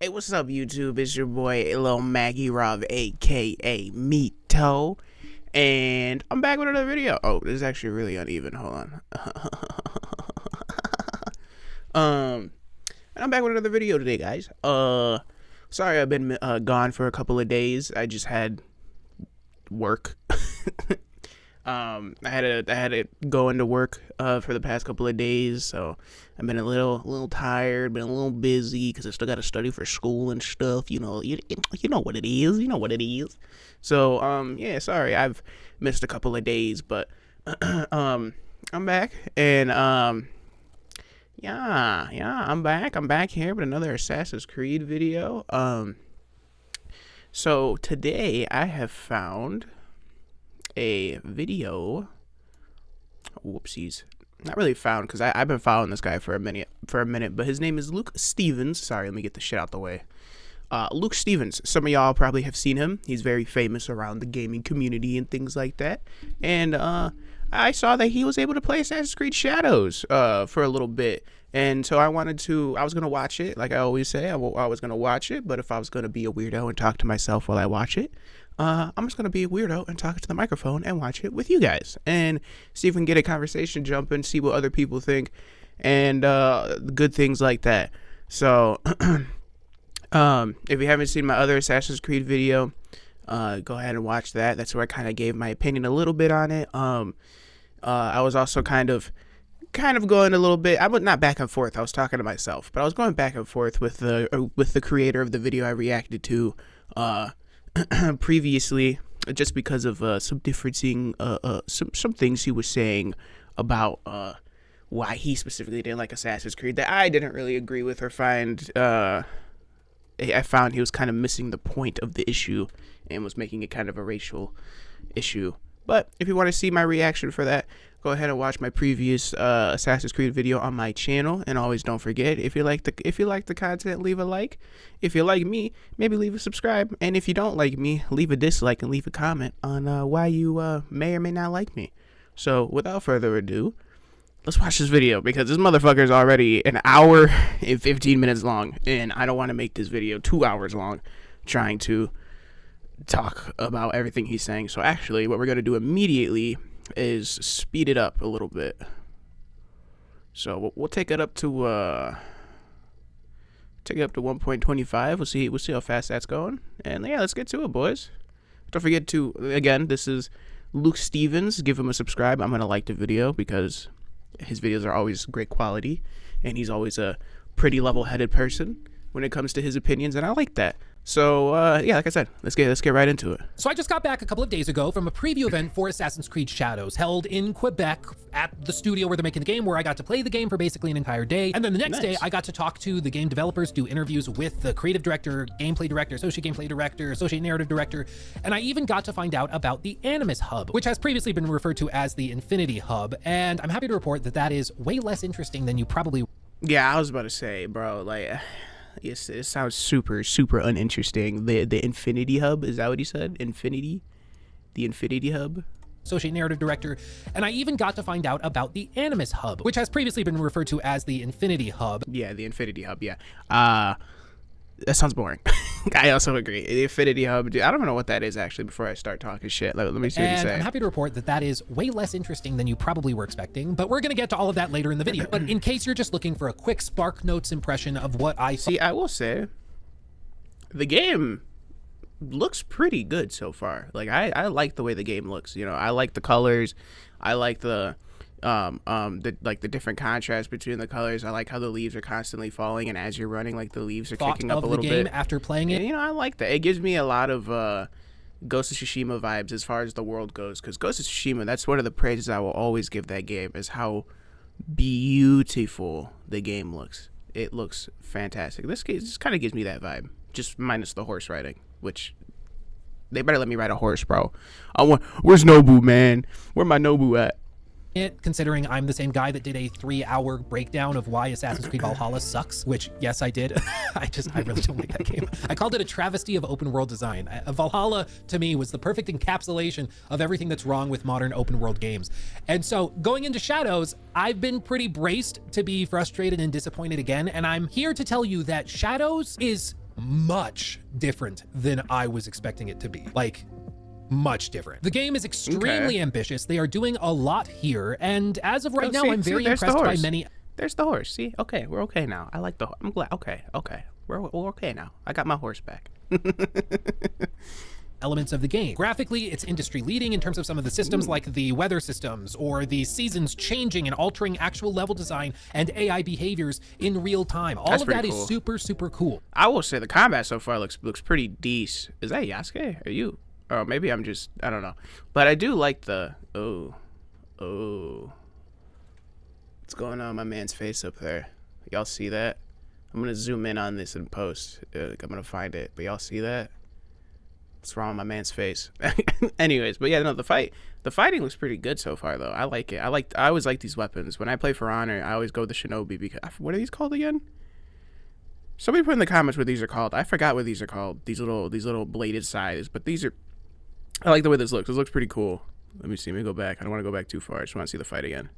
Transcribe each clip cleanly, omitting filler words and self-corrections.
Hey, what's up, YouTube? It's your boy, Lil Maggie Rob, aka Mito, and I'm back with another video. Oh, this is actually really uneven. Hold on. And I'm back with another video today, guys. Sorry I've been gone for a couple of days. I just had work. I had to go into work for the past couple of days, so I've been a little tired, been a little busy because I still got to study for school and stuff. You know what it is. You know what it is. So yeah, sorry I've missed a couple of days, but I'm back and yeah, I'm back. I'm back here with another Assassin's Creed video. So today I have found a video. Whoopsies. Not really found, because I've been following this guy for a minute, but his name is Luke Stevens. Sorry, let me get the shit out the way. Luke Stevens. Some of y'all probably have seen him. He's very famous around the gaming community and things like that. And I saw that he was able to play Assassin's Creed Shadows for a little bit. And so I was going to watch it. Like I always say, I was going to watch it. But if I was going to be a weirdo and talk to myself while I watch it, I'm just going to be a weirdo and talk to the microphone and watch it with you guys. And see if we can get a conversation jumping, see what other people think, and good things like that. So if you haven't seen my other Assassin's Creed video, go ahead and watch that. That's where I kind of gave my opinion a little bit on it. I was also kind of going a little bit. I was not back and forth. I was talking to myself, but I was going back and forth with the creator of the video I reacted to previously, just because of some differencing some things he was saying about why he specifically didn't like Assassin's Creed that I didn't really agree with or find. I found he was kind of missing the point of the issue and was making it kind of a racial issue. But if you want to see my reaction for that, go ahead and watch my previous Assassin's Creed video on my channel. And always don't forget, if you like the content, leave a like. If you like me, maybe leave a subscribe. And if you don't like me, leave a dislike and leave a comment on why you may or may not like me. So without further ado, let's watch this video, because this motherfucker is already an hour and 15 minutes long, and I don't want to make this video 2 hours long trying to talk about everything he's saying. So actually, what we're going to do immediately is speed it up a little bit. So we'll take it up to 1.25. We'll see how fast that's going. And yeah, let's get to it, boys. Don't forget to, again, this is Luke Stevens. Give him a subscribe. I'm going to like the video because his videos are always great quality, and he's always a pretty level-headed person when it comes to his opinions, and I like that. So yeah, like I said, let's get right into it. So I just got back a couple of days ago from a preview event for Assassin's Creed Shadows, held in Quebec at the studio where they're making the game, where I got to play the game for basically an entire day. And then the next day, I got to talk to the game developers, do interviews with the creative director, gameplay director, associate gameplay director, associate narrative director, and I even got to find out about the Animus Hub, which has previously been referred to as the Infinity Hub. And I'm happy to report that that is way less interesting than you probably... Yeah, I was about to say, bro, like... Yes, it sounds super uninteresting. The Infinity Hub, is that what he said? Infinity? The Infinity Hub? Associate narrative director, and I even got to find out about the Animus Hub, which has previously been referred to as the Infinity Hub. Yeah, the Infinity Hub, yeah. That sounds boring. I also agree. The Infinity Hub, dude, I don't know what that is, actually, before I start talking shit. Let me see what you say. I'm happy to report that that is way less interesting than you probably were expecting, but we're going to get to all of that later in the video. But in case you're just looking for a quick Spark Notes impression of what I see, I will say, the game looks pretty good so far. Like, I like the way the game looks. You know, I like the colors. I like the different contrast between the colors. I like how the leaves are constantly falling, and as you're running, like the leaves are kicking up a little bit after playing it. And, you know, I like that. It gives me a lot of Ghost of Tsushima vibes as far as the world goes, because Ghost of Tsushima, that's one of the praises I will always give that game, is how beautiful the game looks. It looks fantastic. This kind of gives me that vibe, just minus the horse riding, which they better let me ride a horse, bro. Where's Nobu, man? Where my Nobu at? Considering I'm the same guy that did a 3-hour breakdown of why Assassin's Creed Valhalla sucks, which, yes, I did. I really don't like that game. I called it a travesty of open world design. Valhalla, to me, was the perfect encapsulation of everything that's wrong with modern open world games. And so going into Shadows, I've been pretty braced to be frustrated and disappointed again, and I'm here to tell you that Shadows is much different than I was expecting it to be. Like, much different. The game is extremely ambitious. They are doing a lot here, and as of right now, I'm very impressed by many. There's the horse. See, okay, we're okay now. I like the. I'm glad. Okay, we're okay now. I got my horse back. Elements of the game. Graphically, it's industry leading in terms of some of the systems like the weather systems or the seasons changing and altering actual level design and AI behaviors in real time. All of that is super, super cool. I will say the combat so far looks pretty decent. Is that Yasuke? Are you? Or maybe I'm just, I don't know. But I do like the, what's going on my man's face up there? Y'all see that? I'm going to zoom in on this in post. I'm going to find it. But y'all see that? What's wrong with my man's face? Anyways, but yeah, no, the fighting looks pretty good so far, though. I like it. I always like these weapons. When I play For Honor, I always go with the Shinobi because, what are these called again? Somebody put in the comments what these are called. I forgot what these are called. These little bladed sides, but these are, I like the way this looks. This looks pretty cool. Let me see. Let me go back. I don't want to go back too far. I just want to see the fight again.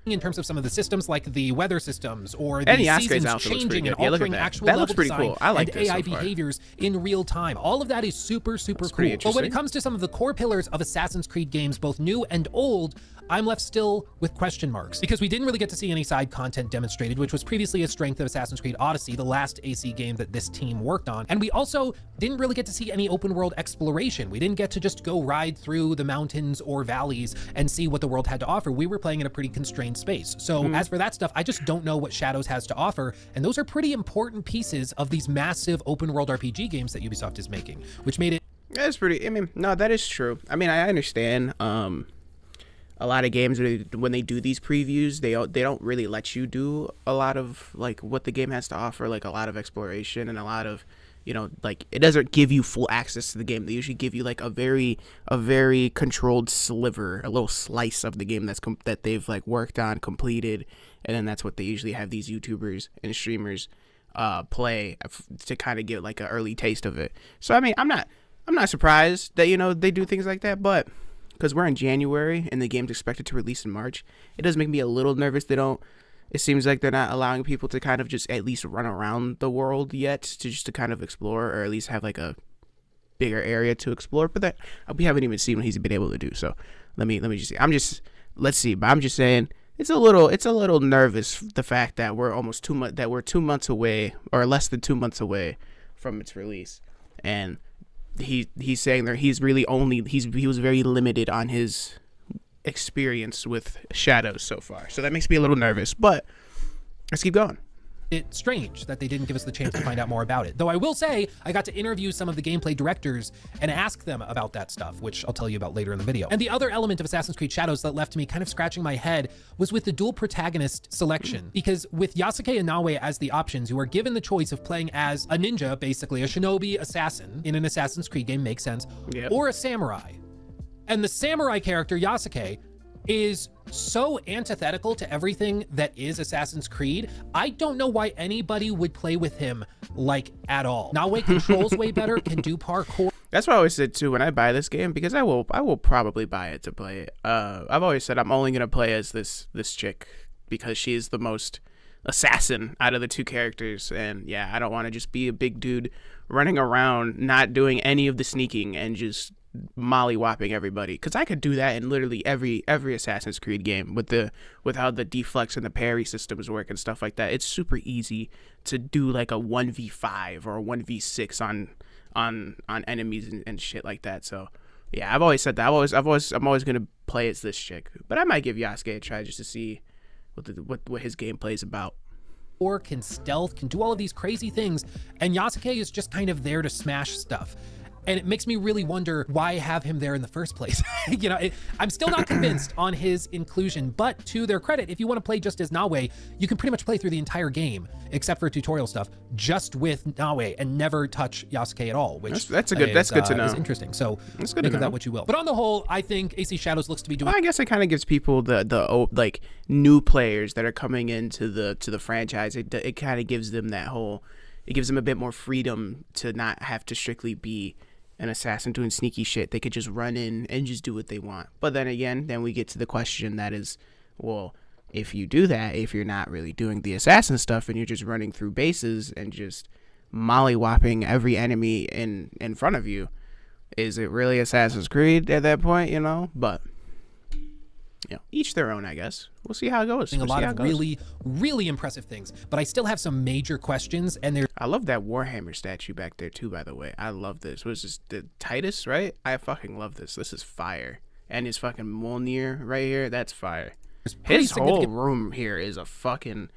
In terms of some of the systems like the weather systems or the seasons changing and altering actual level design and AI behaviors in real time. All of that is super, super cool. But when it comes to some of the core pillars of Assassin's Creed games, both new and old, I'm left still with question marks because we didn't really get to see any side content demonstrated, which was previously a strength of Assassin's Creed Odyssey, the last AC game that this team worked on. And we also didn't really get to see any open world exploration. We didn't get to just go ride through the mountains or valleys and see what the world had to offer. We were playing in a pretty constrained space. So as for that stuff, I just don't know what Shadows has to offer. And those are pretty important pieces of these massive open world RPG games that Ubisoft is making, which made it. That's pretty, I mean, no, that is true. I mean, I understand, a lot of games when they do these previews, they don't really let you do a lot of like what the game has to offer, like a lot of exploration and a lot of, you know, like it doesn't give you full access to the game. They usually give you like a very controlled sliver, a little slice of the game that they've like worked on, completed, and then that's what they usually have these YouTubers and streamers play to kind of get like an early taste of it. So I mean, I'm not surprised that, you know, they do things like that, but because we're in January and the game's expected to release in March, it does make me a little nervous. It seems like they're not allowing people to kind of just at least run around the world yet, to kind of explore, or at least have like a bigger area to explore. But that we haven't even seen what he's been able to do. So let me just see. Let's see. But I'm just saying it's a little nervous, the fact that we're almost 2 months away, or less than 2 months away from its release, and he's saying that he was very limited on his experience with Shadows so far. So that makes me a little nervous, but let's keep going. It's strange that they didn't give us the chance to find out more about it. Though I will say, I got to interview some of the gameplay directors and ask them about that stuff, which I'll tell you about later in the video. And the other element of Assassin's Creed Shadows that left me kind of scratching my head was with the dual protagonist selection. Because with Yasuke and Naoe as the options, you are given the choice of playing as a ninja, basically a shinobi assassin in an Assassin's Creed game, makes sense, or a samurai. And the samurai character, Yasuke, is so antithetical to everything that is Assassin's Creed. I don't know why anybody would play with him like at all. Naoe controls way better, can do parkour. That's what I always said too when I buy this game, because I will probably buy it to play it. I've always said I'm only gonna play as this chick because she is the most assassin out of the two characters, and yeah, I don't want to just be a big dude running around not doing any of the sneaking and just molly-whopping everybody, because I could do that in literally every Assassin's Creed game with how the deflex and the parry systems work and stuff like that. It's super easy to do like a 1v5 or a 1v6 on enemies and shit like that. So yeah, I've always said that. I'm always gonna play as this chick, but I might give Yasuke a try just to see what his gameplay is about. Or can stealth, can do all of these crazy things, and Yasuke is just kind of there to smash stuff. And it makes me really wonder why have him there in the first place. You know, I'm still not convinced on his inclusion, but to their credit, if you want to play just as Naoe, you can pretty much play through the entire game, except for tutorial stuff, just with Naoe and never touch Yasuke at all, which that's good to know. Is interesting. So make of that what you will. But on the whole, I think AC Shadows looks to be doing. Well, I guess it kind of gives people the like new players that are coming into the franchise. It kind of gives them it gives them a bit more freedom to not have to strictly be an assassin doing sneaky shit. They could just run in and just do what they want. But then again, we get to the question that is, well, if you do that, if you're not really doing the assassin stuff and you're just running through bases and just mollywhopping every enemy in front of you. Is it really Assassin's Creed at that point, you know? But each their own, I guess. We'll see how it goes. A lot of really, really impressive things, but I still have some major questions. And I love that Warhammer statue back there too, by the way. I love this. What is this? The Titus, right? I fucking love this. This is fire. And his fucking Mjolnir right here, that's fire. His whole room here is a fucking...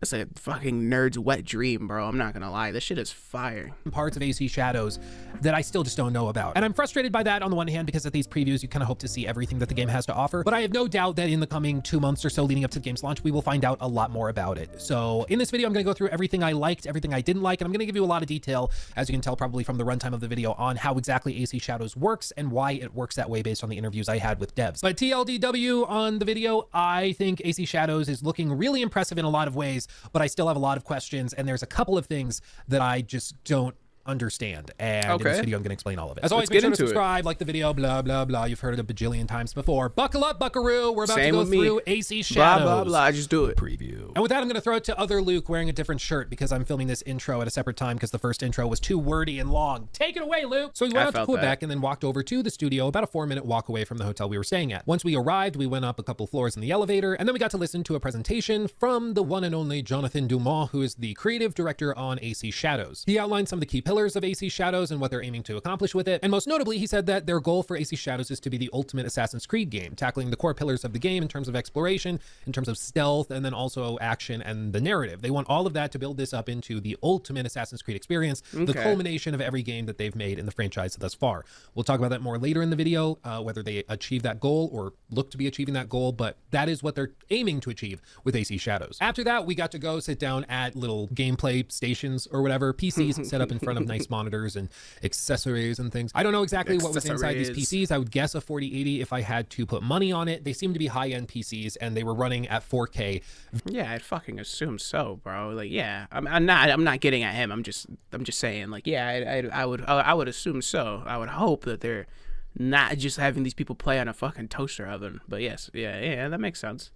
That's a fucking nerd's wet dream, bro. I'm not gonna lie. This shit is fire. Parts of AC Shadows that I still just don't know about. And I'm frustrated by that on the one hand, because at these previews, you kind of hope to see everything that the game has to offer. But I have no doubt that in the coming 2 months or so leading up to the game's launch, we will find out a lot more about it. So in this video, I'm gonna go through everything I liked, everything I didn't like, and I'm gonna give you a lot of detail, as you can tell probably from the runtime of the video, on how exactly AC Shadows works and why it works that way based on the interviews I had with devs. But TLDW on the video, I think AC Shadows is looking really impressive in a lot of ways, but I still have a lot of questions, and there's a couple of things that I just don't understand, and in this video I'm going to explain all of it. As always, make sure to subscribe, like the video, blah blah blah. You've heard it a bajillion times before. Buckle up, buckaroo. We're about to go through AC Shadows. Blah blah blah. Just do it. Preview. And with that, I'm going to throw it to other Luke wearing a different shirt, because I'm filming this intro at a separate time because the first intro was too wordy and long. Take it away, Luke. So we went out to Quebec and then walked over to the studio, about a 4-minute walk away from the hotel we were staying at. Once we arrived, we went up a couple floors in the elevator, and then we got to listen to a presentation from the one and only Jonathan Dumont, who is the creative director on AC Shadows. He outlined some of the key pillars of AC Shadows and what they're aiming to accomplish with it. And most notably, he said that their goal for AC Shadows is to be the ultimate Assassin's Creed game, tackling the core pillars of the game in terms of exploration, in terms of stealth, and then also action and the narrative. They want all of that to build this up into the ultimate Assassin's Creed experience, the culmination of every game that they've made in the franchise thus far. We'll talk about that more later in the video, whether they achieve that goal or look to be achieving that goal, but that is what they're aiming to achieve with AC Shadows. After that, we got to go sit down at little gameplay stations or whatever, PCs set up in front of nice monitors and accessories and things. I don't know exactly what was inside these PCs. I would guess a 4080 if I had to put money on it. They seem to be high-end PCs, and they were running at 4K. Yeah, I'd fucking assume so, bro. Like, yeah, I'm not getting at him. I'm just saying, like, yeah, I would assume so. I would hope that they're not just having these people play on a fucking toaster oven. But yes, yeah, that makes sense.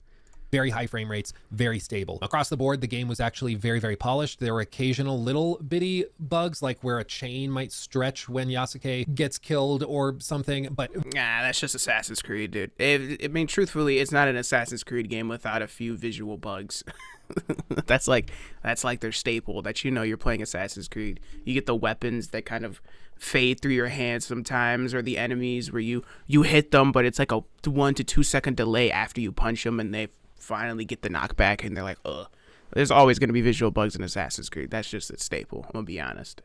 Very high frame rates, very stable. Across the board, the game was actually very, very polished. There were occasional little bitty bugs, like where a chain might stretch when Yasuke gets killed or something, but... Nah, that's just Assassin's Creed, dude. I mean, truthfully, it's not an Assassin's Creed game without a few visual bugs. That's like their staple, that you're playing Assassin's Creed. You get the weapons that kind of fade through your hands sometimes, or the enemies where you hit them, but it's like a 1 to 2 second delay after you punch them, and they finally get the knockback, and they're like, ugh. There's always going to be visual bugs in Assassin's Creed. That's just a staple. I'm gonna be honest.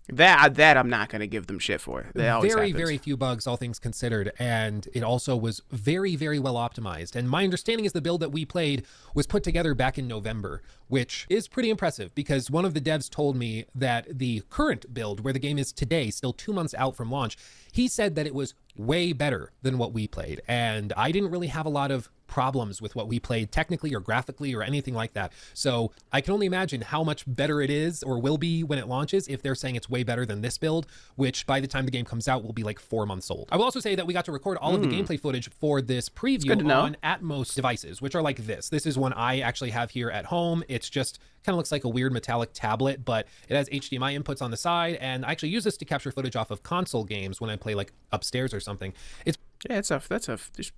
That I'm not going to give them shit for. That always happens. Very few bugs, all things considered, and it also was very, very well optimized. And my understanding is the build that we played was put together back in November, which is pretty impressive, because one of the devs told me that the current build, where the game is today, still 2 months out from launch, he said that it was way better than what we played. And I didn't really have a lot of problems with what we played technically or graphically or anything like that. So I can only imagine how much better it is or will be when it launches, if they're saying it's way better than this build, which by the time the game comes out will be like 4 months old. I will also say that we got to record all of the gameplay footage for this preview on Atmos devices, which are like this. This is one I actually have here at home. It's just kind of looks like a weird metallic tablet, but it has HDMI inputs on the side, and I actually use this to capture footage off of console games when I play like upstairs or something. It's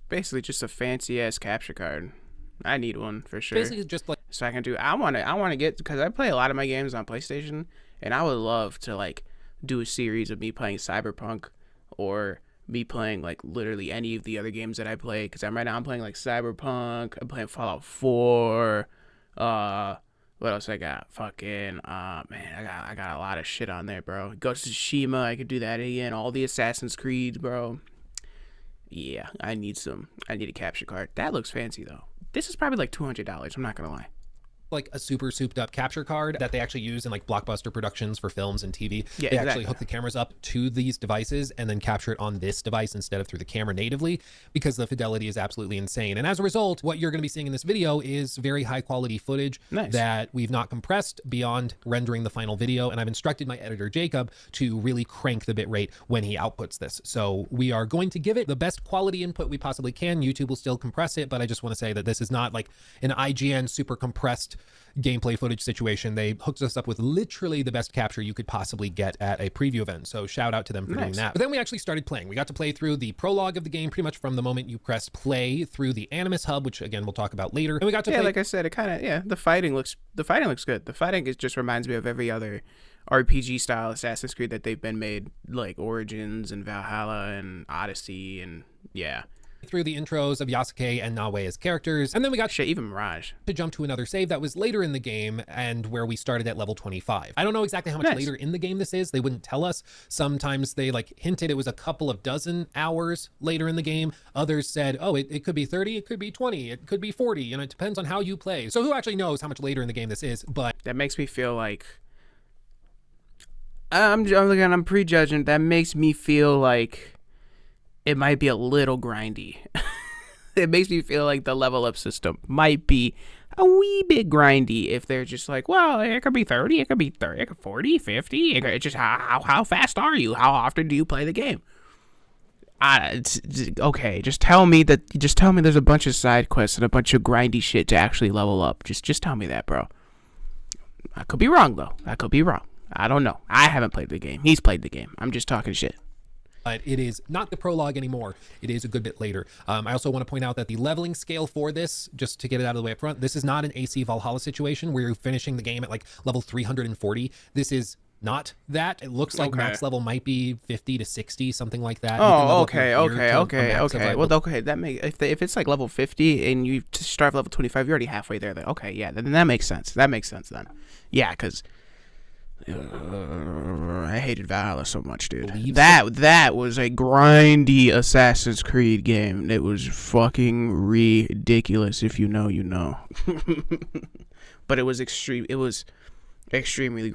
basically just a fancy ass capture card. I need one for sure. Basically just like, so I can do. I want to get, because I play a lot of my games on PlayStation, and I would love to like do a series of me playing Cyberpunk, or me playing like literally any of the other games that I play. Because right now I'm playing like Cyberpunk. I'm playing Fallout 4. What else I got? Fucking, man, I got a lot of shit on there, bro. Ghost of Tsushima, I could do that again. All the Assassin's Creed, bro. Yeah, I need a capture card. That looks fancy, though. This is probably like $200. I'm not gonna lie. Like a super souped up capture card that they actually use in like blockbuster productions for films and TV. Yeah, they actually hook the cameras up to these devices and then capture it on this device instead of through the camera natively, because the fidelity is absolutely insane. And as a result, what you're going to be seeing in this video is very high quality footage that we've not compressed beyond rendering the final video. And I've instructed my editor Jacob to really crank the bitrate when he outputs this. So we are going to give it the best quality input we possibly can. YouTube will still compress it, but I just want to say that this is not like an IGN super compressed gameplay footage situation. They hooked us up with literally the best capture you could possibly get at a preview event. So shout out to them for doing that. But then we actually started playing. We got to play through the prologue of the game pretty much from the moment you press play through the Animus Hub, which again we'll talk about later. And we got to play, like I said, it kind of the fighting looks good. The fighting just reminds me of every other RPG style Assassin's Creed that they've been made, like Origins and Valhalla and Odyssey, and through the intros of Yasuke and Naoe as characters, and then we got even Mirage to jump to another save that was later in the game, and where we started at level 25. I don't know exactly how much later in the game this is. They wouldn't tell us. Sometimes they like hinted it was a couple of dozen hours later in the game. Others said, oh, it could be 30, it could be 20, it could be 40, and it depends on how you play. So who actually knows how much later in the game this is? But that makes me feel like I'm prejudging. That makes me feel like it might be a little grindy. It makes me feel like the level up system might be a wee bit grindy if they're just like, well, it could be 30, it could be 30, it could 40, 50. It's just how fast are you? How often do you play the game? Okay, just tell me there's a bunch of side quests and a bunch of grindy shit to actually level up. Just tell me that, bro. I could be wrong though. I could be wrong. I don't know. I haven't played the game. He's played the game. I'm just talking shit. But it is not the prologue anymore. It is a good bit later. I also want to point out that the leveling scale for this, just to get it out of the way up front, this is not an AC Valhalla situation where you're finishing the game at like level 340. This is not that. It looks like max level might be 50 to 60, something like that. Oh, okay. Well, okay, that if it's like level 50 and you start level 25, you're already halfway there. Then okay, yeah, then that makes sense. That makes sense then. Yeah, because I hated Valhalla so much, dude. That was a grindy Assassin's Creed game. It was fucking ridiculous. If you know, you know. But it was extreme. It was extremely.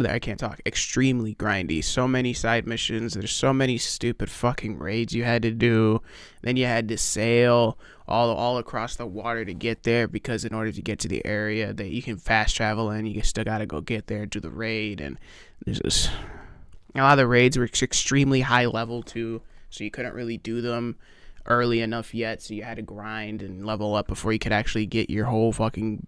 I can't talk. Extremely grindy. So many side missions. There's so many stupid fucking raids you had to do. Then you had to sail all across the water to get there, because in order to get to the area that you can fast travel in, you still got to go get there and do the raid. And there's this, a lot of the raids were extremely high level too, so you couldn't really do them early enough yet, so you had to grind and level up before you could actually get your whole fucking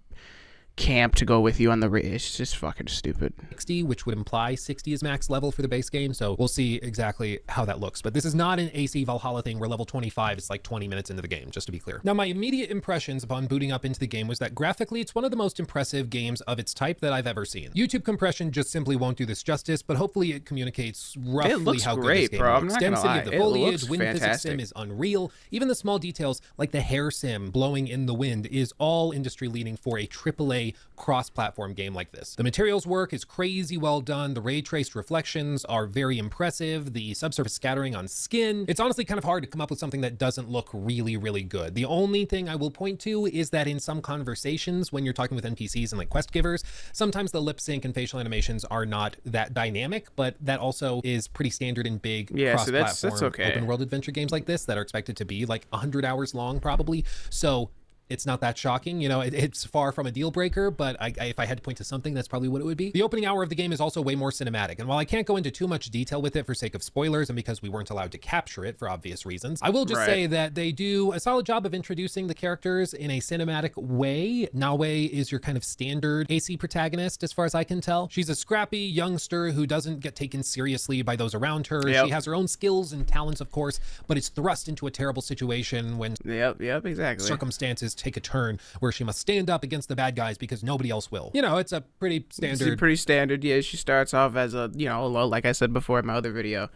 camp to go with you on the raid. It's just fucking stupid. 60, which would imply 60 is max level for the base game, so we'll see exactly how that looks. But this is not an AC Valhalla thing where level 25 is like 20 minutes into the game, just to be clear. Now, my immediate impressions upon booting up into the game was that graphically it's one of the most impressive games of its type that I've ever seen. YouTube compression just simply won't do this justice, but hopefully it communicates roughly how good this game looks. Density of the foliage, wind physics sim is unreal. Even the small details like the hair sim blowing in the wind is all industry leading for a AAA cross-platform game like this. The materials work is crazy well done. The ray traced reflections are very impressive. The subsurface scattering on skin. It's honestly kind of hard to come up with something that doesn't look really, really good. The only thing I will point to is that in some conversations, when you're talking with NPCs and like quest givers, sometimes the lip sync and facial animations are not that dynamic, but that also is pretty standard in big cross-platform open world adventure games like this that are expected to be like 100 hours long probably. So it's not that shocking, you know, it's far from a deal breaker, but if I had to point to something, that's probably what it would be. The opening hour of the game is also way more cinematic, and while I can't go into too much detail with it for sake of spoilers and because we weren't allowed to capture it for obvious reasons, I will just say that they do a solid job of introducing the characters in a cinematic way. Naoe is your kind of standard AC protagonist as far as I can tell. She's a scrappy youngster who doesn't get taken seriously by those around her. She has her own skills and talents, of course, but is thrust into a terrible situation when exactly circumstances take a turn where she must stand up against the bad guys because nobody else will. You know, it's a pretty standard. Yeah, she starts off as a, you know, like I said before in my other video,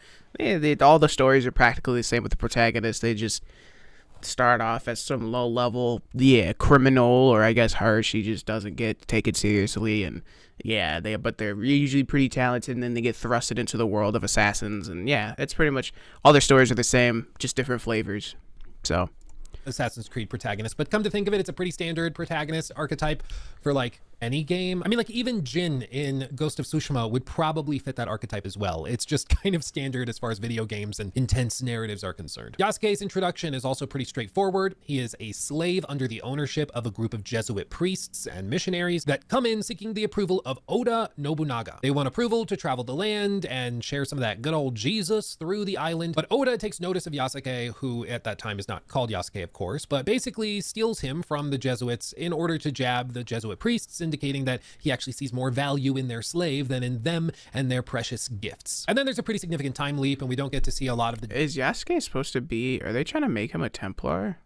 all the stories are practically the same with the protagonist. They just start off as some low level criminal, or I guess she just doesn't take it seriously, and but they're usually pretty talented, and then they get thrusted into the world of assassins, and it's pretty much all their stories are the same, just different flavors. So Assassin's Creed protagonist, but come to think of it, it's a pretty standard protagonist archetype for like any game. I mean, like even Jin in Ghost of Tsushima would probably fit that archetype as well. It's just kind of standard as far as video games and intense narratives are concerned. Yasuke's introduction is also pretty straightforward. He is a slave under the ownership of a group of Jesuit priests and missionaries that come in seeking the approval of Oda Nobunaga. They want approval to travel the land and share some of that good old Jesus through the island. But Oda takes notice of Yasuke, who at that time is not called Yasuke, of course, but basically steals him from the Jesuits in order to jab the Jesuit priests, indicating that he actually sees more value in their slave than in them and their precious gifts. And then there's a pretty significant time leap, and we don't get to see a lot of the... Is Yasuke supposed to be... Are they trying to make him a Templar?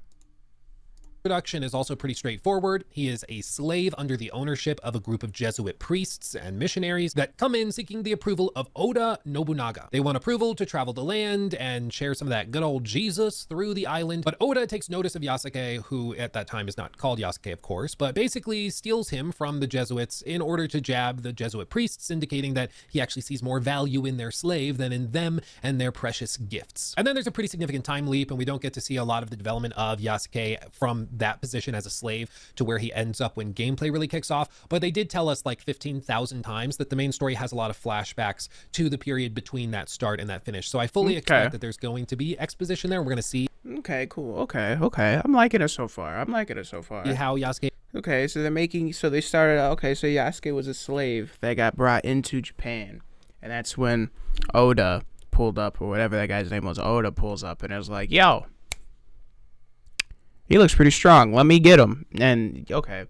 Production is also pretty straightforward. He is a slave under the ownership of a group of Jesuit priests and missionaries that come in seeking the approval of Oda Nobunaga. They want approval to travel the land and share some of that good old Jesus through the island. But Oda takes notice of Yasuke, who at that time is not called Yasuke, of course, but basically steals him from the Jesuits in order to jab the Jesuit priests, indicating that he actually sees more value in their slave than in them and their precious gifts. And then there's a pretty significant time leap, and we don't get to see a lot of the development of Yasuke from that position as a slave to where he ends up when gameplay really kicks off. But they did tell us like 15,000 times that the main story has a lot of flashbacks to the period between that start and that finish. So I fully expect that there's going to be exposition there. We're going to see. Okay, cool. Okay. I'm liking it so far. How Yasuke. Okay, so they're making... So they started out... Okay, so Yasuke was a slave that got brought into Japan. And that's when Oda pulled up, or whatever that guy's name was. Oda pulls up and it was like, yo... He looks pretty strong. Let me get him. And okay,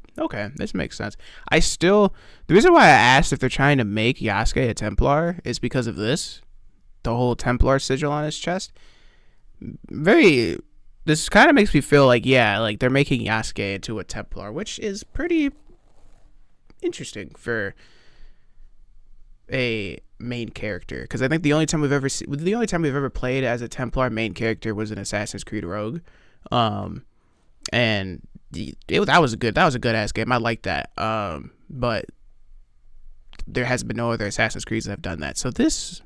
this makes sense. The reason why I asked if they're trying to make Yasuke a Templar is because of this. The whole Templar sigil on his chest. This kind of makes me feel like, yeah, like they're making Yasuke into a Templar, which is pretty interesting for a main character. Because I think the only time we've ever played as a Templar main character was in Assassin's Creed Rogue. And that was a good ass game. I like that. But there has been no other Assassin's Creeds that have done that. So this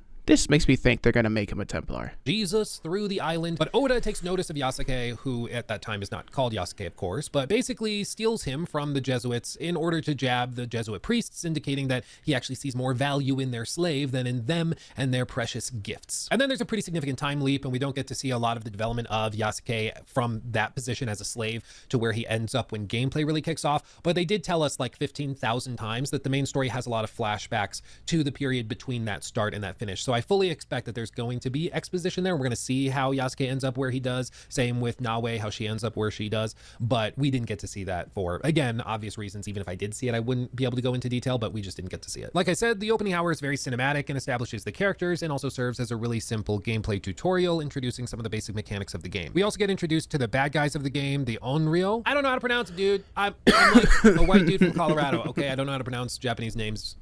makes me think they're gonna make him a Templar. Jesus through the island. But Oda takes notice of Yasuke, who at that time is not called Yasuke, of course, but basically steals him from the Jesuits in order to jab the Jesuit priests, indicating that he actually sees more value in their slave than in them and their precious gifts. And then there's a pretty significant time leap, and we don't get to see a lot of the development of Yasuke from that position as a slave to where he ends up when gameplay really kicks off. But they did tell us like 15,000 times that the main story has a lot of flashbacks to the period between that start and that finish. So I fully expect that there's going to be exposition there. We're going to see how Yasuke ends up where he does. Same with Nawe, how she ends up where she does. But we didn't get to see that for, again, obvious reasons. Even if I did see it, I wouldn't be able to go into detail, but we just didn't get to see it. Like I said, the opening hour is very cinematic and establishes the characters, and also serves as a really simple gameplay tutorial, introducing some of the basic mechanics of the game. We also get introduced to the bad guys of the game, the Onryo. I don't know how to pronounce it, dude. I'm like a white dude from Colorado. Okay, I don't know how to pronounce Japanese names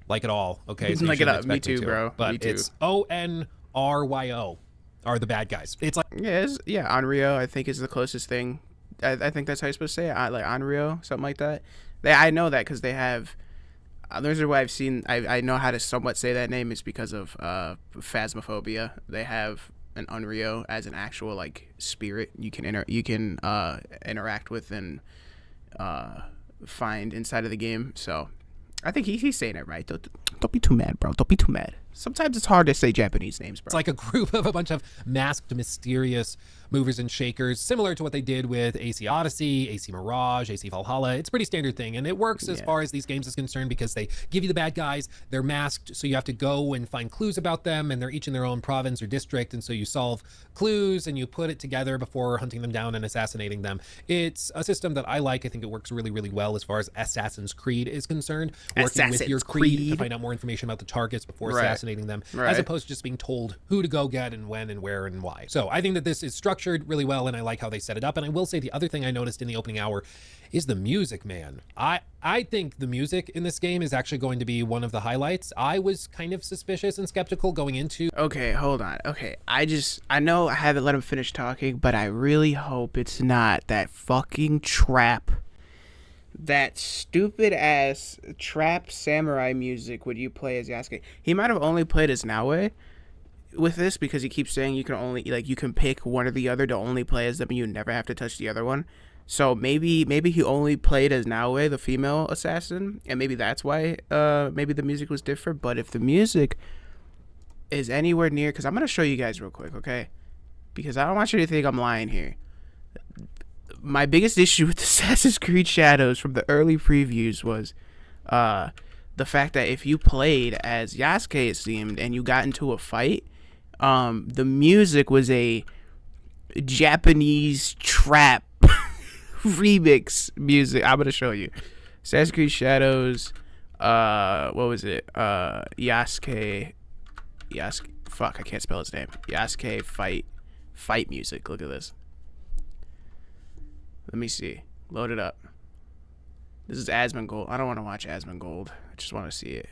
like at all. Okay, so like it up. Me too, bro. But me too. It's Onryo are the bad guys. It's like Onryo I think is the closest thing. I think that's how you're supposed to say it. Like Onryo, something like that. I know that because they have. There's a way I've seen. I know how to somewhat say that name is because of Phasmophobia. They have an Onryo as an actual like spirit you can interact with and find inside of the game. So I think he's saying it right. Don't be too mad, bro. Don't be too mad. Sometimes it's hard to say Japanese names, bro. It's like a group of a bunch of masked, mysterious movers and shakers, similar to what they did with AC Odyssey, AC Mirage, AC Valhalla. It's a pretty standard thing, and it works as far as these games is concerned because they give you the bad guys, they're masked, so you have to go and find clues about them, and they're each in their own province or district, and so you solve clues and you put it together before hunting them down and assassinating them. It's a system that I like. I think it works really, really well as far as Assassin's Creed is concerned. Working with your Creed to find out more information about the targets before assassinating them, as opposed to just being told who to go get and when and where and why. So I think that this is structured really well, and I like how they set it up. And I will say the other thing I noticed in the opening hour is the music, man. I think the music in this game is actually going to be one of the highlights. I was kind of suspicious and skeptical going into. Okay, hold on. Okay, I know I haven't let him finish talking, but I really hope it's not that fucking trap. That stupid ass trap samurai music when you play as Yasuke. He might have only played as Naue with this because he keeps saying you can only you can pick one or the other to only play as them and you never have to touch the other one. So maybe he only played as Naoe, the female assassin, and maybe that's why maybe the music was different. But if the music is anywhere near, because I'm gonna show you guys real quick, okay? Because I don't want you to think I'm lying here. My biggest issue with Assassin's Creed Shadows from the early previews was the fact that if you played as Yasuke, it seemed, and you got into a fight, the music was a Japanese trap remix music. I'm gonna show you. Assassin's Creed Shadows. What was it? Yasuke. Fuck, I can't spell his name. Yasuke fight music. Look at this. Let me see. Load it up. This is Asmongold. I don't want to watch Asmongold. I just want to see it.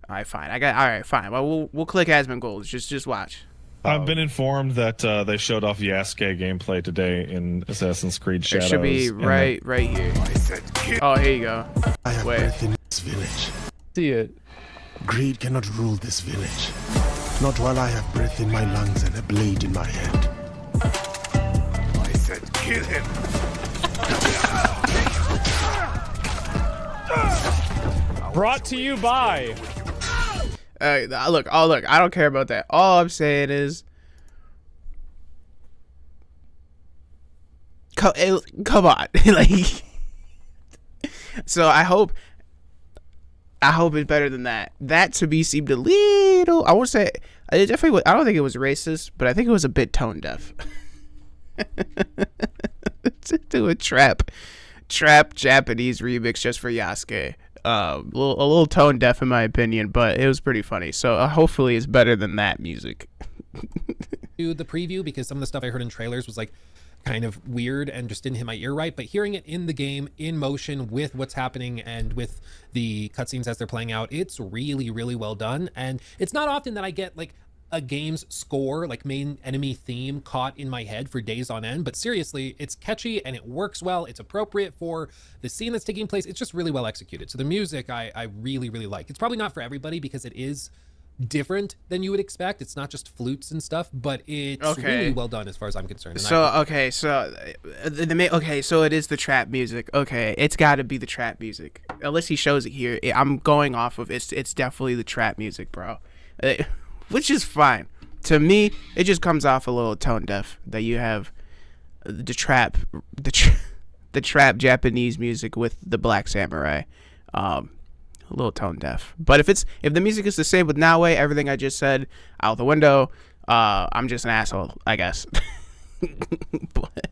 All right, fine. All right, fine. Well, we'll click Asmongold. Just watch. I've been informed that they showed off Yasuke gameplay today in Assassin's Creed Shadows. It should be right here. Oh, here you go. I have breath in this village. See it. Greed cannot rule this village. Not while I have breath in my lungs and a blade in my hand. I said kill him. Brought to you by. Look, I don't care about that. All I'm saying is, come on, like. So I hope it's better than that. That to me seemed a little. I would say it definitely was. I don't think it was racist, but I think it was a bit tone deaf. To do a trap Japanese remix just for Yasuke. A little tone deaf in my opinion, but it was pretty funny. So hopefully it's better than that music. To the preview, because some of the stuff I heard in trailers was like kind of weird and just didn't hit my ear right, but hearing it in the game in motion with what's happening and with the cutscenes as they're playing out, it's really, really well done. And it's not often that I get like a game's score, like main enemy theme, caught in my head for days on end, but seriously, it's catchy and it works well. It's appropriate for the scene that's taking place. It's just really well executed. So the music I really, really like. It's probably not for everybody because it is different than you would expect. It's not just flutes and stuff, but it's really well done as far as I'm concerned. And so so it is the trap music. Okay, it's got to be the trap music. Unless he shows it here, I'm going off of it's definitely the trap music, bro. Which is fine. To me, it just comes off a little tone deaf that you have the trap Japanese music with the Black Samurai. A little tone deaf. But if the music is the same with Naoe, everything I just said out the window, I'm just an asshole, I guess. But,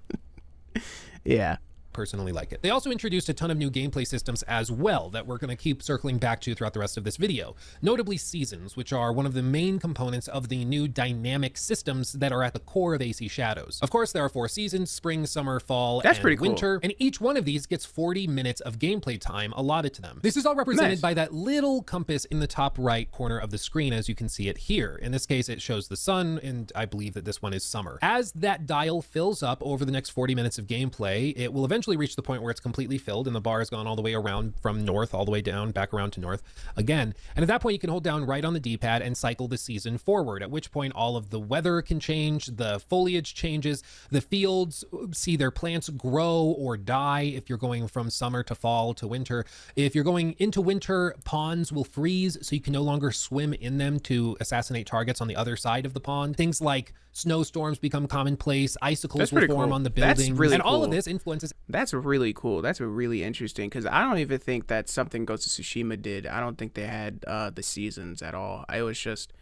yeah. Personally like it. They also introduced a ton of new gameplay systems as well that we're going to keep circling back to throughout the rest of this video, notably seasons, which are one of the main components of the new dynamic systems that are at the core of AC Shadows. Of course, there are 4 seasons: spring, summer, fall, and winter, and each one of these gets 40 minutes of gameplay time allotted to them. This is all represented by that little compass in the top right corner of the screen, as you can see it here. In this case, it shows the sun, and I believe that this one is summer. As that dial fills up over the next 40 minutes of gameplay, it will eventually reach the point where it's completely filled and the bar has gone all the way around from north all the way down, back around to north again. And at that point, you can hold down right on the D-pad and cycle the season forward, at which point all of the weather can change, the foliage changes, the fields see their plants grow or die if you're going from summer to fall to winter. If you're going into winter, ponds will freeze, so you can no longer swim in them to assassinate targets on the other side of the pond. Things like snowstorms become commonplace, icicles will form on the buildings, and all of this influences. That's really cool. That's really interesting, because I don't even think that something Ghost of Tsushima did. I don't think they had the seasons at all. It was just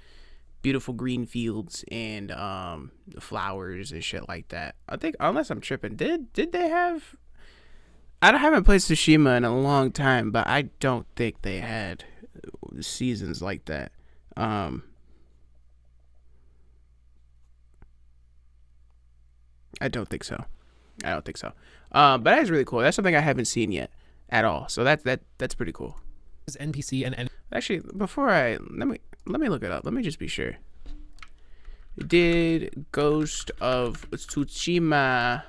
beautiful green fields and flowers and shit like that. I think, unless I'm tripping, did they have? I haven't played Tsushima in a long time, but I don't think they had seasons like that. I don't think so. But that is really cool. That's something I haven't seen yet at all. So that's pretty cool. NPC and actually, before let me look it up. Let me just be sure. Did Ghost of Tsushima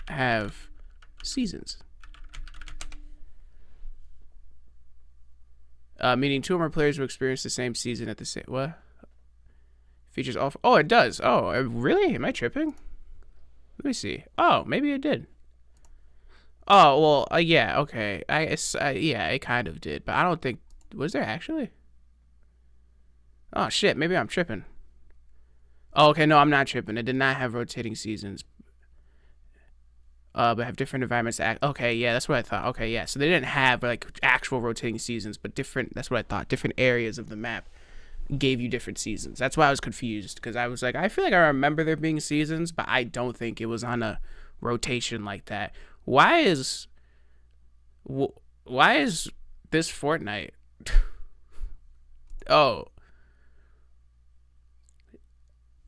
have seasons? Meaning 2 or more players will experience the same season at the same. What? Features all. Oh, it does. Oh, really? Am I tripping? Let me see. Oh, maybe it did. Oh, well, yeah, okay. Yeah, it kind of did, but I don't think. Was there actually? Oh shit, maybe I'm tripping. Oh, okay, no, I'm not tripping. It did not have rotating seasons. But have different environments to act. Okay, yeah, that's what I thought. Okay, yeah, so they didn't have like actual rotating seasons, but different. That's what I thought. Different areas of the map gave you different seasons. That's why I was confused, because I was like, I feel like I remember there being seasons, but I don't think it was on a rotation like that. Why is this Fortnite? Oh,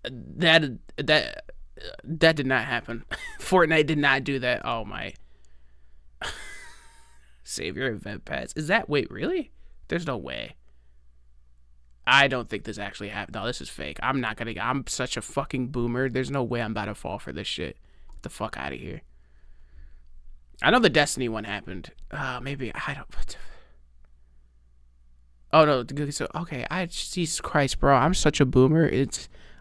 that did not happen. Fortnite did not do that. Oh my. Save your event pass. Is that, wait, really? There's no way. I don't think this actually happened. No, this is fake. I'm such a fucking boomer. There's no way I'm about to fall for this shit. Get the fuck out of here. I know the Destiny one happened. Maybe, I don't. Oh no, so, okay, Jesus Christ, bro. I'm such a boomer.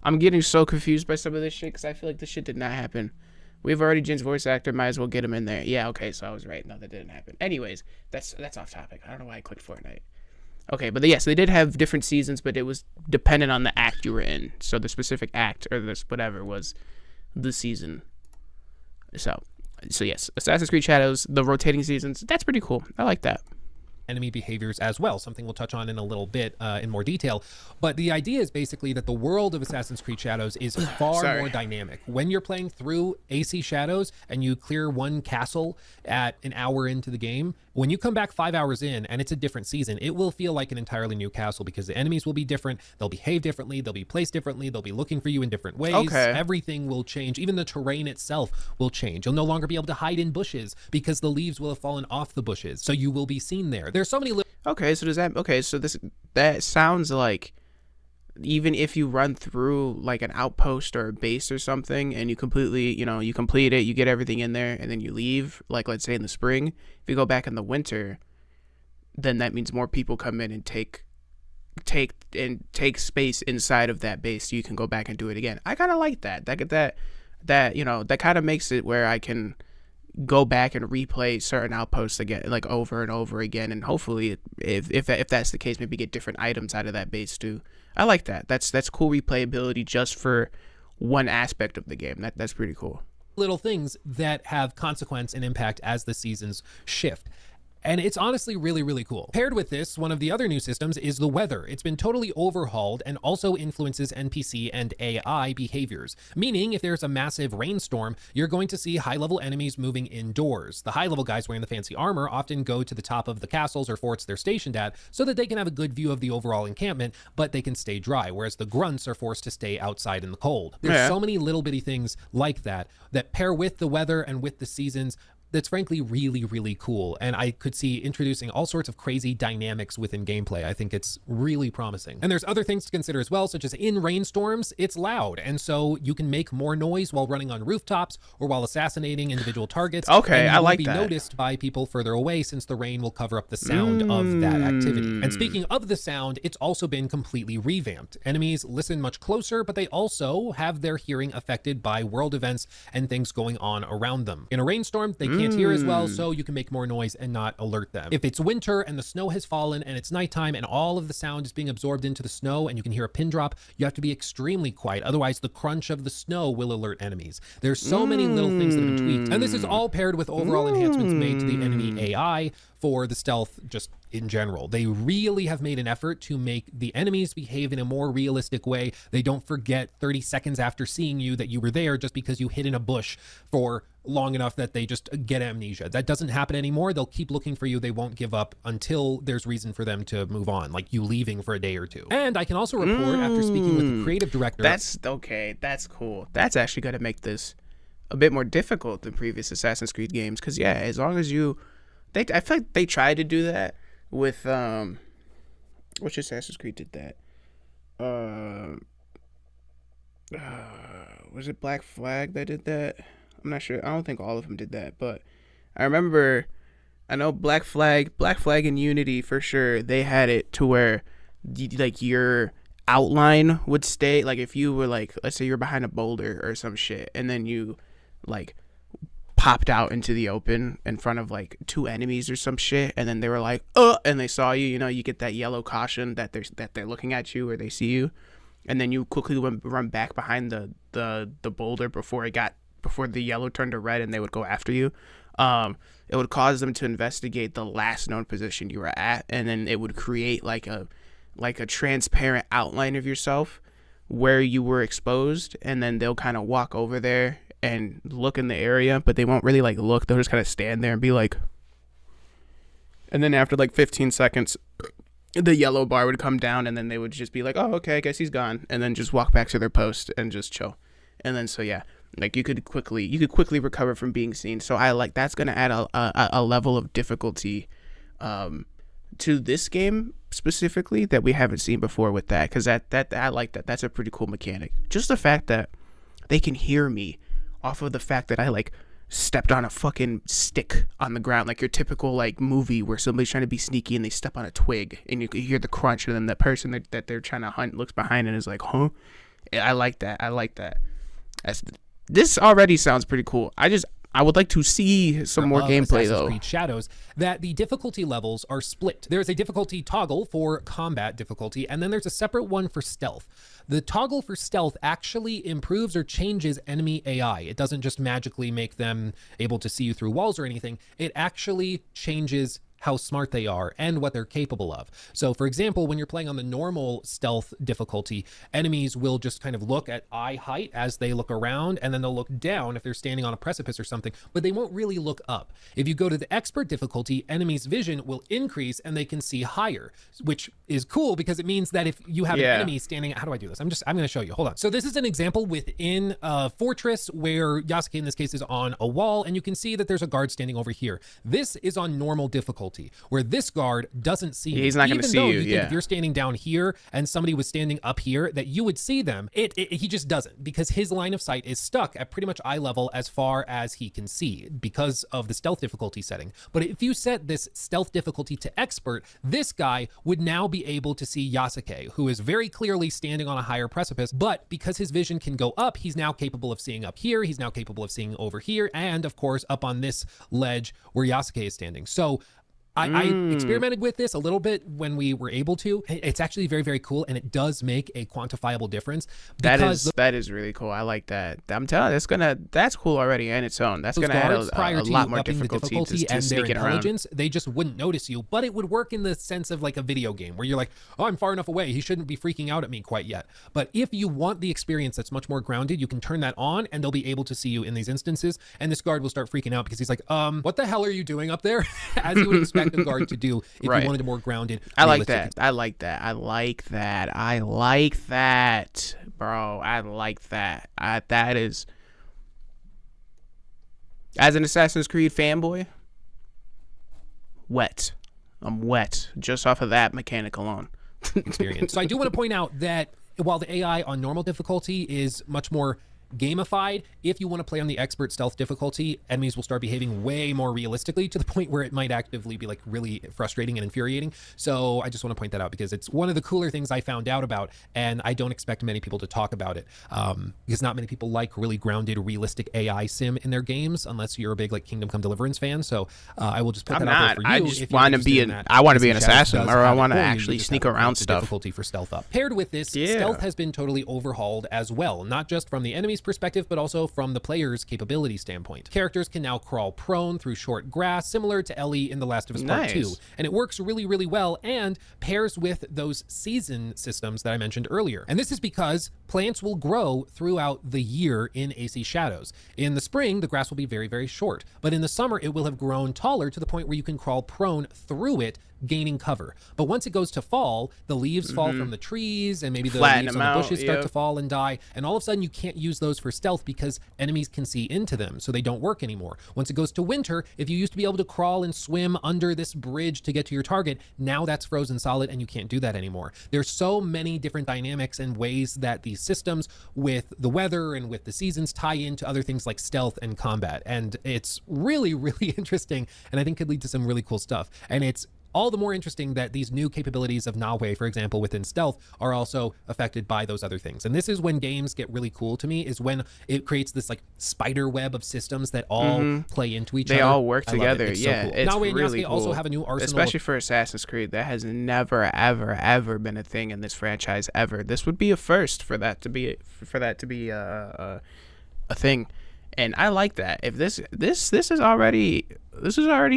I'm getting so confused by some of this shit, because I feel like this shit did not happen. We've already Jin's voice actor. Might as well get him in there. Yeah, okay, so I was right. No, that didn't happen. Anyways, that's off topic. I don't know why I clicked Fortnite. Okay, but yes, they did have different seasons, but it was dependent on the act you were in. So the specific act, or this whatever, was the season. So yes, Assassin's Creed Shadows, the rotating seasons, that's pretty cool. I like that. Enemy behaviors as well, something we'll touch on in a little bit in more detail. But the idea is basically that the world of Assassin's Creed Shadows is far more dynamic. When you're playing through AC Shadows and you clear one castle at an hour into the game, when you come back 5 hours in and it's a different season, it will feel like an entirely new castle, because the enemies will be different, they'll behave differently, they'll be placed differently, they'll be looking for you in different ways. Okay. Everything will change. Even the terrain itself will change. You'll no longer be able to hide in bushes because the leaves will have fallen off the bushes, so you will be seen there. There's so many Okay, so that sounds like even if you run through like an outpost or a base or something, and you completely, you complete it, you get everything in there, and then you leave, like let's say in the spring, if you go back in the winter, then that means more people come in and take space inside of that base, so you can go back and do it again. I kind of like that. That kind of makes it where I can go back and replay certain outposts again, like over and over again, and hopefully, if that's the case, maybe get different items out of that base too. I like that. That's cool replayability just for one aspect of the game. That's pretty cool. Little things that have consequence and impact as the seasons shift. And it's honestly really, really cool. Paired with this, one of the other new systems is the weather. It's been totally overhauled and also influences NPC and AI behaviors. Meaning, if there's a massive rainstorm, you're going to see high-level enemies moving indoors. The high-level guys wearing the fancy armor often go to the top of the castles or forts they're stationed at so that they can have a good view of the overall encampment, but they can stay dry, whereas the grunts are forced to stay outside in the cold. There's so many little bitty things like that pair with the weather and with the seasons. That's frankly really, really cool. And I could see introducing all sorts of crazy dynamics within gameplay. I think it's really promising. And there's other things to consider as well, such as in rainstorms, it's loud. And so you can make more noise while running on rooftops or while assassinating individual targets. Okay, I like that. And you will be noticed by people further away since the rain will cover up the sound of that activity. And speaking of the sound, it's also been completely revamped. Enemies listen much closer, but they also have their hearing affected by world events and things going on around them. In a rainstorm, they can't hear as well, so you can make more noise and not alert them. If it's winter and the snow has fallen and it's nighttime and all of the sound is being absorbed into the snow and you can hear a pin drop, you have to be extremely quiet. Otherwise, the crunch of the snow will alert enemies. There's so many little things that have been tweaked. And this is all paired with overall enhancements made to the enemy AI for the stealth just in general. They really have made an effort to make the enemies behave in a more realistic way. They don't forget 30 seconds after seeing you that you were there just because you hid in a bush for long enough that they just get amnesia. That doesn't happen anymore. They'll keep looking for you. They won't give up until there's reason for them to move on, like you leaving for a day or two. And I can also report after speaking with the creative director. That's okay. That's cool. That's actually going to make this a bit more difficult than previous Assassin's Creed games. Because yeah, as long as I feel like they tried to do that with which Assassin's Creed did that? Was it Black Flag that did that? I'm not sure. I don't think all of them did that, but I know Black Flag and Unity for sure. They had it to where like your outline would stay, like if you were like, let's say you're behind a boulder or some shit, and then you like popped out into the open in front of like 2 enemies or some shit, and then they were like, and they saw you, you know, you get that yellow caution that they're looking at you or they see you, and then you quickly run back behind the boulder before the yellow turned to red and they would go after you. It would cause them to investigate the last known position you were at, and then it would create like a transparent outline of yourself where you were exposed, and then they'll kind of walk over there and look in the area, but they won't really like look. They'll just kind of stand there and be like, and then after like 15 seconds, the yellow bar would come down, and then they would just be like, oh, okay, I guess he's gone, and then just walk back to their post and just chill. And then, so yeah, like you could quickly recover from being seen. So I like, that's going to add a level of difficulty to this game specifically that we haven't seen before with that, because that I like that. That's a pretty cool mechanic. Just the fact that they can hear me off of the fact that I like stepped on a fucking stick on the ground, like your typical like movie where somebody's trying to be sneaky and they step on a twig and you hear the crunch, and then the person that they're trying to hunt looks behind and is like, huh? I like that. This already sounds pretty cool. I would like to see some more gameplay, though. Creed Shadows, that the difficulty levels are split. There's a difficulty toggle for combat difficulty, and then there's a separate one for stealth. The toggle for stealth actually improves or changes enemy AI. It doesn't just magically make them able to see you through walls or anything. It actually changes how smart they are and what they're capable of. So for example, when you're playing on the normal stealth difficulty, enemies will just kind of look at eye height as they look around, and then they'll look down if they're standing on a precipice or something, but they won't really look up. If you go to the expert difficulty, enemies' vision will increase and they can see higher, which is cool because it means that if you have an enemy standing, how do I do this? I'm going to show you. Hold on. So this is an example within a fortress where Yasuke in this case is on a wall, and you can see that there's a guard standing over here. This is on normal difficulty, where this guard doesn't see you. He's not going to see you. Think if you're standing down here and somebody was standing up here, that you would see them. He just doesn't, because his line of sight is stuck at pretty much eye level as far as he can see because of the stealth difficulty setting. But if you set this stealth difficulty to expert, this guy would now be able to see Yasuke, who is very clearly standing on a higher precipice, but because his vision can go up, he's now capable of seeing up here, he's now capable of seeing over here, and of course up on this ledge where Yasuke is standing. So I experimented with this a little bit when we were able to. It's actually very, very cool, and it does make a quantifiable difference. That is really cool. I like that. I'm telling you, that's cool already in its own. That's gonna add a lot more difficulty to and their sneaking intelligence. around. They just wouldn't notice you, but it would work in the sense of like a video game where you're like, oh, I'm far enough away, he shouldn't be freaking out at me quite yet. But if you want the experience that's much more grounded, you can turn that on, and they'll be able to see you in these instances. And this guard will start freaking out because he's like, what the hell are you doing up there? As you would expect a guard to do if you wanted a more grounded. I like that, bro. I like that. That is, as an Assassin's Creed fanboy, I'm wet just off of that mechanic alone. Experience. So I do want to point out that while the AI on normal difficulty is much more gamified, if you want to play on the expert stealth difficulty, enemies will start behaving way more realistically, to the point where it might actively be like really frustrating and infuriating. So I just want to point that out because it's one of the cooler things I found out about, and I don't expect many people to talk about it because not many people like really grounded, realistic AI sim in their games, unless you're a big like Kingdom Come Deliverance fan. So I will just put that out there for you. I just want to be an assassin, or I want to actually sneak around stuff. Difficulty for stealth up. Paired with this, stealth has been totally overhauled as well, not just from the enemy's perspective, but also from the player's capability standpoint. Characters can now crawl prone through short grass, similar to Ellie in The Last of Us Part 2. And it works really, really well and pairs with those season systems that I mentioned earlier. And this is because plants will grow throughout the year in AC Shadows. In the spring, the grass will be very, very short, but in the summer, it will have grown taller to the point where you can crawl prone through it, gaining cover. But once it goes to fall, the leaves fall from the trees, and maybe the leaves on the bushes start to fall and die, and all of a sudden you can't use those for stealth because enemies can see into them, so they don't work anymore. Once it goes to winter, if you used to be able to crawl and swim under this bridge to get to your target, now that's frozen solid and you can't do that anymore. There's so many different dynamics and ways that these systems with the weather and with the seasons tie into other things like stealth and combat, and it's really, really interesting, and I think could lead to some really cool stuff. And it's all the more interesting that these new capabilities of Nahui, for example, within stealth, are also affected by those other things. And this is when games get really cool to me, is when it creates this like spider web of systems that all play into each other. They all work I love it. together. It's Yeah, so cool. it's Nahui and really Yasuke cool. also have a new arsenal. Especially for Assassin's Creed, that has never, ever, ever been a thing in this franchise ever. This would be a first for that to be a thing, and I like that. If this is already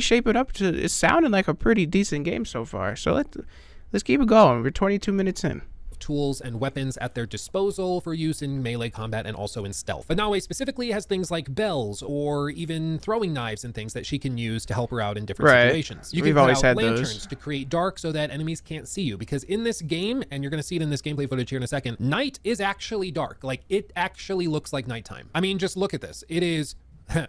shaping up to, it's sounding like a pretty decent game so far. So let's keep it going. We're 22 minutes in. tools and weapons at their disposal for use in melee combat and also in stealth. But Nahui specifically has things like bells or even throwing knives and things that she can use to help her out in different situations. You can We've put always out had lanterns those. to create dark so that enemies can't see you, because in this game, and you're going to see it in this gameplay footage here in a second, night is actually dark. Like, it actually looks like nighttime. I mean, just look at this. It is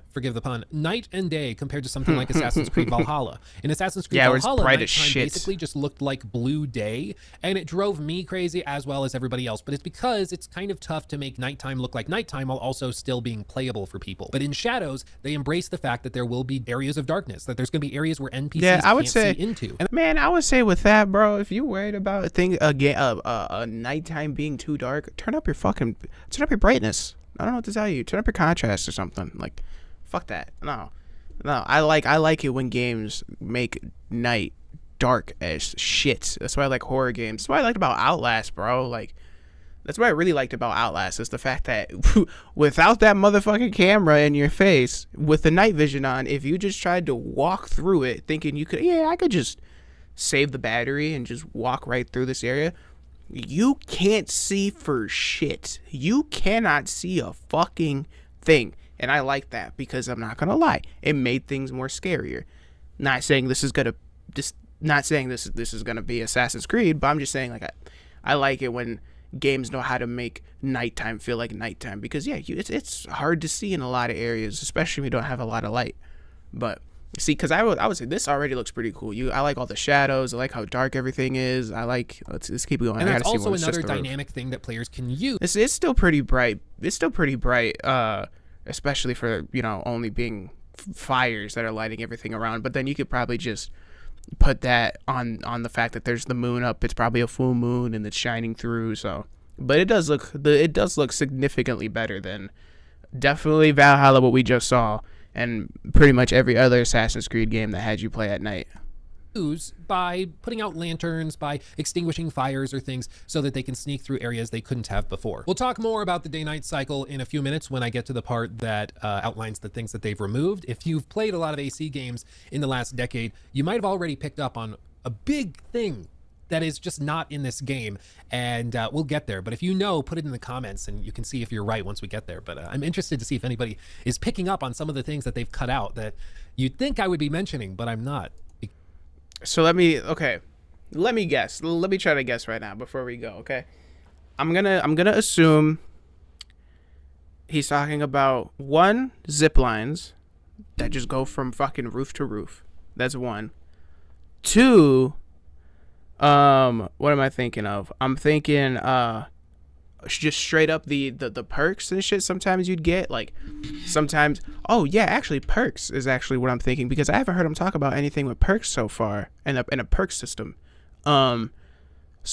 forgive the pun, night and day compared to something like Assassin's Creed Valhalla. In Assassin's Creed Yeah, where it's Valhalla, bright as nighttime shit. basically just looked like blue day, and it drove me crazy as well as everybody else. But it's because it's kind of tough to make nighttime look like nighttime while also still being playable for people. But in Shadows, they embrace the fact that there will be areas of darkness, that there's going to be areas where NPCs I would can't say, see into. And man, I would say with that, bro, if you're worried about a nighttime being too dark, turn up your brightness. I don't know what to tell you. Turn up your contrast or something. Like, fuck that. No. I like it when games make night dark as shit. That's why I like horror games. That's what I liked about Outlast, bro. Like, that's what I really liked about Outlast, is the fact that without that motherfucking camera in your face, with the night vision on, if you just tried to walk through it thinking I could just save the battery and just walk right through this area, you can't see for shit. You cannot see a fucking thing. And I like that, because I'm not gonna lie, it made things more scarier. Not saying this is gonna be Assassin's Creed, but I'm just saying, like, I like it when games know how to make nighttime feel like nighttime, because it's hard to see in a lot of areas, especially when you don't have a lot of light. But see, because I would say this already looks pretty cool. I like all the shadows. I like how dark everything is. Let's keep going. And I that's gotta see also what's just another the roof. dynamic thing that players can use. It's still pretty bright. Especially for, only being fires that are lighting everything around. But then you could probably just put that on the fact that there's the moon up. It's probably a full moon and it's shining through. So, but it does look significantly better than definitely Valhalla, what we just saw, and pretty much every other Assassin's Creed game that had you play at night. By putting out lanterns, by extinguishing fires or things so that they can sneak through areas they couldn't have before. We'll talk more about the day-night cycle in a few minutes when I get to the part that outlines the things that they've removed. If you've played a lot of AC games in the last decade, you might have already picked up on a big thing that is just not in this game, and we'll get there. But if you know, put it in the comments and you can see if you're right once we get there. But I'm interested to see if anybody is picking up on some of the things that they've cut out that you'd think I would be mentioning, but I'm not. So let me guess. Let me try to guess right now before we go, okay? I'm gonna assume he's talking about, one, zip lines that just go from fucking roof to roof. That's one. Two, what am I thinking of? I'm thinking just straight up the perks and shit sometimes you'd get, like, sometimes, oh yeah, actually perks is actually what I'm thinking, because I haven't heard him talk about anything with perks so far in a perk system. So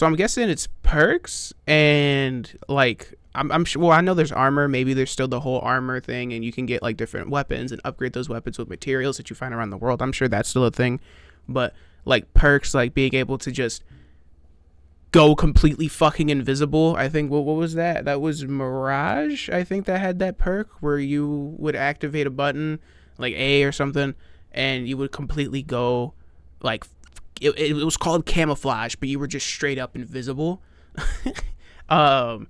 I'm guessing it's perks, and like I'm sure, well, I know there's armor. Maybe there's still the whole armor thing, and you can get like different weapons and upgrade those weapons with materials that you find around the world. I'm sure that's still a thing. But like perks, like being able to just go completely fucking invisible. I think what was that? That was Mirage. I think that had that perk where you would activate a button like A or something, and you would completely go like it was called camouflage, but you were just straight up invisible. So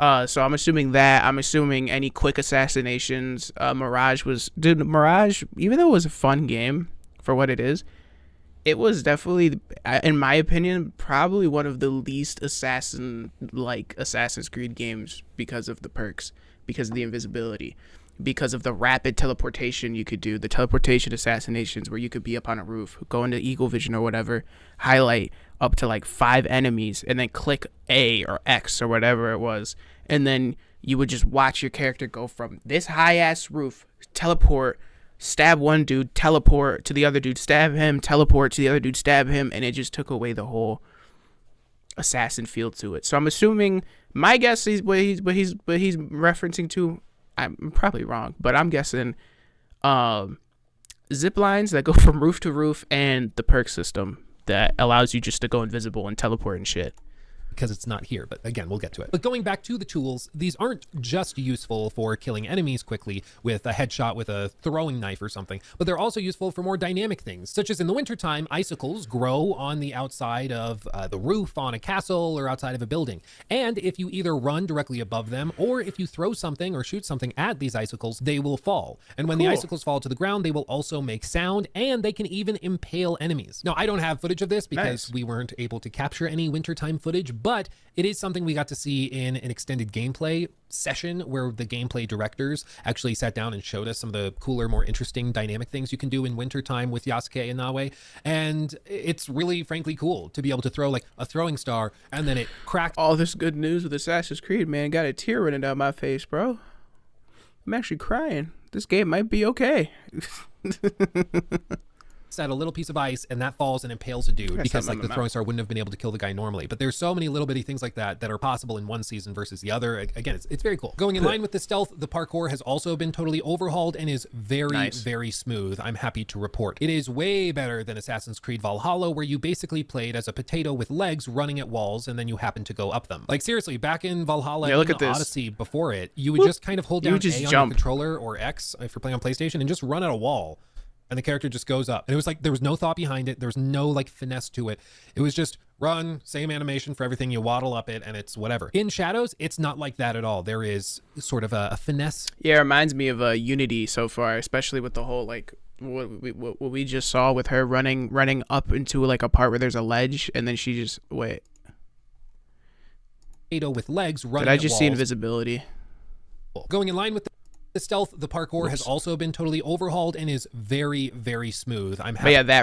I'm assuming that. I'm assuming any quick assassinations. Mirage, even though it was a fun game for what it is, it was definitely, in my opinion, probably one of the least Assassin's Creed games because of the perks, because of the invisibility, because of the rapid teleportation you could do, the teleportation assassinations where you could be up on a roof, go into Eagle Vision or whatever, highlight up to like 5 enemies, and then click A or X or whatever it was, and then you would just watch your character go from this high-ass roof, teleport stab one dude, teleport to the other dude, stab him, teleport to the other dude, stab him, and it just took away the whole assassin feel to it. So I'm assuming, my guess is what he's referencing to. I'm probably wrong, but I'm guessing zip lines that go from roof to roof, and the perk system that allows you just to go invisible and teleport and shit. Because it's not here, but again, we'll get to it. But going back to the tools, these aren't just useful for killing enemies quickly with a headshot with a throwing knife or something, but they're also useful for more dynamic things, such as in the wintertime, icicles grow on the outside of the roof on a castle or outside of a building. And if you either run directly above them, or if you throw something or shoot something at these icicles, they will fall. And when the icicles fall to the ground, they will also make sound, and they can even impale enemies. Now, I don't have footage of this because we weren't able to capture any wintertime footage, but it is something we got to see in an extended gameplay session where the gameplay directors actually sat down and showed us some of the cooler, more interesting dynamic things you can do in wintertime with Yasuke and Naoe. And it's really, frankly, cool to be able to throw like a throwing star and then it cracked. All this good news with Assassin's Creed, man, got a tear running down my face, bro. I'm actually crying. This game might be okay. At a little piece of ice and that falls and impales a dude because like the throwing star wouldn't have been able to kill the guy normally. But there's so many little bitty things like that that are possible in one season versus the other. Again, it's very cool. Going in line with the stealth, the parkour has also been totally overhauled and is very, very smooth. I'm happy to report. It is way better than Assassin's Creed Valhalla, where you basically played as a potato with legs running at walls and then you happen to go up them. Like seriously, back in Valhalla and Odyssey before it, you would just kind of hold down A on your controller or X if you're playing on PlayStation and just run at a wall. And the character just goes up. And it was like, there was no thought behind it. There was no like finesse to it. It was just run, same animation for everything. You waddle up it and it's whatever. In Shadows, it's not like that at all. There is sort of a finesse. Yeah, it reminds me of Unity so far, especially with the whole like what we just saw with her running up into like a part where there's a ledge and then she just wait. With legs running. Did I just see invisibility? Going in line with the stealth, the parkour has also been totally overhauled and is very, very smooth. I'm happy. But yeah, that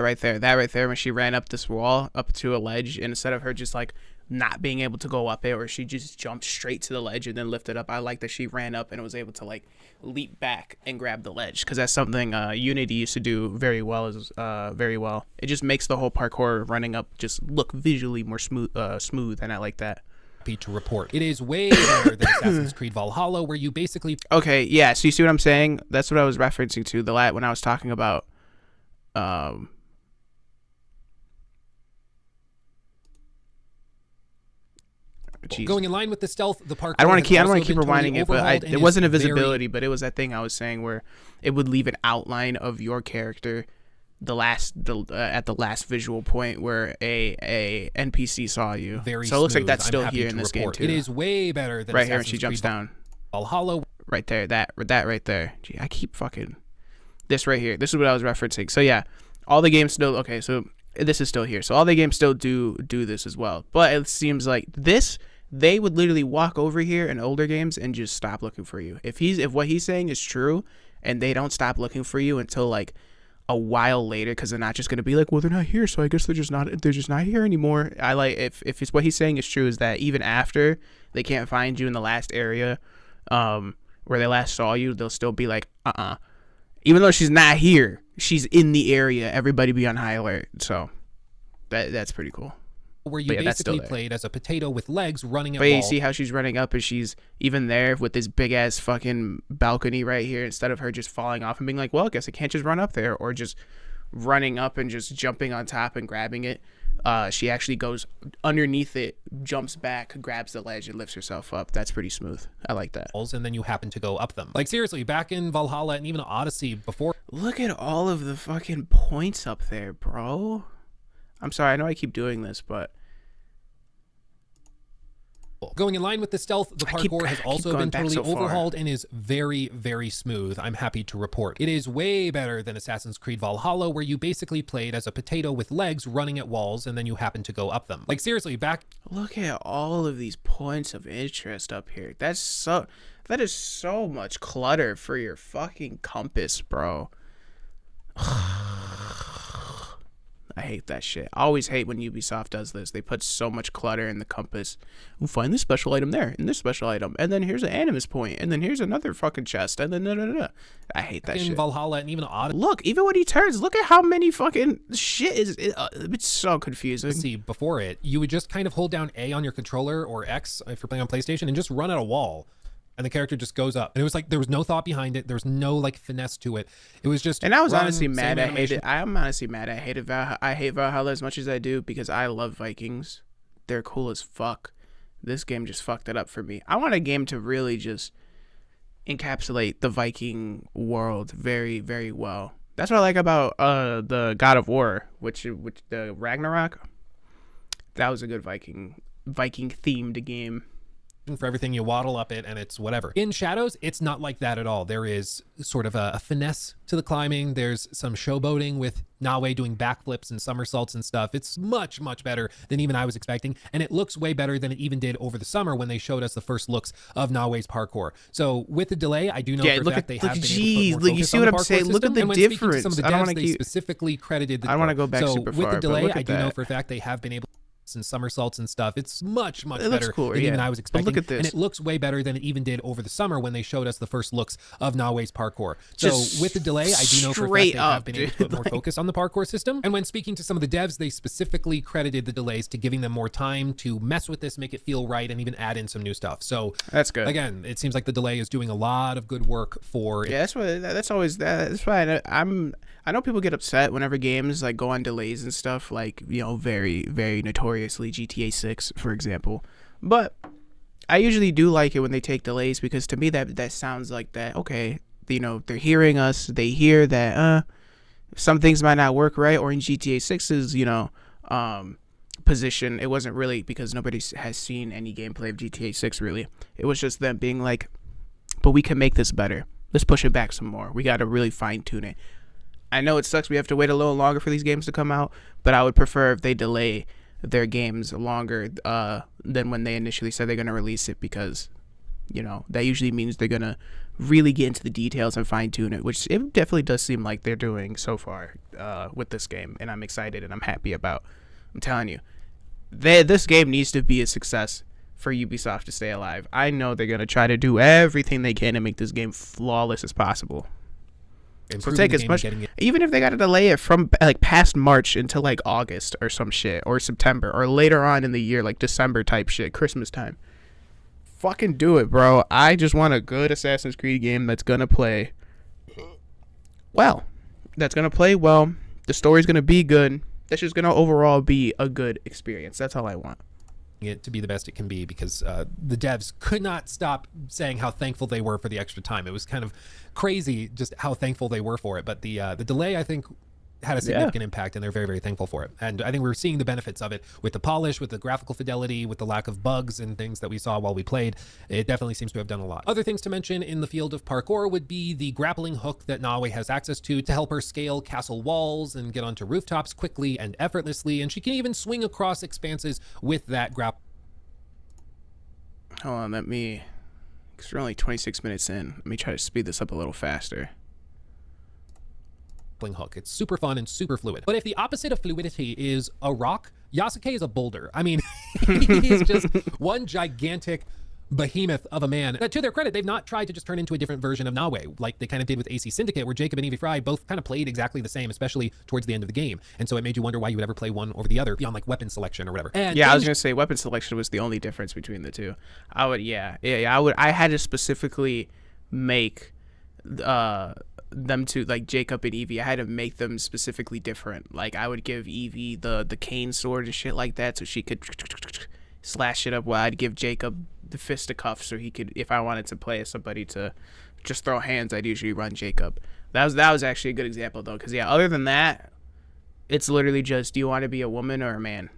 right there, when she ran up this wall, up to a ledge, and instead of her just like not being able to go up it, or she just jumped straight to the ledge and then lifted up, I like that she ran up and was able to like leap back and grab the ledge, because that's something Unity used to do very well. It just makes the whole parkour running up just look visually more smooth, and I like that. To report. It is way better than Assassin's Creed Valhalla, where you basically... Okay, yeah, so you see what I'm saying? That's what I was referencing to when I was talking about going in line with the stealth, the parkour. I don't want to keep rewinding it, but it wasn't a visibility, but it was that thing I was saying where it would leave an outline of your character at the last visual point where a NPC saw you. So it looks like that's still here in this game too. It is way better than right here when she jumps down. Valhalla. Right there, that right there. Gee, I keep fucking this right here. This is what I was referencing. So yeah, all the games still so this is still here. So all the games still do this as well. But it seems like they would literally walk over here in older games and just stop looking for you. If what he's saying is true, and they don't stop looking for you until like a while later, because they're not just going to be like, well, they're not here, so I guess they're just not here anymore. I like if it's what he's saying is true, is that even after they can't find you in the last area where they last saw you, they'll still be like, even though she's not here, she's in the area, everybody be on high alert. So that's pretty cool. Where you basically played as a potato with legs running at But you see how she's running up, and she's even there with this big ass fucking balcony right here, instead of her just falling off and being like, well, I guess I can't just run up there, or just running up and just jumping on top and grabbing it. She actually goes underneath it, jumps back, grabs the ledge, and lifts herself up. That's pretty smooth. I like that. And then you happen to go up them. Like seriously, back in Valhalla and even Odyssey before. Look at all of the fucking points up there, bro. I'm sorry, I know I keep doing this, but going in line with the stealth, the parkour has also been totally overhauled and is very, very smooth. I'm happy to report. It is way better than Assassin's Creed Valhalla, where you basically played as a potato with legs running at walls and then you happen to go up them. Like seriously, look at all of these points of interest up here. That is so much clutter for your fucking compass, bro. I hate that shit. I always hate when Ubisoft does this. They put so much clutter in the compass. We'll find this special item there, and this special item, and then here's an animus point, and then here's another fucking chest, and then da. I hate that in shit. Valhalla and even Odyssey. Look, even when he turns, look at how many fucking shit is. It's so confusing. See, before it, you would just kind of hold down A on your controller or X if you're playing on PlayStation and just run at a wall. And the character just goes up. And it was like there was no thought behind it. There was no like finesse to it. It was just. And I was run, honestly mad. same animation. I'm honestly mad. I hate Valhalla as much as I do because I love Vikings. They're cool as fuck. This game just fucked it up for me. I want a game to really just encapsulate the Viking world very, very well. That's what I like about the God of War, which the Ragnarok. That was a good Viking themed game. For everything, you waddle up it and it's whatever. In Shadows, it's not like that at all. There is sort of a finesse to the climbing. There's some showboating with Nawe doing backflips and somersaults and stuff. It's much, much better than even I was expecting. And it looks way better than it even did over the summer when they showed us the first looks of Nawe's parkour. So with the delay, I do know for a fact they have been able to put more focus you see on what the I'm parkour saying? Look system. at the And when speaking to difference. some of the I don't devs, want to they keep. specifically credited the I don't want to go back so super with far. the delay, but look at I do know that. for a fact they have been able and somersaults and stuff. It's much, much It looks better cooler, than even yeah. I was But expecting. look at this. And it looks way better than it even did over the summer when they showed us the first looks of Nawe's parkour. So Just with the delay, I do know for a fact straight they have up, been able to dude. put more focus on the parkour system. And when speaking to some of the devs, they specifically credited the delays to giving them more time to mess with this, make it feel right, and even add in some new stuff. So That's good. again, it seems like the delay is doing a lot of good work for Yeah, that's always that's why I know people get upset whenever games like go on delays and stuff, like, you know, very, very notoriously GTA 6, for example. But I usually do like it when they take delays because to me that sounds like that, okay, you know, they're hearing us, they hear that some things might not work right, or in GTA 6's, you know, position, it wasn't really because nobody has seen any gameplay of GTA 6 really. It was just them being like, but we can make this better. Let's push it back some more. We got to really fine tune it. I know it sucks we have to wait a little longer for these games to come out, but I would prefer if they delay their games longer than when they initially said they're going to release it, because, you know, that usually means they're going to really get into the details and fine tune it, which it definitely does seem like they're doing so far with this game, and I'm excited and I'm happy about. I'm telling you, this game needs to be a success for Ubisoft to stay alive. I know they're going to try to do everything they can to make this game flawless as possible. So improving take the as game and much, getting it even if they got to delay it from like past March until like August or some shit, or September, or later on in the year, like December type shit, Christmas time. Fucking do it, bro. I just want a good Assassin's Creed game that's gonna play well. The story's gonna be good. That's just gonna overall be a good experience. That's all I want. it to be the best it can be, because the devs could not stop saying how thankful they were for the extra time. It was kind of crazy just how thankful they were for it. But the delay, I think, had a significant impact, and they're very, very thankful for it. And I think we're seeing the benefits of it with the polish, with the graphical fidelity, with the lack of bugs and things that we saw while we played. It definitely seems to have done a lot. Other things to mention in the field of parkour would be the grappling hook that Nawe has access to help her scale castle walls and get onto rooftops quickly and effortlessly. And she can even swing across expanses with that grapple. Hold on, because we're only 26 minutes in. Let me try to speed this up a little faster. Hook. It's super fun and super fluid. But if the opposite of fluidity is a rock, Yasuke is a boulder. I mean, he's just one gigantic behemoth of a man. Now, to their credit, they've not tried to just turn into a different version of Nawe, like they kind of did with AC Syndicate, where Jacob and Evie Fry both kind of played exactly the same, especially towards the end of the game. And so it made you wonder why you would ever play one over the other beyond like weapon selection or whatever. And yeah, I was gonna say weapon selection was the only difference between the two. I had to specifically make them to, like, Jacob and Evie, I had to make them specifically different. Like, I would give Evie the cane sword and shit like that so she could slash it up, while I'd give Jacob the fisticuffs so he could, if I wanted to play as somebody to just throw hands, I'd usually run Jacob. That was actually a good example though, because yeah, other than that, it's literally just, do you want to be a woman or a man?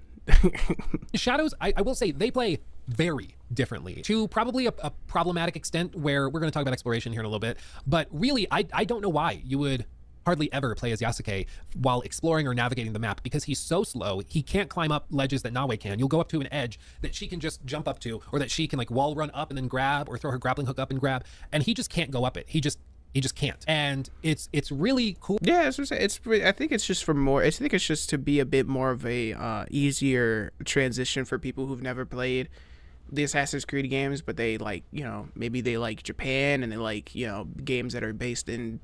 Shadows, I will say, they play very differently, to probably a problematic extent, where we're going to talk about exploration here in a little bit. But really, I don't know why you would hardly ever play as Yasuke while exploring or navigating the map, because he's so slow. He can't climb up ledges that Nawe can. You'll go up to an edge that she can just jump up to, or that she can like wall run up and then grab, or throw her grappling hook up and grab, and he just can't go up it. He just can't. And it's really cool. Yeah, that's what I'm saying. I think it's just for more. I think it's just to be a bit more of a easier transition for people who've never played the Assassin's Creed games, but they like, maybe they like Japan and they like, games that are based in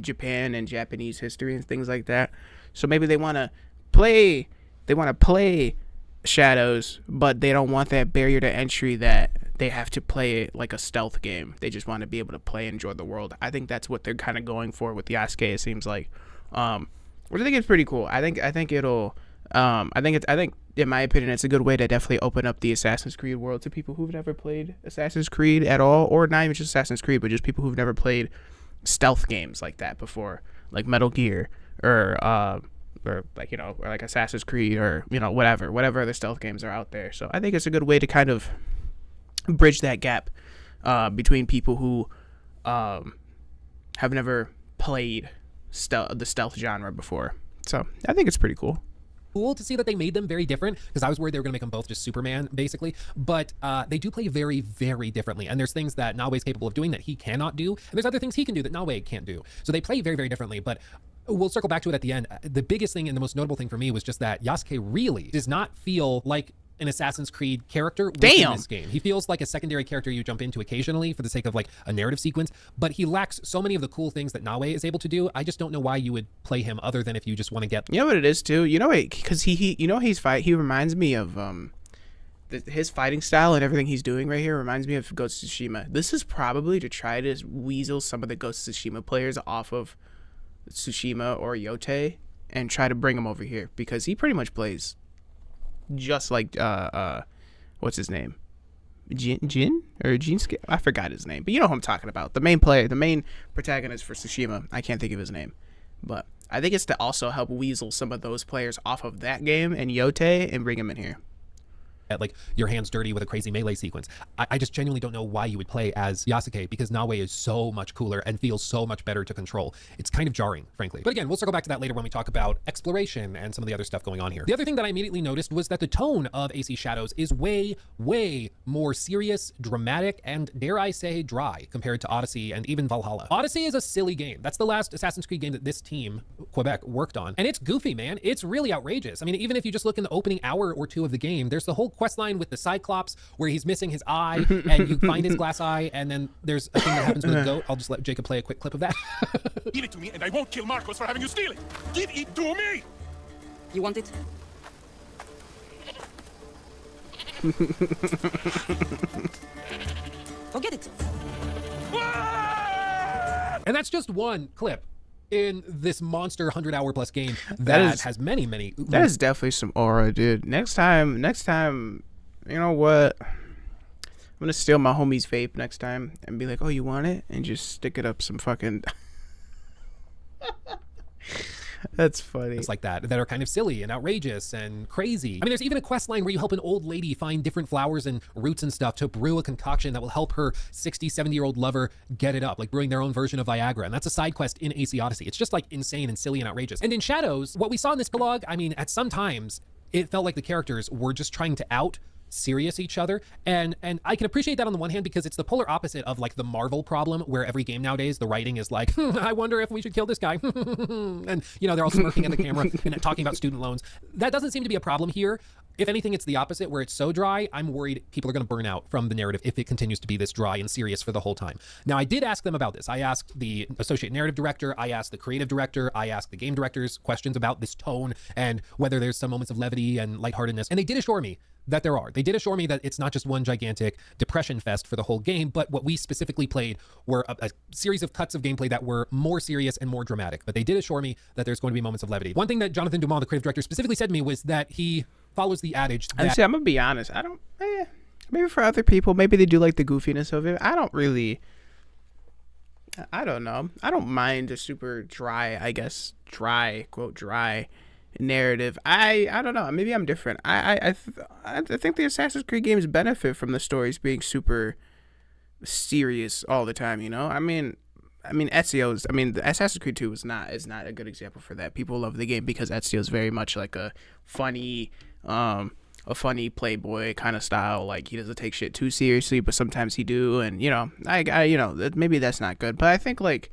Japan and Japanese history and things like that. So maybe they want to play Shadows, but they don't want that barrier to entry that they have to play it like a stealth game. They just want to be able to play and enjoy the world. I think that's what they're kind of going for with Yasuke, it seems like. Which I think is pretty cool. I think it'll I think in my opinion it's a good way to definitely open up the Assassin's Creed world to people who've never played Assassin's Creed at all, or not even just Assassin's Creed, but just people who've never played stealth games like that before, like Metal Gear or like, or like Assassin's Creed or whatever other stealth games are out there. So I think it's a good way to kind of bridge that gap between people who have never played the stealth genre before. So I think it's pretty cool to see that they made them very different, because I was worried they were going to make them both just Superman, basically. But they do play very, very differently. And there's things that Naoe is capable of doing that he cannot do. And there's other things he can do that Naoe can't do. So they play very, very differently. But we'll circle back to it at the end. The biggest thing and the most notable thing for me was just that Yasuke really does not feel like an Assassin's Creed character within this game. He feels like a secondary character you jump into occasionally for the sake of like a narrative sequence, but he lacks so many of the cool things that Naoe is able to do. I just don't know why you would play him other than if you just want to get... You know what it is too? Because he reminds me of his fighting style and everything he's doing right here reminds me of Ghost of Tsushima. This is probably to try to weasel some of the Ghost of Tsushima players off of Tsushima or Yote and try to bring them over here, because he pretty much plays just like what's his name, Jin or Jinsuke, I forgot his name, but you know who I'm talking about, the main protagonist for Tsushima. I can't think of his name, but I think it's to also help weasel some of those players off of that game and Yote and bring them in here. Like your hands dirty with a crazy melee sequence. I just genuinely don't know why you would play as Yasuke, because Naoe is so much cooler and feels so much better to control. It's kind of jarring, frankly. But again, we'll circle back to that later when we talk about exploration and some of the other stuff going on here. The other thing that I immediately noticed was that the tone of AC Shadows is way, way more serious, dramatic, and dare I say dry compared to Odyssey and even Valhalla. Odyssey is a silly game. That's the last Assassin's Creed game that this team, Quebec, worked on. And it's goofy, man. It's really outrageous. I mean, even if you just look in the opening hour or two of the game, there's the whole quest line with the Cyclops where he's missing his eye and you find his glass eye, and then there's a thing that happens with a goat. I'll just let Jacob play a quick clip of that. Give it to me and I won't kill Marcos for having you steal it. Give it to me. You want it? Go get it. And that's just one clip in this monster 100-hour plus game that has many. That is definitely some aura, dude. Next time, you know what? I'm gonna steal my homie's vape next time and be like, "Oh, you want it?" and just stick it up some fucking. That's funny. It's like that are kind of silly and outrageous and crazy. I mean, there's even a quest line where you help an old lady find different flowers and roots and stuff to brew a concoction that will help her 60, 70-year-old lover get it up, like brewing their own version of Viagra. And that's a side quest in AC Odyssey. It's just like insane and silly and outrageous. And in Shadows, what we saw in this prologue, I mean, at some times it felt like the characters were just trying to out serious each other, and I can appreciate that on the one hand, because it's the polar opposite of like the Marvel problem, where every game nowadays the writing is like, I wonder if we should kill this guy, and they're all smirking at the camera and talking about student loans. That doesn't seem to be a problem here. If anything, it's the opposite, where it's so dry, I'm worried people are going to burn out from the narrative if it continues to be this dry and serious for the whole time. Now, I did ask them about this. I asked the associate narrative director, I asked the creative director, I asked the game directors questions about this tone and whether there's some moments of levity and lightheartedness, and they did assure me that there are. They did assure me that it's not just one gigantic depression fest for the whole game, but what we specifically played were a series of cuts of gameplay that were more serious and more dramatic. But they did assure me that there's going to be moments of levity. One thing that Jonathan Dumont, the creative director, specifically said to me was that he follows the adage that... I'm gonna be honest. I don't... maybe for other people, maybe they do like the goofiness of it. I don't really... I don't know. I don't mind a super dry, I guess, quote, dry narrative. I don't know. Maybe I'm different. I think the Assassin's Creed games benefit from the stories being super serious all the time, I mean Ezio's, the Assassin's Creed 2 is not a good example for that. People love the game because Ezio is very much like a funny a funny playboy kind of style. Like, he doesn't take shit too seriously, but sometimes he do. And, you know, maybe that's not good. But I think, like,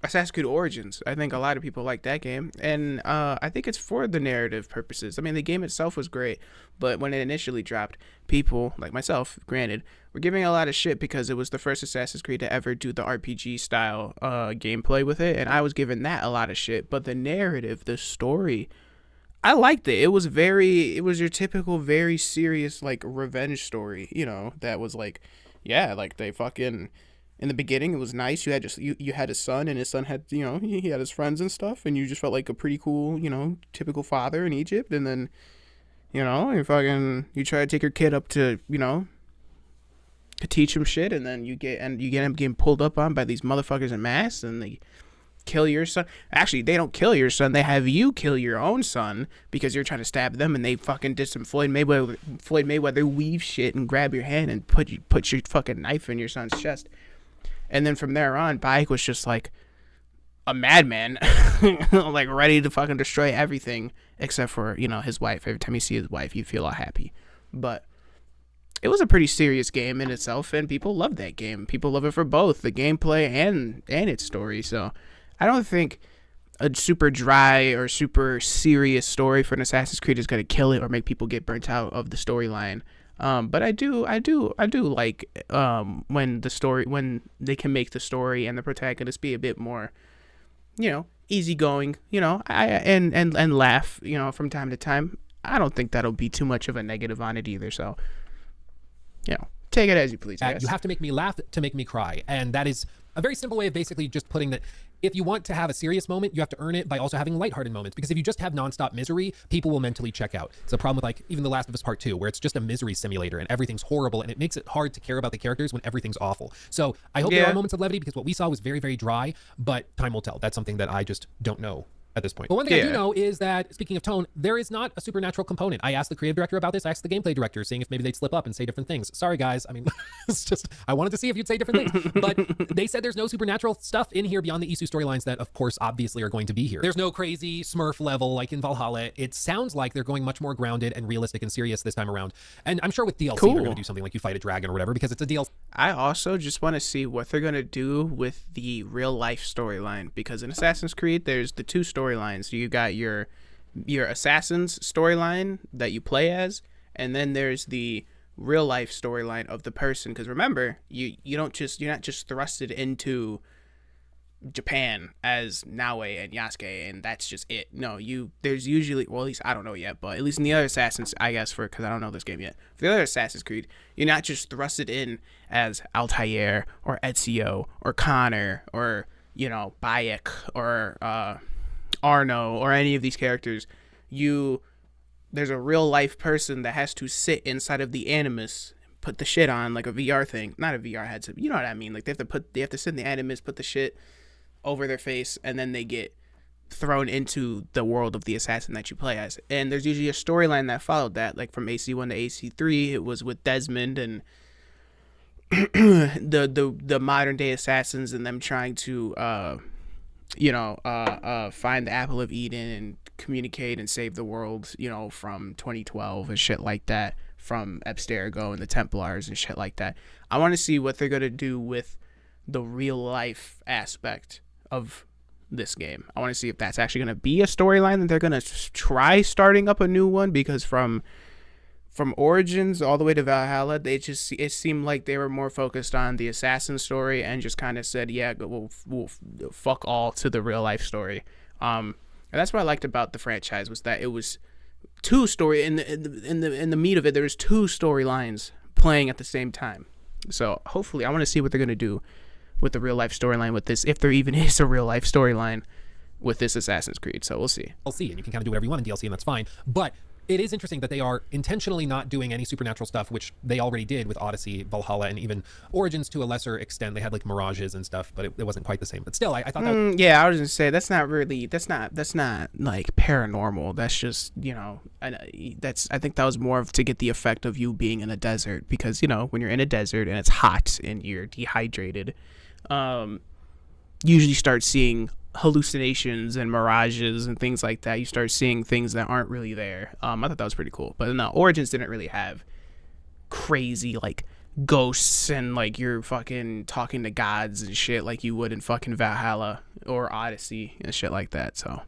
Assassin's Creed Origins, I think a lot of people like that game. And I think it's for the narrative purposes. I mean, the game itself was great, but when it initially dropped, people, like myself, granted, were giving a lot of shit because it was the first Assassin's Creed to ever do the RPG style gameplay with it. And I was giving that a lot of shit. But the narrative, the story, I liked it. It was your typical, very serious, like, revenge story, you know, that was like, yeah, like, they fucking, in the beginning, it was nice. You had a son, and his son had, you know, he had his friends and stuff, and you just felt like a pretty cool, you know, typical father in Egypt. And then, you know, you try to take your kid up to, you know, to teach him shit, and then you get him getting pulled up on by these motherfuckers in masks, and they kill your son. Actually, they don't kill your son. They have you kill your own son because you're trying to stab them, and they fucking did some Floyd Mayweather weave shit and grab your hand and put your fucking knife in your son's chest. And then from there on, Bayek was just like a madman, like ready to fucking destroy everything except for, you know, his wife. Every time you see his wife, you feel all happy. But it was a pretty serious game in itself, and people love that game. People love it for both the gameplay and its story. So I don't think a super dry or super serious story for an Assassin's Creed is going to kill it or make people get burnt out of the storyline. But I do like when they can make the story and the protagonist be a bit more, you know, easygoing, you know, and laugh, you know, from time to time. I don't think that'll be too much of a negative on it either. So, you know, take it as you please. You have to make me laugh to make me cry, and that is a very simple way of basically just putting that. If you want to have a serious moment, you have to earn it by also having lighthearted moments. Because if you just have nonstop misery, people will mentally check out. It's a problem with, like, even The Last of Us Part 2, where it's just a misery simulator and everything's horrible, and it makes it hard to care about the characters when everything's awful. So I hope there are moments of levity, because what we saw was very, very dry, but time will tell. That's something that I just don't know at this point. But one thing I do know is that, speaking of tone, there is not a supernatural component. I asked the creative director about this. I asked the gameplay director, seeing if maybe they'd slip up and say different things. Sorry, guys. I mean, it's just, I wanted to see if you'd say different things. But they said there's no supernatural stuff in here beyond the Isu storylines that, of course, obviously are going to be here. There's no crazy Smurf level like in Valhalla. It sounds like they're going much more grounded and realistic and serious this time around. And I'm sure with DLC, they're going to do something like you fight a dragon or whatever, because it's a DLC. I also just want to see what they're going to do with the real life storyline, because in Assassin's Creed, there's the two storylines. You got your assassin's storyline that you play as, and then there's the real life storyline of the person. Because remember, you're not just thrusted into Japan as Naoe and Yasuke, and that's just it. No, there's usually, well, at least I don't know yet, but at least in the other Assassins, I guess, because I don't know this game yet, for the other Assassin's Creed, you're not just thrusted in as Altair or Ezio or Connor or, you know, Bayek or Arno or any of these characters. There's a real life person that has to sit inside of the Animus, put the shit on, like a VR thing, not a VR headset, you know what I mean, like they have to sit in the Animus, put the shit over their face, and then they get thrown into the world of the assassin that you play as. And there's usually a storyline that followed that, like from AC1 to AC3, it was with Desmond and the modern day assassins and them trying to find the Apple of Eden and communicate and save the world, you know, from 2012 and shit like that, from Abstergo and the Templars and shit like that. I want to see what they're going to do with the real life aspect of this game. I want to see if that's actually going to be a storyline that they're going to try starting up a new one, because from Origins all the way to Valhalla, it seemed like they were more focused on the assassin story and just kind of said, yeah, we'll fuck all to the real life story. And that's what I liked about the franchise, was that it was two story in the meat of it. There was two storylines playing at the same time. So hopefully, I want to see what they're gonna do with the real life storyline with this, if there even is a real life storyline with this Assassin's Creed. So we'll see. And you can kind of do whatever you want in DLC, and that's fine. But it is interesting that they are intentionally not doing any supernatural stuff, which they already did with Odyssey, Valhalla, and even Origins to a lesser extent. They had like mirages and stuff, but it wasn't quite the same. But still, I thought that. Yeah, I was gonna say that's not like paranormal. That's just, you know, I think that was more to get the effect of you being in a desert, because, you know, when you're in a desert and it's hot and you're dehydrated, you usually start seeing hallucinations and mirages and things like that. You start seeing things that aren't really there. I thought that was pretty cool. But no, Origins didn't really have crazy like ghosts and like you're fucking talking to gods and shit like you would in fucking Valhalla or Odyssey and shit like that. So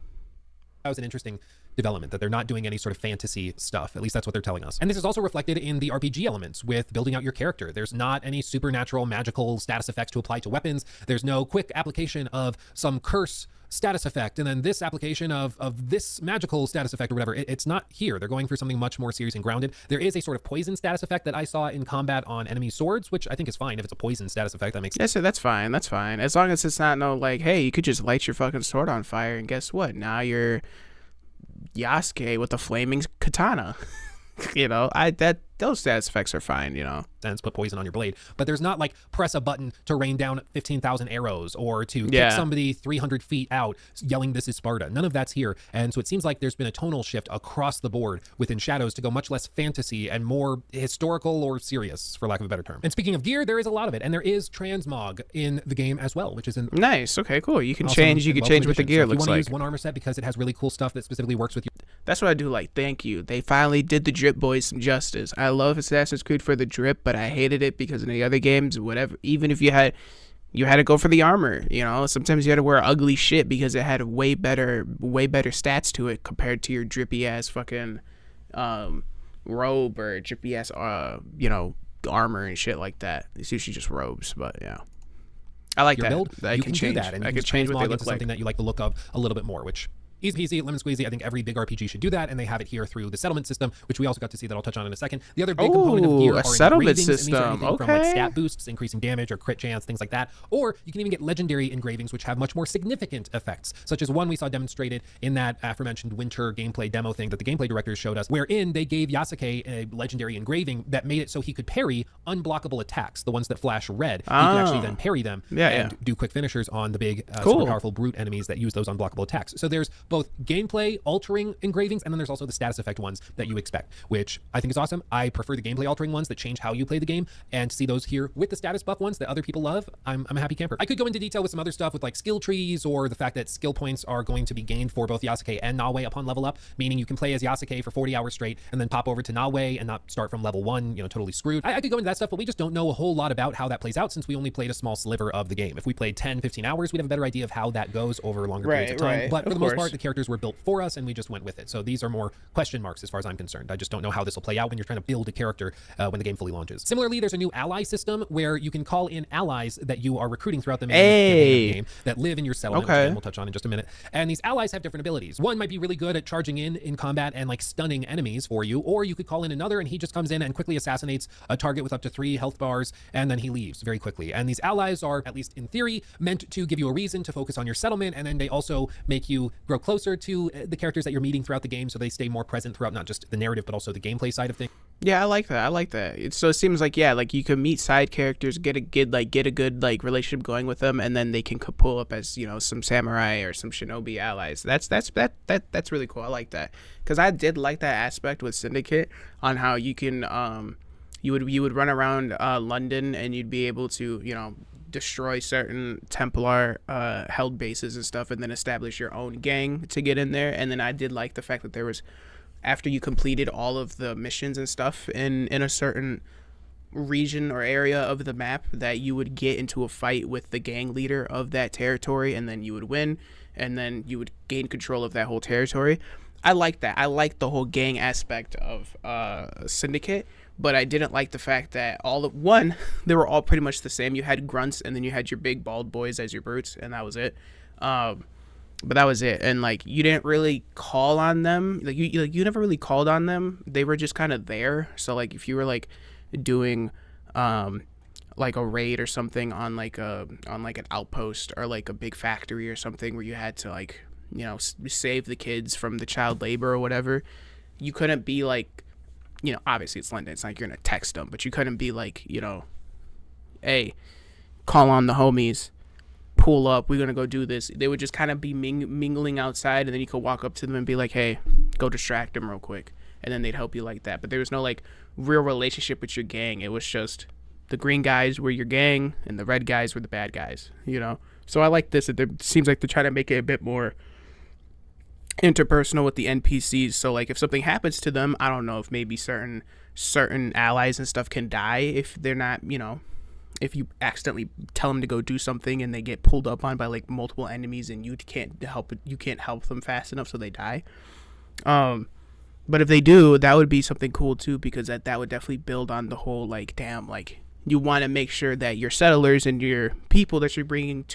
that was an interesting development, that they're not doing any sort of fantasy stuff. At least that's what they're telling us. And this is also reflected in the RPG elements with building out your character. There's not any supernatural magical status effects to apply to weapons. There's no quick application of some curse status effect and then this application of this magical status effect or whatever. It's not here. They're going for something much more serious and grounded. There is a sort of poison status effect that I saw in combat on enemy swords, which I think is fine. If it's a poison status effect, that makes sense. Yeah, so that's fine. That's fine. As long as it's not no like, hey, you could just light your fucking sword on fire and guess what? Now you're Yasuke with a flaming katana. You know, those status effects are fine, you know. Sense, put poison on your blade, but there's not like press a button to rain down 15,000 arrows or to kick somebody 300 feet out yelling this is Sparta. None of that's here. And so it seems like there's been a tonal shift across the board within Shadows to go much less fantasy and more historical or serious, for lack of a better term. And speaking of gear, there is a lot of it, and there is transmog in the game as well, which is nice. Okay, cool. You can awesome change what the gear so looks if you want to like. use one armor set because it has really cool stuff that specifically works with you. That's what I do like. Thank you. They finally did the drip boys some justice. I love Assassin's Creed for the drip, but I hated it because in the other games, whatever, even if you had to go for the armor, you know, sometimes you had to wear ugly shit because it had way better stats to it compared to your drippy ass fucking robe or drippy ass you know, armor and shit like that. It's usually just robes, but yeah. I like your that. build, I you can do change. that, and I you can change what they look like. something that you like the look of a little bit more, which easy peasy, lemon squeezy. I think every big RPG should do that, and they have it here through the settlement system, which we also got to see that I'll touch on in a second. The other big component of gear a are settlement engravings, system. and these are anything from like Okay. stat boosts, increasing damage, or crit chance, things like that. Or you can even get legendary engravings, which have much more significant effects, such as one we saw demonstrated in that aforementioned winter gameplay demo thing that the gameplay directors showed us, wherein they gave Yasuke a legendary engraving that made it so he could parry unblockable attacks, the ones that flash red. He could actually then parry them and do quick finishers on the big, super powerful brute enemies that use those unblockable attacks. So there's both gameplay altering engravings, and then there's also the status effect ones that you expect, which I think is awesome. I prefer the gameplay altering ones that change how you play the game, and to see those here with the status buff ones that other people love, I'm a happy camper. I could go into detail with some other stuff with like skill trees or the fact that skill points are going to be gained for both Yasuke and Nawe upon level up, meaning you can play as Yasuke for 40 hours straight and then pop over to Nawe and not start from level 1, you know, totally screwed. I could go into that stuff, but we just don't know a whole lot about how that plays out since we only played a small sliver of the game. If we played 10, 15 hours, we'd have a better idea of how that goes over longer periods of time. But for the most part, the characters were built for us and we just went with it. So these are more question marks as far as I'm concerned. I just don't know how this will play out when you're trying to build a character when the game fully launches. Similarly, there's a new ally system where you can call in allies that you are recruiting throughout the main game that live in your settlement, which again, we'll touch on in just a minute. And these allies have different abilities. One might be really good at charging in combat and like stunning enemies for you, or you could call in another and he just comes in and quickly assassinates a target with up to 3 health bars and then he leaves very quickly. And these allies are, at least in theory, meant to give you a reason to focus on your settlement, and then they also make you grow closer to the characters that you're meeting throughout the game so they stay more present throughout not just the narrative but also the gameplay side of things. Yeah, I like that. So it seems like like you can meet side characters, get a good like relationship going with them, and then they can pull up as, you know, some samurai or some shinobi allies. That's really cool. I like that because I did like that aspect with Syndicate on how you can you would run around London and you'd be able to, you know, destroy certain Templar held bases and stuff, and then establish your own gang to get in there. And then I did like the fact that there was, after you completed all of the missions and stuff in a certain region or area of the map, that you would get into a fight with the gang leader of that territory, and then you would win, and then you would gain control of that whole territory. I like that. I like the whole gang aspect of Syndicate, but I didn't like the fact that they were all pretty much the same. You had grunts, and then you had your big bald boys as your brutes, and that was it. But that was it, and like you didn't really call on them. You never really called on them. They were just kind of there. So like if you were like doing like a raid or something on like an outpost or like a big factory or something where you had to, like, you know, save the kids from the child labor or whatever, you couldn't be like, you know, obviously it's London, it's not like you're gonna text them, but you couldn't be like, you know, hey, call on the homies, pull up, we're gonna go do this. They would just kind of be mingling outside, and then you could walk up to them and be like, hey, go distract them real quick, and then they'd help you like that. But there was no like real relationship with your gang. It was just the green guys were your gang and the red guys were the bad guys, you know. So I like this. It seems like they're trying to make it a bit more interpersonal with the NPCs. So like if something happens to them, I don't know if maybe certain allies and stuff can die if they're not, you know, if you accidentally tell them to go do something and they get pulled up on by like multiple enemies and you can't help them fast enough, so they die. But if they do, that would be something cool too, because that would definitely build on the whole like, damn, like you want to make sure that your settlers and your people that you're bringing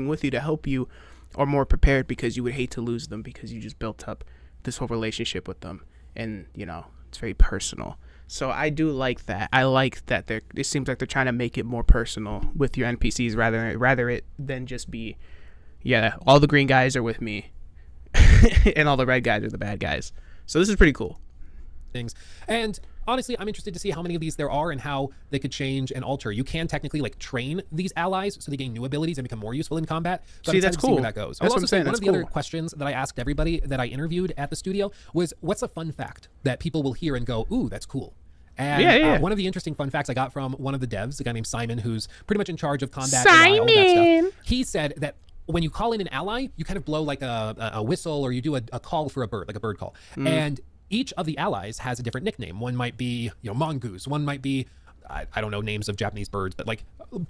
with you to help you are more prepared, because you would hate to lose them because you just built up this whole relationship with them, and you know it's very personal. So I do like that. I like that it seems like they're trying to make it more personal with your NPCs rather than just be, yeah, all the green guys are with me and all the red guys are the bad guys. So this is pretty cool. Things. And honestly, I'm interested to see how many of these there are and how they could change and alter. You can technically like train these allies so they gain new abilities and become more useful in combat. So See, that's cool. See where that goes. That's I'll also what I'm saying. say one That's of the other cool. questions that I asked everybody that I interviewed at the studio was, what's a fun fact that people will hear and go, ooh, that's cool? And one of the interesting fun facts I got from one of the devs, a guy named Simon, who's pretty much in charge of combat, AI, all that stuff. He said that when you call in an ally, you kind of blow like a whistle, or you do a call for a bird, like a bird call. And each of the allies has a different nickname. One might be, you know, mongoose. One might be, I don't know names of Japanese birds, but like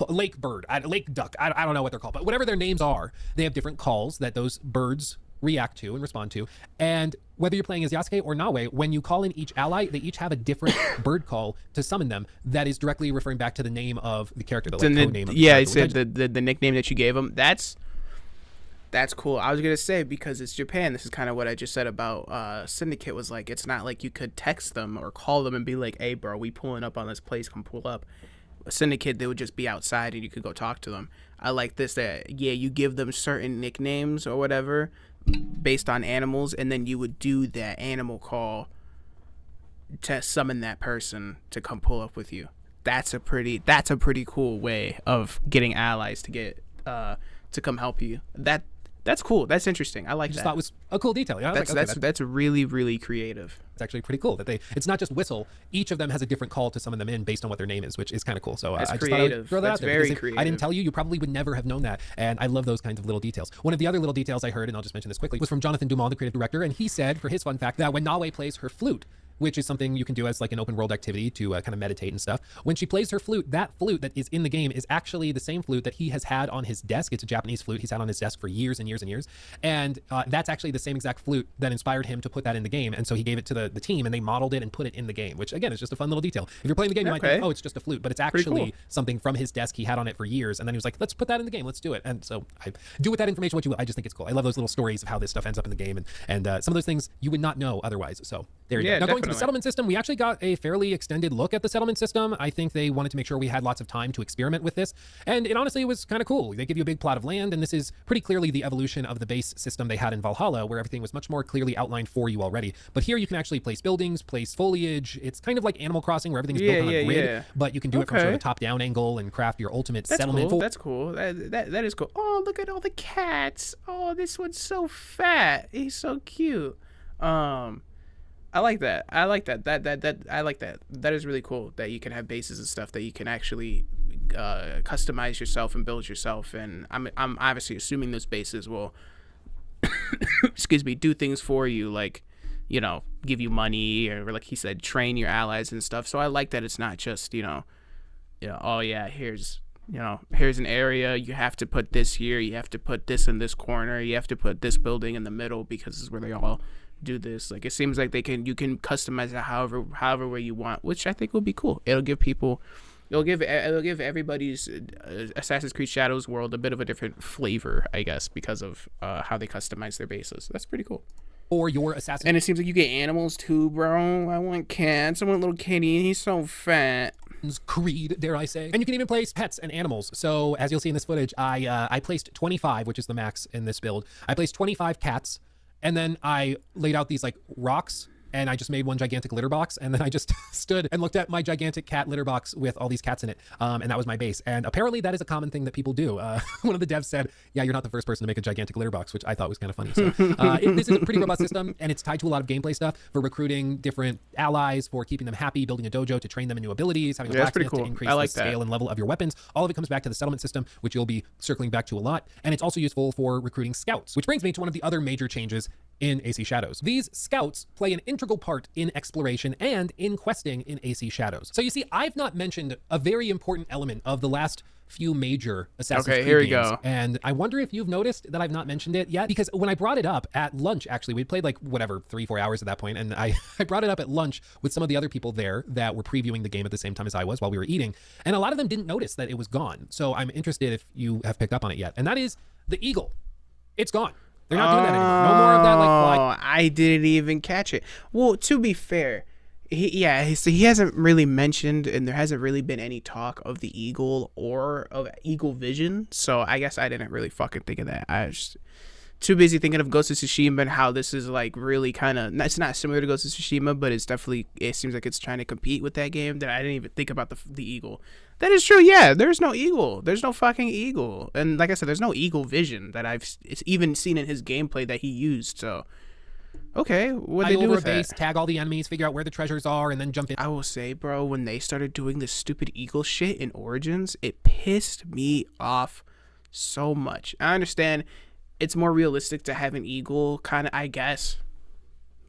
lake bird, lake duck. I don't know what they're called, but whatever their names are, they have different calls that those birds react to and respond to. And whether you're playing as Yasuke or Nawe, when you call in each ally, they each have a different bird call to summon them that is directly referring back to the name of the character, the like, code name of the I character. said the nickname that you gave them. That's cool. I was gonna say, because it's Japan, this is kind of what I just said about Syndicate, was like, it's not like you could text them or call them and be like, hey bro, we pulling up on this place, come pull up. A Syndicate, they would just be outside and you could go talk to them. I like this, that you give them certain nicknames or whatever based on animals, and then you would do that animal call to summon that person to come pull up with you. That's a pretty cool way of getting allies to get to come help you. That's cool. That's interesting. I like that. I just thought it was a cool detail. Yeah, That's really, really creative. It's actually pretty cool that it's not just whistle. Each of them has a different call to summon them in based on what their name is, which is kind of cool. So I just thought I would throw that out there. Very If creative. I didn't tell you, you probably would never have known that. And I love those kinds of little details. One of the other little details I heard, and I'll just mention this quickly, was from Jonathan Dumont, the creative director. And he said, for his fun fact, that when Nawe plays her flute, which is something you can do as like an open world activity to kind of meditate and stuff. When she plays her flute, that flute that is in the game is actually the same flute that he has had on his desk. It's a Japanese flute he's had on his desk for years and years and years. And that's actually the same exact flute that inspired him to put that in the game. And so he gave it to the team, and they modeled it and put it in the game, which again is just a fun little detail. If you're playing the game, you might think, oh, it's just a flute, but it's actually something from his desk he had on it for years. And then he was like, let's put that in the game. Let's do it. And so I do with that information what you will. I just think it's cool. I love those little stories of how this stuff ends up in the game, and some of those things you would not know otherwise. So there you go. Now going to the settlement system, we actually got a fairly extended look at the settlement system. I think they wanted to make sure we had lots of time to experiment with this, and it honestly was kind of cool. They give you a big plot of land, and this is pretty clearly the evolution of the base system they had in Valhalla, where everything was much more clearly outlined for you already. But here you can actually place buildings, place foliage. It's kind of like Animal Crossing, where everything's built on a grid, but you can do it from sort of a top-down angle and craft your ultimate settlement. That's cool. That is cool. Oh, look at all the cats. Oh, this one's so fat. He's so cute. I like that. I like that. I like that. That is really cool that you can have bases and stuff that you can actually customize yourself and build yourself. And I'm obviously assuming those bases will, excuse me, do things for you, like, you know, give you money, or like he said, train your allies and stuff. So I like that it's not just, oh yeah, here's an area, you have to put this here, you have to put this in this corner, you have to put this building in the middle because this is where they all do this. Like, it seems like you can customize it however way you want, which I think will be cool. It'll give everybody's Assassin's Creed Shadows world a bit of a different flavor, I guess, because of how they customize their bases. That's pretty cool. Or your Assassin's And it seems like you get animals too, bro. I want cats. I want little kitty, and he's so fat. Creed, dare I say. And you can even place pets and animals. So as you'll see in this footage, I placed 25, which is the max in this build. I placed 25 cats, and then I laid out these like rocks and I just made one gigantic litter box, and then I just stood and looked at my gigantic cat litter box with all these cats in it, and that was my base. And apparently that is a common thing that people do. One of the devs said, yeah, you're not the first person to make a gigantic litter box, which I thought was kind of funny. So this is a pretty robust system, and it's tied to a lot of gameplay stuff for recruiting different allies, for keeping them happy, building a dojo to train them in new abilities, having a Yeah, that's pretty blacksmith cool. to increase I like the scale that. and level of your weapons. All of it comes back to the settlement system, which you'll be circling back to a lot. And it's also useful for recruiting scouts, which brings me to one of the other major changes in AC Shadows. These scouts play an integral part in exploration and in questing in AC Shadows. So you see, I've not mentioned a very important element of the last few major Assassin's Okay, Creed here we games. go. And I wonder if you've noticed that I've not mentioned it yet, because when I brought it up at lunch, actually, we'd played like whatever, 3-4 hours at that point, and I brought it up at lunch with some of the other people there that were previewing the game at the same time as I was while we were eating, and a lot of them didn't notice that it was gone. So I'm interested if you have picked up on it yet, and that is the eagle. It's gone. They're not doing that anymore. No more of that like fly. I didn't even catch it. Well, to be fair, he hasn't really mentioned, and there hasn't really been any talk of the eagle or of Eagle Vision. So I guess I didn't really fucking think of that. I was just too busy thinking of Ghost of Tsushima and how this is like really kind of, it's not similar to Ghost of Tsushima, but it seems like it's trying to compete with that game, that I didn't even think about the eagle. That is true. Yeah, there's no eagle. There's no fucking eagle. And like I said, there's no Eagle Vision that it's even seen in his gameplay that he used. So, okay, what they Go do over a with base, that? tag all the enemies, figure out where the treasures are, and then jump in. I will say, bro, when they started doing this stupid eagle shit in Origins, it pissed me off so much. I understand it's more realistic to have an eagle, kind of, I guess.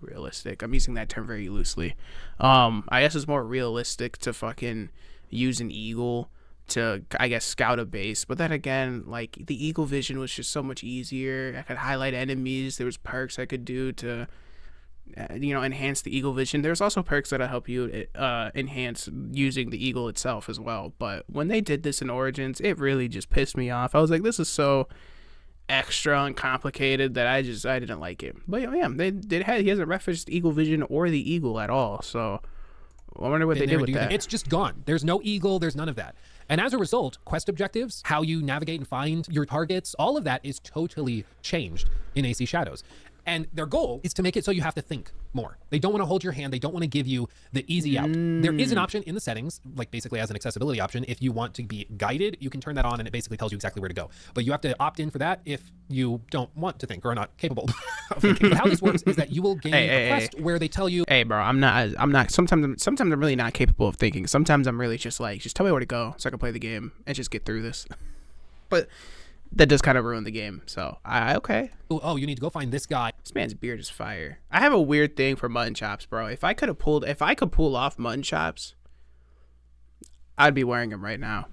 Realistic. I'm using that term very loosely. I guess it's more realistic to fucking use an eagle to, I guess, scout a base. But then again, like, the Eagle Vision was just so much easier. I could highlight enemies. There was perks I could do to, enhance the Eagle Vision. There's also perks that'll help you enhance using the eagle itself as well. But when they did this in Origins, it really just pissed me off. I was like, this is so extra and complicated that I didn't like it. But yeah, he hasn't referenced Eagle Vision or the eagle at all. So I wonder what they did with that. It's just gone. There's no eagle. There's none of that. And as a result, quest objectives, how you navigate and find your targets, all of that is totally changed in AC Shadows. And their goal is to make it so you have to think more. They don't want to hold your hand. They don't want to give you the easy out. There is an option in the settings, like basically as an accessibility option. If you want to be guided, you can turn that on and it basically tells you exactly where to go. But you have to opt in for that if you don't want to think or are not capable of thinking. But how this works is that you will gain a quest where they tell you, hey, bro, I'm not, sometimes I'm really not capable of thinking. Sometimes I'm really just like, just tell me where to go so I can play the game and just get through this. But that does kind of ruin the game. So okay. oh, you need to go find this guy. This man's beard is fire. I have a weird thing for mutton chops, bro. If I could pull off mutton chops, I'd be wearing them right now.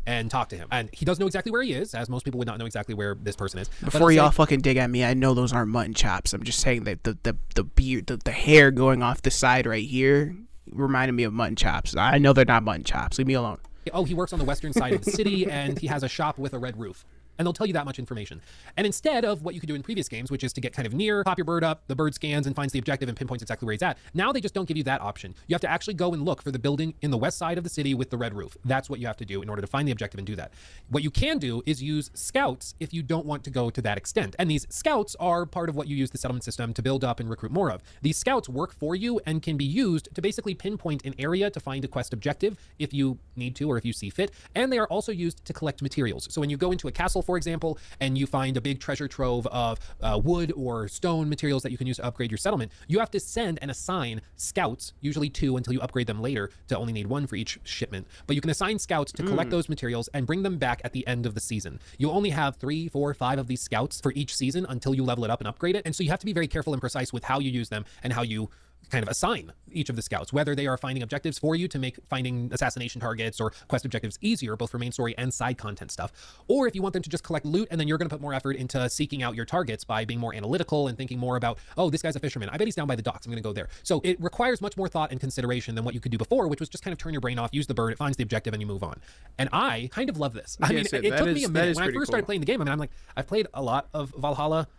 And talk to him. And he does know exactly where he is, as most people would not know exactly where this person is. Before y'all fucking dig at me, I know those aren't mutton chops. I'm just saying that the beard, the hair going off the side right here reminded me of mutton chops. I know they're not mutton chops. Leave me alone. Oh, he works on the western side of the city and he has a shop with a red roof. And they'll tell you that much information. And instead of what you could do in previous games, which is to get kind of near, pop your bird up, the bird scans and finds the objective and pinpoints exactly where he's at. Now they just don't give you that option. You have to actually go and look for the building in the west side of the city with the red roof. That's what you have to do in order to find the objective and do that. What you can do is use scouts if you don't want to go to that extent. And these scouts are part of what you use the settlement system to build up and recruit more of. These scouts work for you and can be used to basically pinpoint an area to find a quest objective if you need to or if you see fit. And they are also used to collect materials. So when you go into a castle, for example, and you find a big treasure trove of wood or stone materials that you can use to upgrade your settlement, you have to send and assign scouts, usually 2 until you upgrade them later to only need 1 for each shipment. But you can assign scouts to collect those materials and bring them back at the end of the season. You only have 3, 4, 5 of these scouts for each season until you level it up and upgrade it. And so you have to be very careful and precise with how you use them and how you kind of assign each of the scouts, whether they are finding objectives for you to make finding assassination targets or quest objectives easier, both for main story and side content stuff, or if you want them to just collect loot and then you're going to put more effort into seeking out your targets by being more analytical and thinking more about, oh, this guy's a fisherman. I bet he's down by the docks. I'm going to go there. So it requires much more thought and consideration than what you could do before, which was just kind of turn your brain off, use the bird, it finds the objective, and you move on. And I kind of love this. I mean, it took me a minute. When I first started playing the game, I'm like, I've played a lot of Valhalla,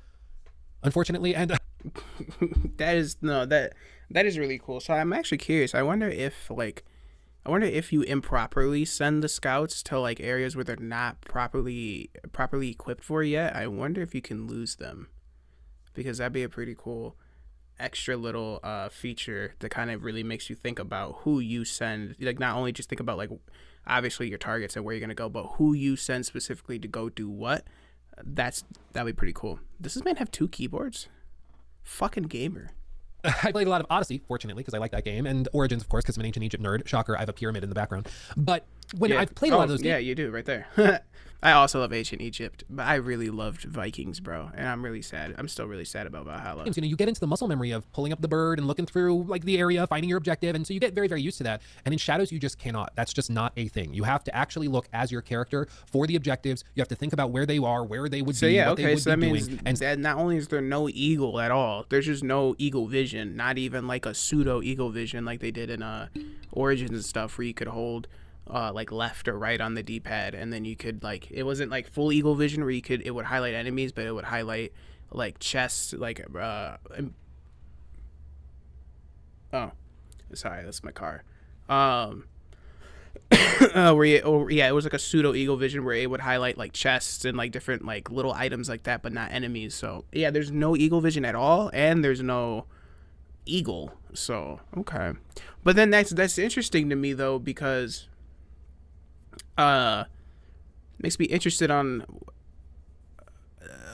unfortunately, and that is really cool. So I'm actually curious. I wonder if you improperly send the scouts to like areas where they're not properly equipped for yet. I wonder if you can lose them, because that'd be a pretty cool. extra little feature that kind of really makes you think about who you send. Like, not only just think about like obviously your targets and where you're gonna go, but who you send specifically to go do what. That'd be pretty cool. Does this man have 2 keyboards? Fucking gamer. I played a lot of Odyssey, fortunately, because I like that game, and Origins, of course, because I'm an ancient Egypt nerd. Shocker, I have a pyramid in the background. But when I've played a lot of those games... Yeah, you do, right there. I also love ancient Egypt, but I really loved Vikings, bro, and I'm really sad. I'm still really sad about Valhalla. You know, you get into the muscle memory of pulling up the bird and looking through like the area, finding your objective, and so you get very, very used to that. And in Shadows, you just cannot. That's just not a thing. You have to actually look as your character for the objectives. You have to think about where they are, where they would be, what they would be doing. And that not only is there no eagle at all, there's just no eagle vision, not even like a pseudo eagle vision like they did in Origins and stuff, where you could hold like left or right on the D-pad, and then you could like, it wasn't like full eagle vision where it would highlight enemies, but it would highlight like chests, like oh, sorry, that's my car. It was like a pseudo eagle vision where it would highlight like chests and like different like little items like that, but not enemies. So yeah, there's no eagle vision at all, and there's no eagle. So okay, but then that's interesting to me though, because makes me interested on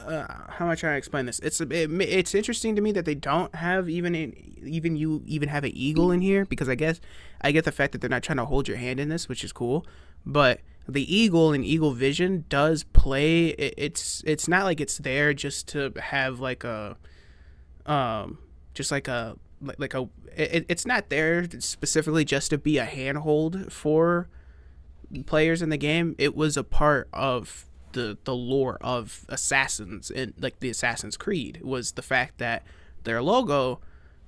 how am I trying to explain this? It's interesting to me that they don't have even have an eagle in here, because I guess I get the fact that they're not trying to hold your hand in this, which is cool, but the eagle and eagle vision does play. It's not like it's there just to have like a it's not there specifically just to be a handhold for players in the game. It was a part of the lore of Assassins, and like the Assassin's Creed was the fact that their logo,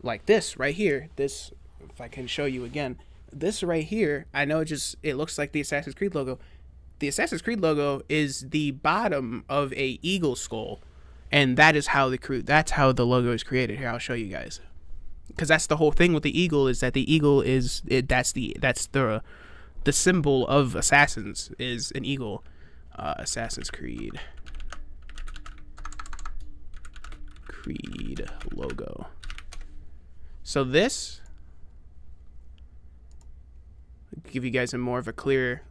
like this right here, this, if I can show you again, this right here, I know it looks like the Assassin's Creed logo. The Assassin's Creed logo is the bottom of a eagle skull, and that's how the logo is created. Here, I'll show you guys, because that's the whole thing with the eagle, is that the eagle is that's the symbol of Assassins is an eagle. Assassin's Creed logo. So this, I'll give you guys a more of the clear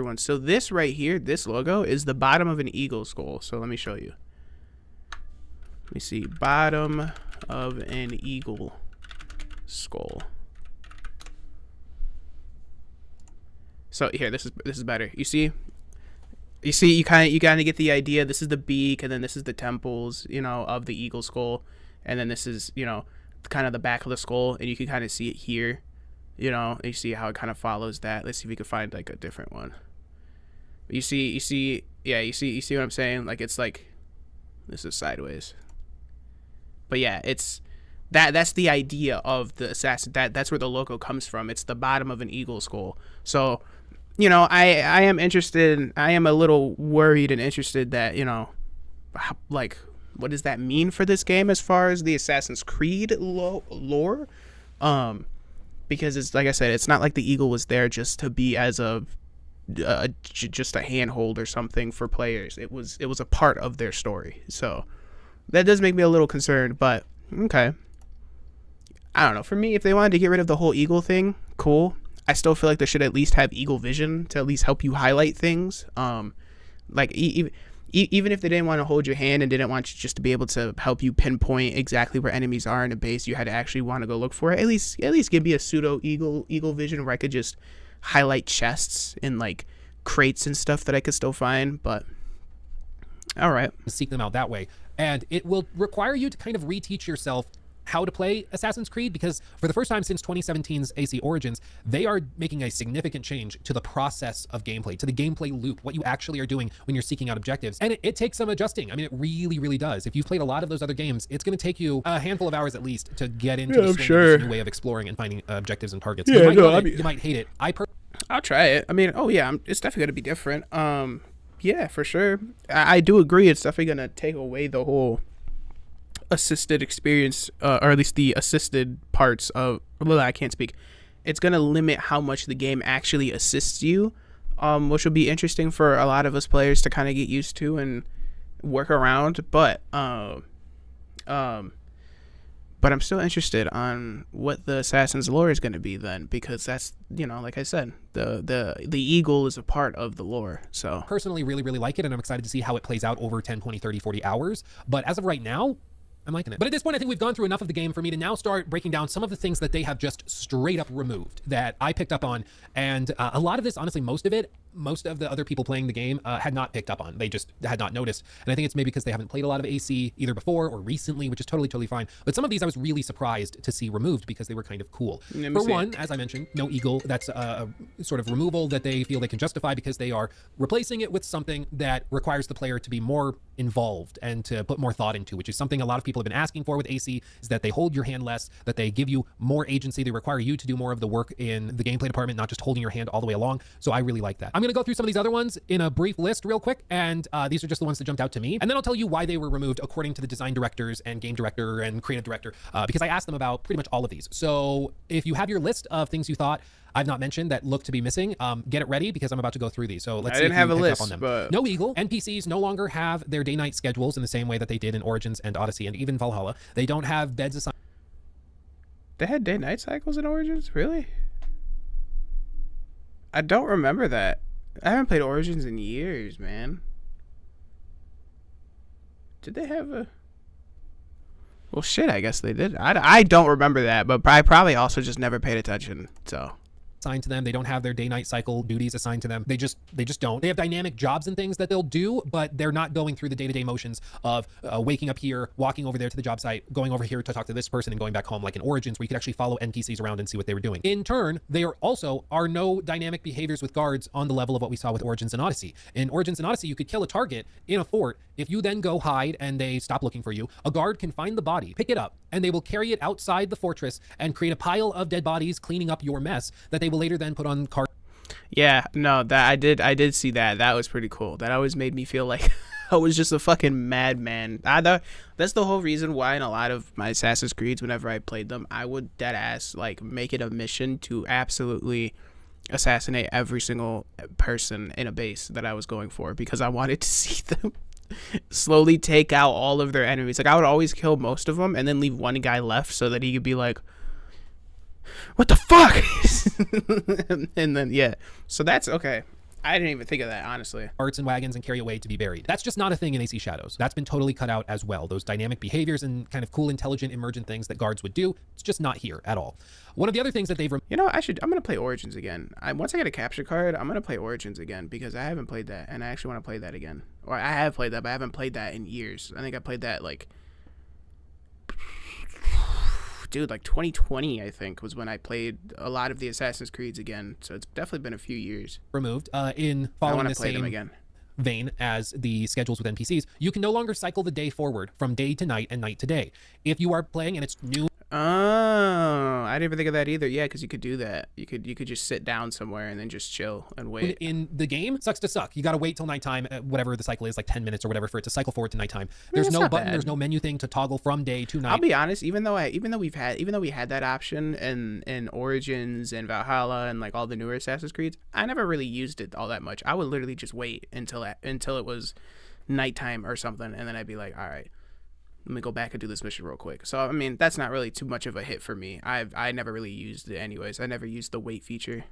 one. So this right here, this logo is the bottom of an eagle skull. So let me show you. Let me see, bottom of an eagle skull. So here, this is better. You kind of get the idea. This is the beak, and then this is the temples, of the eagle skull, and then this is, kind of the back of the skull, and you can kind of see it here, and you see how it kind of follows that. Let's see if we can find like a different one. You see what I'm saying? Like, it's like, this is sideways, but yeah, it's that's the idea of the assassin. That's where the logo comes from. It's the bottom of an eagle skull. So, I am interested. I am a little worried and interested that, like, what does that mean for this game as far as the Assassin's Creed lore? Because it's, like I said, it's not like the eagle was there just to be as just a handhold or something for players. It was a part of their story. So that does make me a little concerned, but okay. I don't know. For me, if they wanted to get rid of the whole eagle thing, cool. I still feel like they should at least have eagle vision to at least help you highlight things. Like even if they didn't want to hold your hand and didn't want you just to be able to help you pinpoint exactly where enemies are in a base, you had to actually want to go look for it. At least give me a pseudo eagle vision where I could just highlight chests and like crates and stuff that I could still find. But all right, seek them out that way, and it will require you to kind of reteach yourself how to play Assassin's Creed, because for the first time since 2017's AC Origins, they are making a significant change to the process of gameplay, to the gameplay loop, what you actually are doing when you're seeking out objectives. And it takes some adjusting. I mean, it really, really does. If you've played a lot of those other games, it's going to take you a handful of hours at least to get into the swing of this new way of exploring and finding objectives and targets. You might love it, you might hate it. I'll try it. I mean, it's definitely going to be different. Yeah, for sure. I do agree. It's definitely going to take away the whole assisted experience, or at least the assisted parts of, well, I can't speak. It's going to limit how much the game actually assists you, which will be interesting for a lot of us players to kind of get used to and work around. But But I'm still interested on what the Assassin's lore is going to be then, because that's, you know, like I said, the eagle is a part of the lore. So personally really, really like it, and I'm excited to see how it plays out over 10, 20, 30, 40 hours. But as of right now, I'm liking it. But at this point, I think we've gone through enough of the game for me to now start breaking down some of the things that they have just straight up removed that I picked up on. And a lot of this, honestly, most of the other people playing the game had not picked up on. They just had not noticed. And I think it's maybe because they haven't played a lot of AC either before or recently, which is totally, totally fine. But some of these I was really surprised to see removed because they were kind of cool. For one, as I mentioned, no eagle. That's a sort of removal that they feel they can justify because they are replacing it with something that requires the player to be more involved and to put more thought into, which is something a lot of people have been asking for with AC, is that they hold your hand less, that they give you more agency. They require you to do more of the work in the gameplay department, not just holding your hand all the way along. So I really like that. I'm going to go through some of these other ones in a brief list real quick, and these are just the ones that jumped out to me. And then I'll tell you why they were removed according to the design directors and game director and creative director, because I asked them about pretty much all of these. So if you have your list of things you thought I've not mentioned that look to be missing, get it ready because I'm about to go through these. So let's see if you picked up on them. But no eagle. NPCs no longer have their day-night schedules in the same way that they did in Origins and Odyssey and even Valhalla. They don't have beds assigned. they had day-night cycles in Origins? Really? I don't remember that. I haven't played Origins in years, man. Did they have a... Well, shit, I guess they did. I don't remember that, but I probably also just never paid attention, so... assigned to them. They don't have their day-night cycle duties assigned to them. They just don't. They have dynamic jobs and things that they'll do, but they're not going through the day-to-day motions of waking up here, walking over there to the job site, going over here to talk to this person and going back home, like in Origins, where you could actually follow NPCs around and see what they were doing. In turn, there also are no dynamic behaviors with guards on the level of what we saw with Origins and Odyssey. In Origins and Odyssey, you could kill a target in a fort. If you then go hide and they stop looking for you, a guard can find the body, pick it up, and they will carry it outside the fortress and create a pile of dead bodies, cleaning up your mess that they will later then put on cart. Yeah, no, that I did see that. That was pretty cool. That always made me feel like I was just a fucking madman. That's the whole reason why in a lot of my Assassin's Creeds, whenever I played them, I would deadass like make it a mission to absolutely assassinate every single person in a base that I was going for, because I wanted to see them slowly take out all of their enemies. Like I would always kill most of them and then leave one guy left so that he could be like, what the fuck? And then yeah, so that's okay. I didn't even think of that, honestly. Carts and wagons and carry away to be buried. That's just not a thing in AC Shadows. That's been totally cut out as well. Those dynamic behaviors and kind of cool, intelligent, emergent things that guards would do, it's just not here at all. One of the other things that they've... You know, I'm going to play Origins again. Once I get a capture card, I'm going to play Origins again because I haven't played that, and I actually want to play that again. Or I have played that, but I haven't played that in years. I think I played that, like... Dude, like 2020, I think, was when I played a lot of the Assassin's Creeds again. So it's definitely been a few years. Removed in following the same again. Vein as the schedules with NPCs. You can no longer cycle the day forward from day to night and night to day. If you are playing and it's new... Oh, I didn't even think of that either. Yeah, because you could do that. You could just sit down somewhere and then just chill and wait. In the game, sucks to suck. You got to wait till nighttime, whatever the cycle is, like 10 minutes or whatever, for it to cycle forward to nighttime. There's no button, there's no menu thing to toggle from day to night. I'll be honest, even though we had that option in Origins and Valhalla and like all the newer Assassin's Creeds, I never really used it all that much. I would literally just wait until it was nighttime or something, and then I'd be like, all right, let me go back and do this mission real quick. So, I mean, that's not really too much of a hit for me. I never really used it anyways. I never used the wait feature.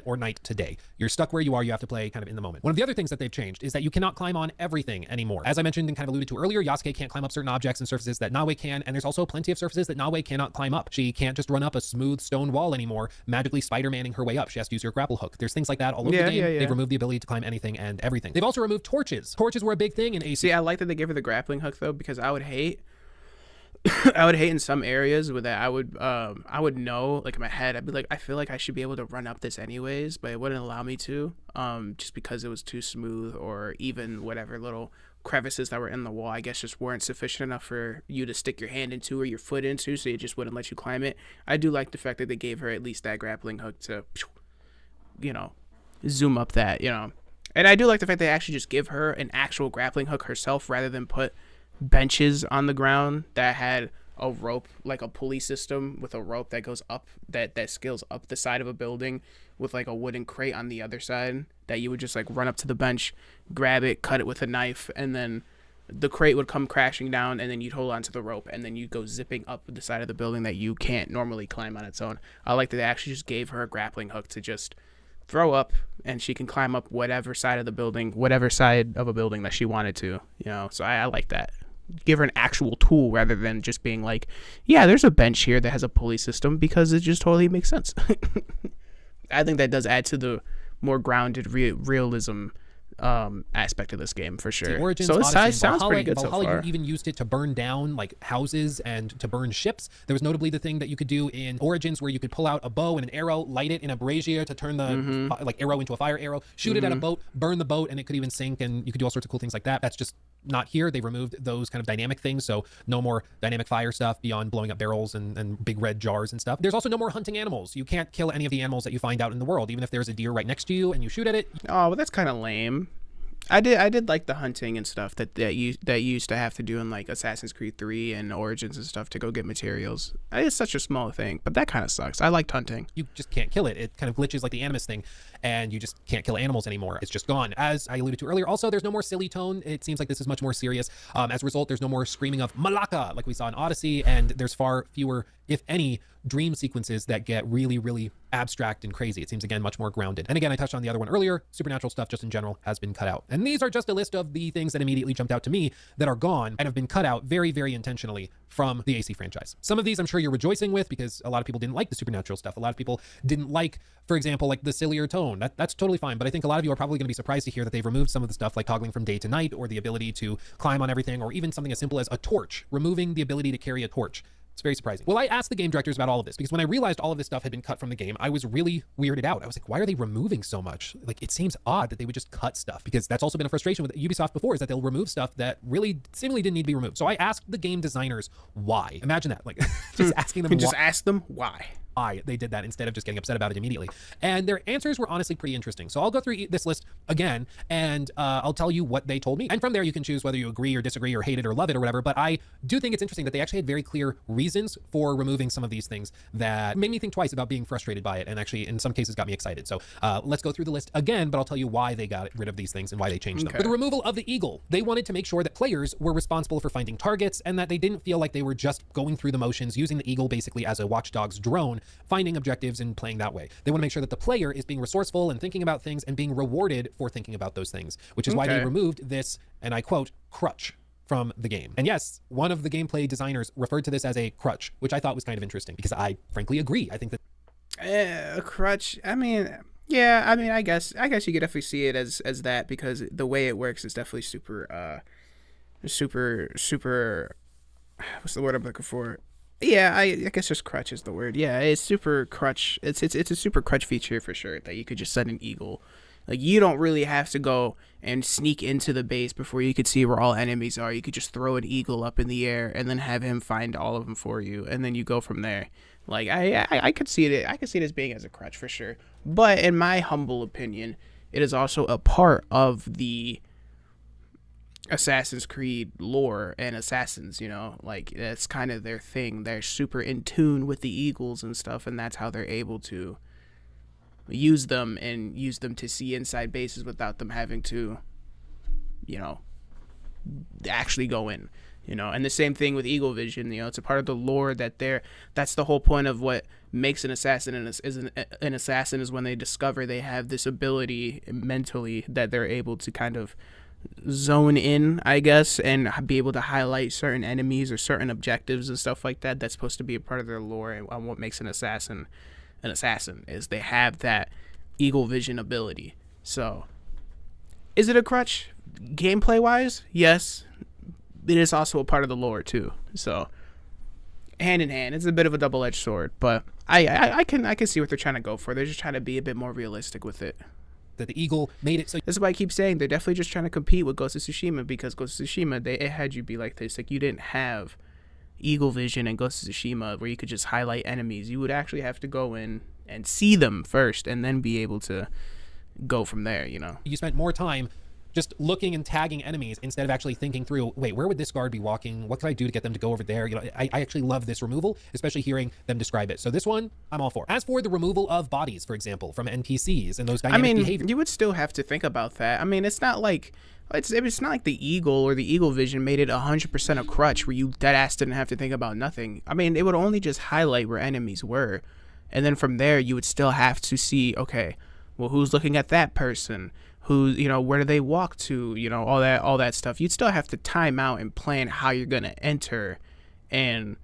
Or night to day. You're stuck where you are. You have to play kind of in the moment. One of the other things that they've changed is that you cannot climb on everything anymore. As I mentioned and kind of alluded to earlier, Yasuke can't climb up certain objects and surfaces that Nawe can, and there's also plenty of surfaces that Nawe cannot climb up. She can't just run up a smooth stone wall anymore, magically Spider-Manning her way up. She has to use her grapple hook. There's things like that all over the game. Yeah. They've removed the ability to climb anything and everything. They've also removed torches. Torches were a big thing in AC. See, I like that they gave her the grappling hook though, because I would hate in some areas with that I would know, like in my head, I'd be like, I feel like I should be able to run up this anyways, but it wouldn't allow me to, just because it was too smooth, or even whatever little crevices that were in the wall, I guess, just weren't sufficient enough for you to stick your hand into or your foot into, so it just wouldn't let you climb it. I do like the fact that they gave her at least that grappling hook to, you know, zoom up that, you know. And I do like the fact they actually just give her an actual grappling hook herself rather than put benches on the ground that had a rope, like a pulley system with a rope that goes up, that scales up the side of a building with like a wooden crate on the other side that you would just like run up to the bench, grab it, cut it with a knife, and then the crate would come crashing down, and then you'd hold onto the rope, and then you'd go zipping up the side of the building that you can't normally climb on its own. I like that they actually just gave her a grappling hook to just throw up, and she can climb up whatever side of the building, whatever side of a building that she wanted to, you know. So I like that. Give her an actual tool rather than just being like, yeah, there's a bench here that has a pulley system, because it just totally makes sense. I think that does add to the more grounded realism aspect of this game for sure. The Origins, so it Odyssey, and sounds Valhalla, pretty good Valhalla, so far. you even used it to burn down like houses and to burn ships. There was notably the thing that you could do in Origins where you could pull out a bow and an arrow, light it in a brazier to turn the like arrow into a fire arrow, shoot it at a boat, burn the boat, and it could even sink, and you could do all sorts of cool things like that. That's just not here. They removed those kind of dynamic things, so no more dynamic fire stuff beyond blowing up barrels and big red jars and stuff. There's also no more hunting animals. You can't kill any of the animals that you find out in the world, even if there's a deer right next to you and you shoot at it. Oh, but that's kind of lame. I did like the hunting and stuff that you used to have to do in like Assassin's Creed 3 and Origins and stuff to go get materials. It's such a small thing, but that kind of sucks. I liked hunting. You just can't kill it. It kind of glitches like the Animus thing, and you just can't kill animals anymore. It's just gone. As I alluded to earlier, also, there's no more silly tone. It seems like this is much more serious. As a result, there's no more screaming of Malaka like we saw in Odyssey, and there's far fewer, if any, dream sequences that get really, really abstract and crazy. It seems, again, much more grounded. And again, I touched on the other one earlier. Supernatural stuff just in general has been cut out. And these are just a list of the things that immediately jumped out to me that are gone and have been cut out very, very intentionally from the AC franchise. Some of these I'm sure you're rejoicing with because a lot of people didn't like the Supernatural stuff. A lot of people didn't like, for example, like the sillier tone. That's totally fine. But I think a lot of you are probably going to be surprised to hear that they've removed some of the stuff like toggling from day to night, or the ability to climb on everything, or even something as simple as a torch, removing the ability to carry a torch. It's very surprising. Well, I asked the game directors about all of this because when I realized all of this stuff had been cut from the game, I was really weirded out. I was like, why are they removing so much? Like, it seems odd that they would just cut stuff, because that's also been a frustration with Ubisoft before, is that they'll remove stuff that really seemingly didn't need to be removed. So I asked the game designers why. Imagine that, like just asking them Just why. ask them why They did that instead of just getting upset about it immediately. And their answers were honestly pretty interesting. So I'll go through this list again, and I'll tell you what they told me. And from there, you can choose whether you agree or disagree or hate it or love it or whatever. But I do think it's interesting that they actually had very clear reasons for removing some of these things that made me think twice about being frustrated by it, and actually in some cases got me excited. So let's go through the list again, but I'll tell you why they got rid of these things and why they changed them. For the removal of the eagle, they wanted to make sure that players were responsible for finding targets, and that they didn't feel like they were just going through the motions, using the eagle basically as a watchdog's drone, finding objectives and playing that way. They want to make sure that the player is being resourceful and thinking about things and being rewarded for thinking about those things, which is why they removed this, and I quote, crutch from the game. And yes, one of the gameplay designers referred to this as a crutch, which I thought was kind of interesting because I frankly agree. I think that a crutch. I mean, yeah. I mean, I guess you could definitely see it as that, because the way it works is definitely super. What's the word I'm looking for? Yeah, I guess just crutch is the word. Yeah, it's super crutch. It's a super crutch feature for sure, that you could just set an eagle. Like, you don't really have to go and sneak into the base before you could see where all enemies are. You could just throw an eagle up in the air and then have him find all of them for you, and then you go from there. Like, I could see it. I could see it as being as a crutch for sure. But in my humble opinion, it is also a part of the Assassin's Creed lore and assassins, you know, like that's kind of their thing. They're super in tune with the eagles and stuff, and that's how they're able to use them to see inside bases without them having to, you know, actually go in, you know. And the same thing with Eagle Vision, you know, it's a part of the lore that's the whole point of what makes an assassin an assassin, is when they discover they have this ability mentally that they're able to kind of zone in, I guess, and be able to highlight certain enemies or certain objectives and stuff like that. That's supposed to be a part of their lore, and what makes an assassin is they have that eagle vision ability. So is it a crutch gameplay wise? Yes, it is also a part of the lore too. So hand in hand, it's a bit of a double-edged sword, but I can see what they're trying to go for. They're just trying to be a bit more realistic with it. the eagle made it so. That's why I keep saying they're definitely just trying to compete with Ghost of Tsushima, because Ghost of Tsushima, it had you be like this. Like, you didn't have Eagle Vision and Ghost of Tsushima where you could just highlight enemies. You would actually have to go in and see them first and then be able to go from there, you know. You spent more time just looking and tagging enemies instead of actually thinking through, wait, where would this guard be walking? What could I do to get them to go over there? You know, I actually love this removal, especially hearing them describe it. So this one, I'm all for. As for the removal of bodies, for example, from NPCs and those dynamic behaviors. You would still have to think about that. I mean, it's not like it's not like the Eagle or the Eagle Vision made it 100% a crutch where you deadass didn't have to think about nothing. I mean, it would only just highlight where enemies were, and then from there you would still have to see, okay, well, who's looking at that person? Who, you know, where do they walk to? You know, all that stuff. You'd still have to time out and plan how you're gonna enter, and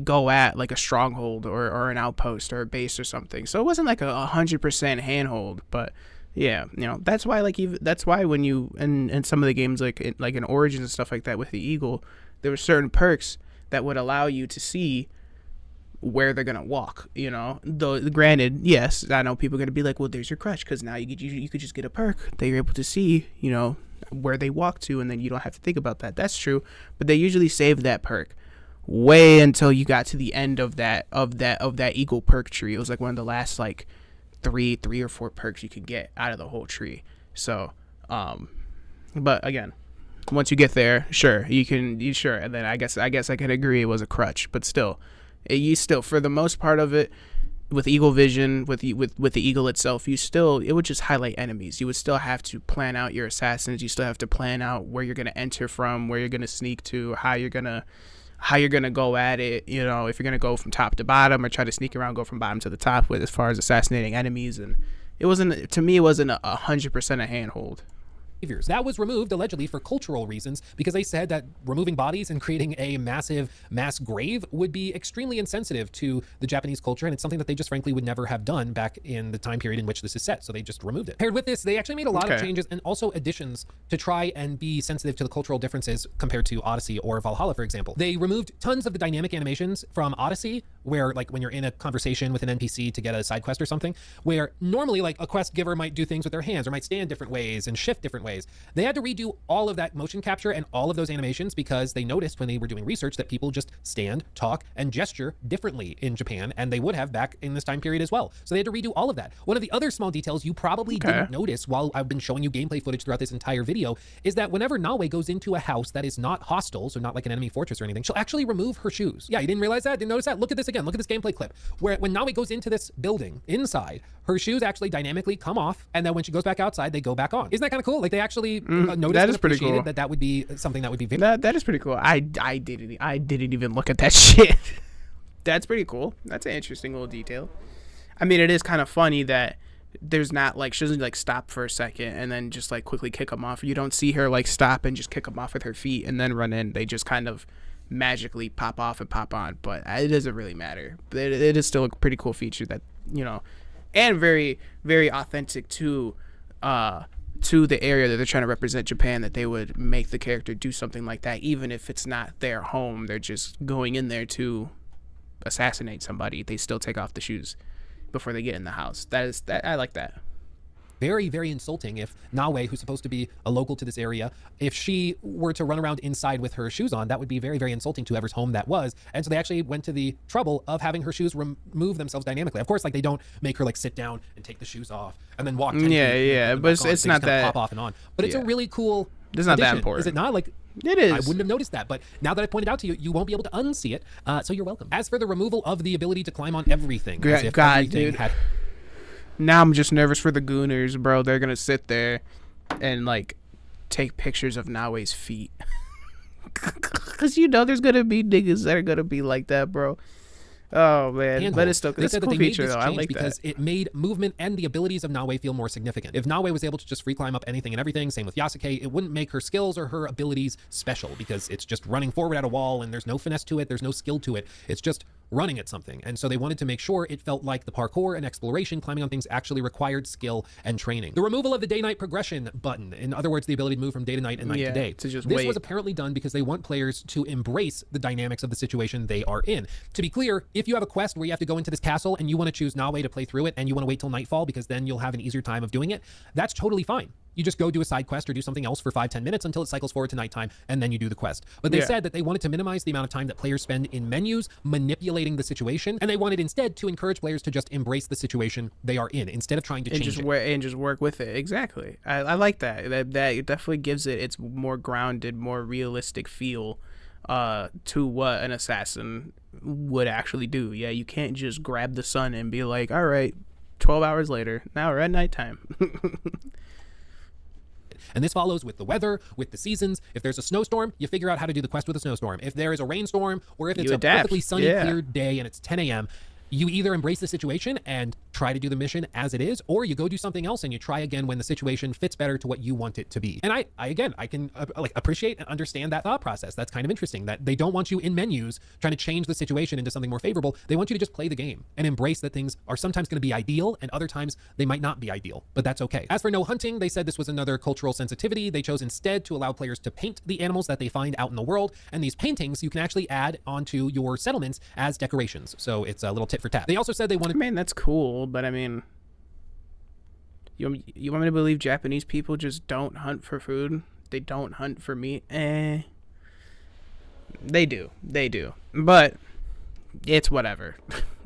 go at like a stronghold or an outpost or a base or something. So it wasn't like a 100% handhold, but yeah, you know, that's why when you in some of the games like in Origins and stuff like that with the Eagle, there were certain perks that would allow you to see where they're gonna walk, you know. Though granted, yes, I know people are gonna be like, well, there's your crutch, because now you could just get a perk that you're able to see, you know, where they walk to, and then you don't have to think about that. That's true, but they usually save that perk way until you got to the end of that Eagle perk tree. It was like one of the last like three or four perks you could get out of the whole tree. So but again, once you get there, sure, and then I guess I can agree it was a crutch, but still, you still, for the most part of it, with Eagle Vision, with the Eagle itself, it would just highlight enemies. You would still have to plan out your assassins. You still have to plan out where you're gonna enter from, where you're gonna sneak to, how you're gonna go at it. You know, if you're gonna go from top to bottom or try to sneak around, go from bottom to the top with as far as assassinating enemies. And it wasn't 100% a handhold. That was removed allegedly for cultural reasons, because they said that removing bodies and creating a massive mass grave would be extremely insensitive to the Japanese culture, and it's something that they just frankly would never have done back in the time period in which this is set, so they just removed it. Paired with this, they actually made a lot of changes and also additions to try and be sensitive to the cultural differences compared to Odyssey or Valhalla, for example. They removed tons of the dynamic animations from Odyssey, where like when you're in a conversation with an NPC to get a side quest or something, where normally like a quest giver might do things with their hands or might stand different ways and shift different ways. They had to redo all of that motion capture and all of those animations because they noticed when they were doing research that people just stand, talk, and gesture differently in Japan, and they would have back in this time period as well. So they had to redo all of that. One of the other small details you probably didn't notice while I've been showing you gameplay footage throughout this entire video is that whenever Naoe goes into a house that is not hostile, so not like an enemy fortress or anything, she'll actually remove her shoes. Yeah, you didn't realize that? Didn't notice that? Look at this again. Look at this gameplay clip where when Naoe goes into this building inside, her shoes actually dynamically come off, and then when she goes back outside, they go back on. Isn't that kind of cool? Like they actually noticed that and is pretty cool. that would be something that would be very that is pretty cool. I didn't even look at that shit. That's pretty cool. That's an interesting little detail. I mean, it is kind of funny that there's not like, she doesn't like stop for a second and then just like quickly kick them off. You don't see her like stop and just kick them off with her feet and then run in. They just kind of magically pop off and pop on, but it doesn't really matter. But it is still a pretty cool feature that, you know, and very, very authentic to the area that they're trying to represent, Japan, that they would make the character do something like that, even if it's not their home. They're just going in there to assassinate somebody. They still take off the shoes before they get in the house. I like that. very, very insulting if Naoe, who's supposed to be a local to this area, if she were to run around inside with her shoes on, that would be very, very insulting to whoever's home that was. And so they actually went to the trouble of having her shoes remove themselves dynamically. Of course, like they don't make her like sit down and take the shoes off and then walk. 10 feet, yeah, but it's not that pop off and on. But it's a really cool. It's not that important. Is it not? Like it is. I wouldn't have noticed that, but now that I pointed out to you, you won't be able to unsee it. So you're welcome. As for the removal of the ability to climb on everything, as if everything had. Now I'm just nervous for the Gooners, bro. They're gonna sit there and like take pictures of Naoe's feet. Cause you know there's gonna be niggas that are gonna be like that, bro. Oh man, Handhold. but it's still they it's a said cool that they feature made this though. I change like because that. it made movement and the abilities of Naoe feel more significant. If Naoe was able to just free climb up anything and everything, same with Yasuke, it wouldn't make her skills or her abilities special because it's just running forward at a wall and there's no finesse to it, there's no skill to it. It's just running at something. And so they wanted to make sure it felt like the parkour and exploration, climbing on things actually required skill and training. The removal of the day-night progression button, in other words, the ability to move from day to night and night to day. To this was apparently done because they want players to embrace the dynamics of the situation they are in. To be clear, if you have a quest where you have to go into this castle and you want to choose Naoe to play through it and you want to wait till nightfall because then you'll have an easier time of doing it, that's totally fine. You just go do a side quest or do something else for 5-10 minutes until it cycles forward to nighttime, and then you do the quest. But they said that they wanted to minimize the amount of time that players spend in menus manipulating the situation, and they wanted instead to encourage players to just embrace the situation they are in instead of trying to change it. And just work with it. Exactly. I like that. That definitely gives it its more grounded, more realistic feel to what an assassin would actually do. Yeah, you can't just grab the sun and be like, all right, 12 hours later, now we're at nighttime. And this follows with the weather, with the seasons. If there's a snowstorm, you figure out how to do the quest with a snowstorm. If there is a rainstorm, or if it's a perfectly sunny, clear day and it's 10 a.m., you either embrace the situation and try to do the mission as it is, or you go do something else and you try again when the situation fits better to what you want it to be. And I can appreciate and understand that thought process. That's kind of interesting, that they don't want you in menus trying to change the situation into something more favorable. They want you to just play the game and embrace that things are sometimes going to be ideal and other times they might not be ideal, but that's okay. As for no hunting, they said this was another cultural sensitivity. They chose instead to allow players to paint the animals that they find out in the world, and these paintings you can actually add onto your settlements as decorations. So it's a little tip for tat. They also said they wanted... I mean, that's cool, but I mean... You want me to believe Japanese people just don't hunt for food? They don't hunt for meat? They do. They do. But it's whatever.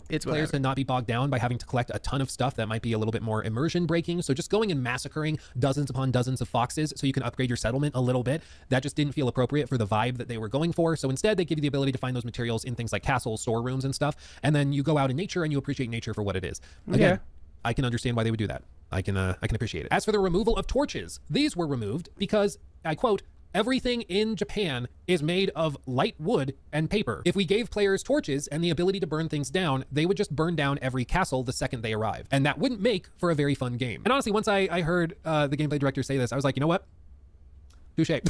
It's whatever. Players to not be bogged down by having to collect a ton of stuff that might be a little bit more immersion breaking. So just going and massacring dozens upon dozens of foxes so you can upgrade your settlement a little bit, that just didn't feel appropriate for the vibe that they were going for. So instead, they give you the ability to find those materials in things like castles, storerooms, and stuff. And then you go out in nature and you appreciate nature for what it is. Again, I can understand why they would do that. I can appreciate it. As for the removal of torches, these were removed because, I quote, "Everything in Japan is made of light wood and paper. If we gave players torches and the ability to burn things down, they would just burn down every castle the second they arrive. And that wouldn't make for a very fun game." And honestly, once I heard the gameplay director say this, I was like, you know what? Touche.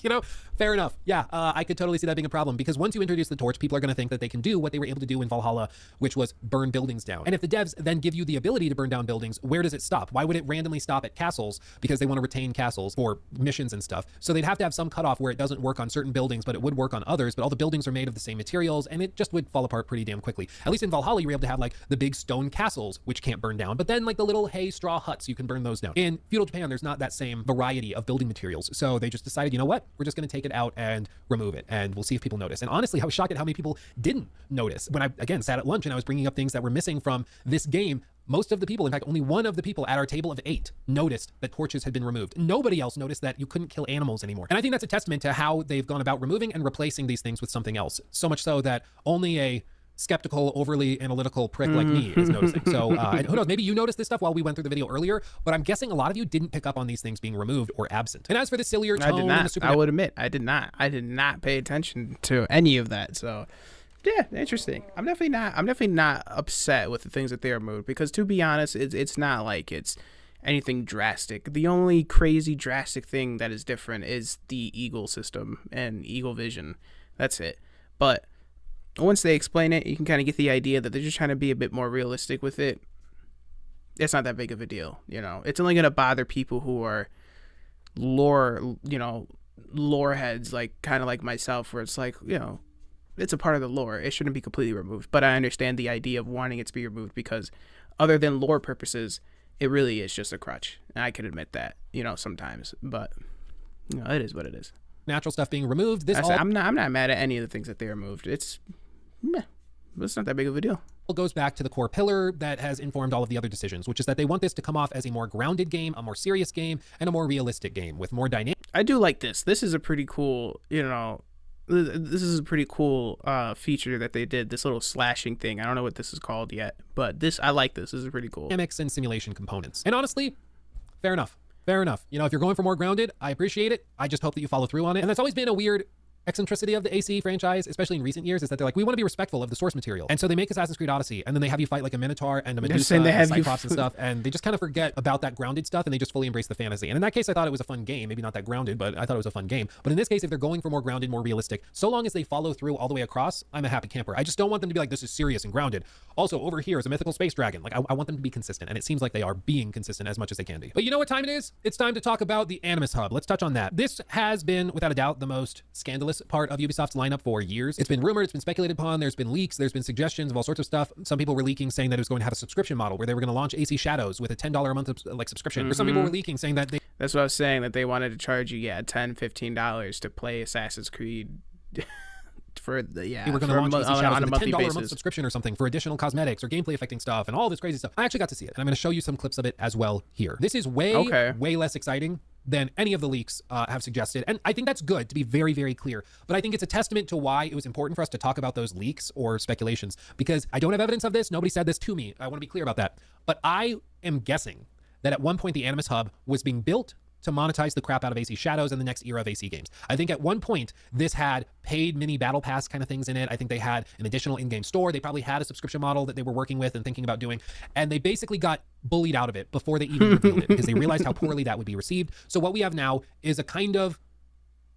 You know, fair enough. Yeah, I could totally see that being a problem, because once you introduce the torch, people are going to think that they can do what they were able to do in Valhalla, which was burn buildings down. And if the devs then give you the ability to burn down buildings, where does it stop? Why would it randomly stop at castles? Because they want to retain castles for missions and stuff. So they'd have to have some cutoff where it doesn't work on certain buildings, but it would work on others. But all the buildings are made of the same materials, and it just would fall apart pretty damn quickly. At least in Valhalla, you were able to have like the big stone castles, which can't burn down, but then like the little hay straw huts, you can burn those down. In feudal Japan, there's not that same variety of building materials. So they just decided, you know what? We're just going to take it out and remove it, and we'll see if people notice. And honestly, I was shocked at how many people didn't notice. When I, again, sat at lunch and I was bringing up things that were missing from this game, most of the people, in fact, only one of the people at our table of 8 noticed that torches had been removed. Nobody else noticed that you couldn't kill animals anymore. And I think that's a testament to how they've gone about removing and replacing these things with something else. So much so that only a skeptical, overly analytical prick like me is noticing. So, and who knows, maybe you noticed this stuff while we went through the video earlier, but I'm guessing a lot of you didn't pick up on these things being removed or absent. And as for the sillier tone, I did not. I would admit, I did not. I did not pay attention to any of that. So, yeah, interesting. I'm definitely not upset with the things that they removed, because to be honest, it's not like it's anything drastic. The only crazy drastic thing that is different is the eagle system and eagle vision. That's it. But once they explain it, you can kind of get the idea that they're just trying to be a bit more realistic with it. It's not that big of a deal, you know. It's only going to bother people who are lore heads, like kind of like myself, where it's like, you know, it's a part of the lore. It shouldn't be completely removed. But I understand the idea of wanting it to be removed, because other than lore purposes, it really is just a crutch. And I can admit that, you know, sometimes. But, you know, it is what it is. Natural stuff being removed. I'm not mad at any of the things that they removed. It's not that big of a deal. Goes back to the core pillar that has informed all of the other decisions, which is that they want this to come off as a more grounded game, a more serious game, and a more realistic game with more dynamic. I do like this. This is a pretty cool, you know, this is a pretty cool feature that they did, this little slashing thing. I don't know what this is called yet, but I like this. This is pretty cool. Dynamics and simulation components. And honestly, fair enough. Fair enough. You know, if you're going for more grounded, I appreciate it. I just hope that you follow through on it. And that's always been a weird eccentricity of the AC franchise, especially in recent years, is that they're like, we want to be respectful of the source material. And so they make Assassin's Creed Odyssey, and then they have you fight like a Minotaur and a Medusa and Cyclops and stuff, and they just kind of forget about that grounded stuff, and they just fully embrace the fantasy. And in that case, I thought it was a fun game. Maybe not that grounded, but I thought it was a fun game. But in this case, if they're going for more grounded, more realistic, so long as they follow through all the way across, I'm a happy camper. I just don't want them to be like, this is serious and grounded. Also, over here is a mythical space dragon. Like, I want them to be consistent, and it seems like they are being consistent as much as they can be. But you know what time it is? It's time to talk about the Animus Hub. Let's touch on that. This has been, without a doubt, the most scandalous was part of Ubisoft's lineup for years. It's been rumored, it's been speculated upon, there's been leaks, there's been suggestions of all sorts of stuff. Some people were leaking saying that it was going to have a subscription model where they were going to launch AC Shadows with a $10 a month like subscription. Or some people were leaking saying that they That's what I was saying, that they wanted to charge you, $10, $15 to play Assassin's Creed for the, we were going to launch AC Shadows on a with a monthly $10 a month basis. subscription or something for additional cosmetics or gameplay affecting stuff and all this crazy stuff. I actually got to see it, and I'm going to show you some clips of it as well here. This is way less exciting than any of the leaks have suggested, and I think that's good, to be very, very clear. But I think it's a testament to why it was important for us to talk about those leaks or speculations, because I don't have evidence of this. Nobody said this to me. I want to be clear about that. But I am guessing that at one point the Animus Hub was being built to monetize the crap out of AC Shadows and the next era of AC games. I think at one point this had paid mini battle pass kind of things in it. I think they had an additional in-game store. They probably had a subscription model that they were working with and thinking about doing. And they basically got bullied out of it before they even revealed it because they realized how poorly that would be received. So what we have now is a kind of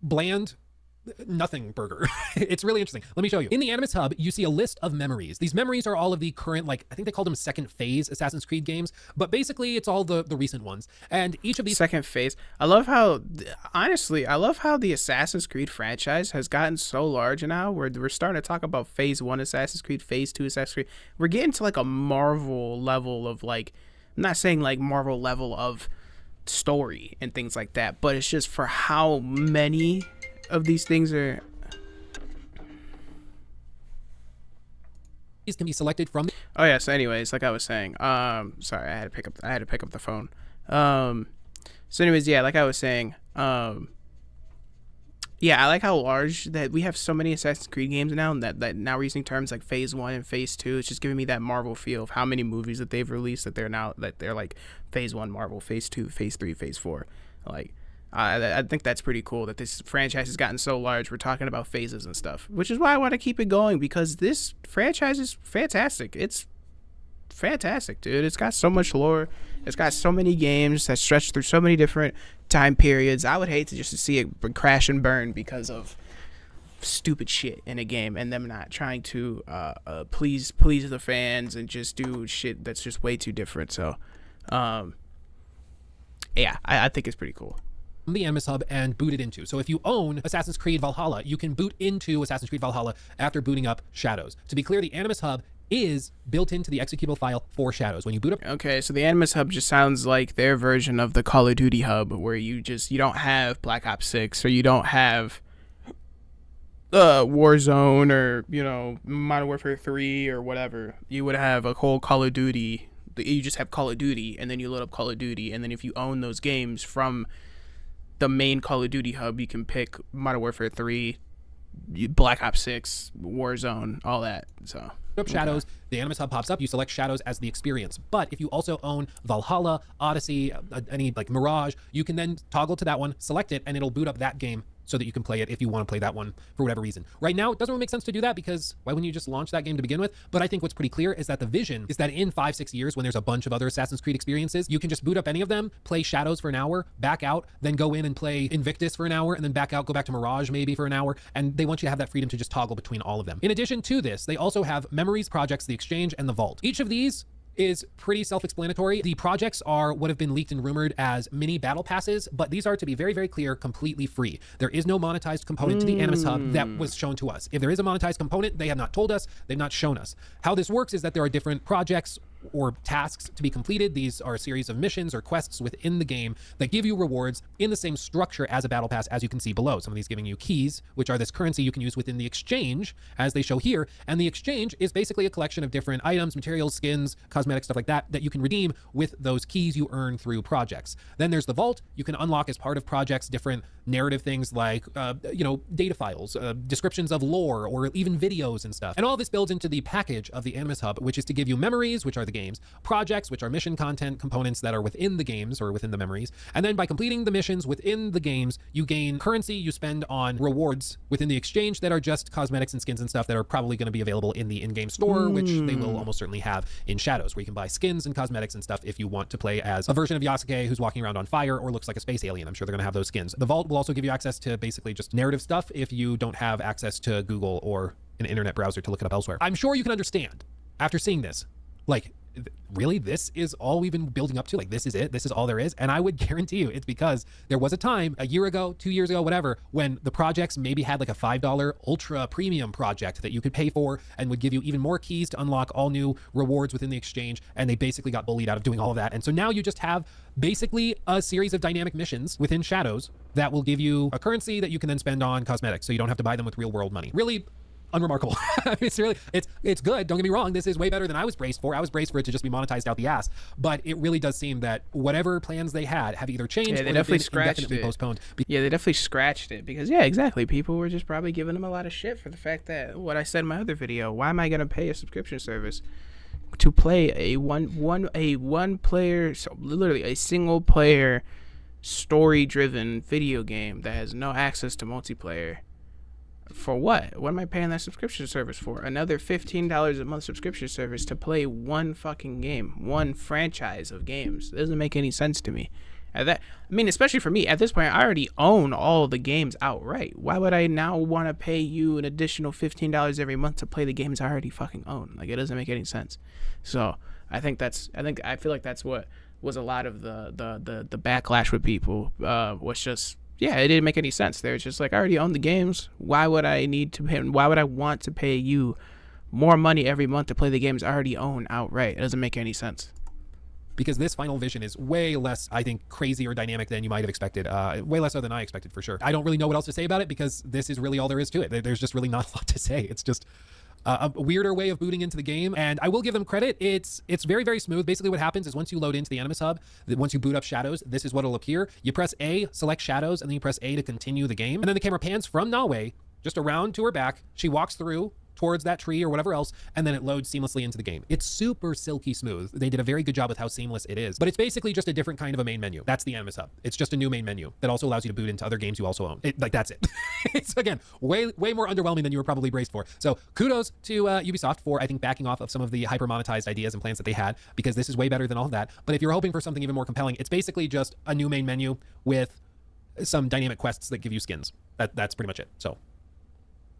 bland nothing burger. It's really interesting. Let me show you. In the Animus Hub, you see a list of memories. These memories are all of the current, I think they called them second phase Assassin's Creed games, but basically it's all the recent ones. And each of these second phase. I love how the Assassin's Creed franchise has gotten so large now where we're starting to talk about phase 1 Assassin's Creed, phase 2 Assassin's Creed. We're getting to a Marvel level of I'm not saying Marvel level of story and things like that, but it's just for how many of these things are. These can be selected from. Oh yeah. So anyways, like I was saying, sorry, I had to pick up the phone. So anyways, yeah, like I was saying, yeah, I like how large that we have so many Assassin's Creed games now, and that now we're using terms like phase 1 and phase 2. It's just giving me that Marvel feel of how many movies that they've released that they're like phase 1 Marvel, phase 2, phase 3, phase 4, I think that's pretty cool that this franchise has gotten so large. We're talking about phases and stuff, which is why I want to keep it going, because this franchise is fantastic. It's fantastic, dude. It's got so much lore. It's got so many games that stretch through so many different time periods. I would hate to see it crash and burn because of stupid shit in a game and them not trying to please the fans and just do shit that's just way too different. So, yeah, I think it's pretty cool. The Animus Hub and boot it into. So if you own Assassin's Creed Valhalla, you can boot into Assassin's Creed Valhalla after booting up Shadows. To be clear, the Animus Hub is built into the executable file for Shadows. When you boot up. Okay, so the Animus Hub just sounds like their version of the Call of Duty Hub, where you don't have Black Ops 6 or you don't have Warzone or Modern Warfare 3 or whatever. You would have a whole Call of Duty. You just have Call of Duty, and then you load up Call of Duty, and then if you own those games from the main Call of Duty hub, you can pick Modern Warfare 3, Black Ops 6, Warzone, all that. So up Shadows, the Animus Hub pops up. You select Shadows as the experience. But if you also own Valhalla, Odyssey, any Mirage, you can then toggle to that one, select it, and it'll boot up that game so that you can play it if you want to play that one for whatever reason. Right now, it doesn't really make sense to do that because why wouldn't you just launch that game to begin with? But I think what's pretty clear is that the vision is that in 5-6 years, when there's a bunch of other Assassin's Creed experiences, you can just boot up any of them, play Shadows for an hour, back out, then go in and play Invictus for an hour, and then back out, go back to Mirage maybe for an hour, and they want you to have that freedom to just toggle between all of them. In addition to this, they also have Memories, Projects, the Exchange, and the Vault. Each of these is pretty self-explanatory. The projects are what have been leaked and rumored as mini battle passes, but these are, to be very, very clear, completely free. There is no monetized component to the Animus Hub that was shown to us. If there is a monetized component, they have not told us, they've not shown us. How this works is that there are different projects or tasks to be completed. These are a series of missions or quests within the game that give you rewards in the same structure as a battle pass, as you can see below. Some of these giving you keys, which are this currency you can use within the exchange, as they show here. And the exchange is basically a collection of different items, materials, skins, cosmetics, stuff like that, that you can redeem with those keys you earn through projects. Then there's the Vault. You can unlock as part of projects different narrative things like, data files, descriptions of lore, or even videos and stuff. And all this builds into the package of the Animus Hub, which is to give you memories, which are the games, projects, which are mission content components that are within the games or within the memories. And then by completing the missions within the games, you gain currency you spend on rewards within the exchange that are just cosmetics and skins and stuff that are probably going to be available in the in-game store, which they will almost certainly have in Shadows, where you can buy skins and cosmetics and stuff if you want to play as a version of Yasuke who's walking around on fire or looks like a space alien. I'm sure they're going to have those skins. The Vault will also give you access to basically just narrative stuff if you don't have access to Google or an internet browser to look it up elsewhere. I'm sure you can understand after seeing this, really, this is all we've been building up to? Like, this is it? This is all there is? And I would guarantee you it's because there was a time, a year ago, 2 years ago, whatever, when the projects maybe had like a $5 ultra premium project that you could pay for and would give you even more keys to unlock all new rewards within the exchange. And they basically got bullied out of doing all of that. And so now you just have basically a series of dynamic missions within Shadows that will give you a currency that you can then spend on cosmetics. So you don't have to buy them with real world money. Really unremarkable. It's really, it's good. Don't get me wrong. This is way better than I was braced for. I was braced for it to just be monetized out the ass. But it really does seem that whatever plans they had have either changed Yeah, they or definitely been scratched indefinitely it. postponed. Yeah, they definitely scratched it because, yeah, exactly. People were just probably giving them a lot of shit for the fact that what I said in my other video. Why am I gonna pay a subscription service to play a one player, so literally a single player, story driven video game that has no access to multiplayer? For what? What am I paying that subscription service for? Another $15 a month subscription service to play one fucking game, one franchise of games. It doesn't make any sense to me. Especially for me, at this point, I already own all the games outright. Why would I now want to pay you an additional $15 every month to play the games I already fucking own? Like, it doesn't make any sense. So I feel like that's what was a lot of the backlash with people, was just, yeah, it didn't make any sense. They're just like, I already own the games. Why would I want to pay you more money every month to play the games I already own outright? It doesn't make any sense. Because this final vision is way less, I think, crazy or dynamic than you might have expected. Way less so than I expected, for sure. I don't really know what else to say about it because this is really all there is to it. There's just really not a lot to say. It's just a weirder way of booting into the game. And I will give them credit. It's very, very smooth. Basically what happens is once you load into the Animus Hub, once you boot up Shadows, this is what will appear. You press A, select Shadows, and then you press A to continue the game. And then the camera pans from Nawe just around to her back. She walks through towards that tree or whatever else, and then it loads seamlessly into the game. It's super silky smooth. They did a very good job with how seamless it is, but it's basically just a different kind of a main menu. That's the Animus Hub. It's just a new main menu that also allows you to boot into other games you also own. That's it. It's, again, way more underwhelming than you were probably braced for. So kudos to Ubisoft for, I think, backing off of some of the hyper monetized ideas and plans that they had, because this is way better than all of that. But if you're hoping for something even more compelling, it's basically just a new main menu with some dynamic quests that give you skins. That's pretty much it. So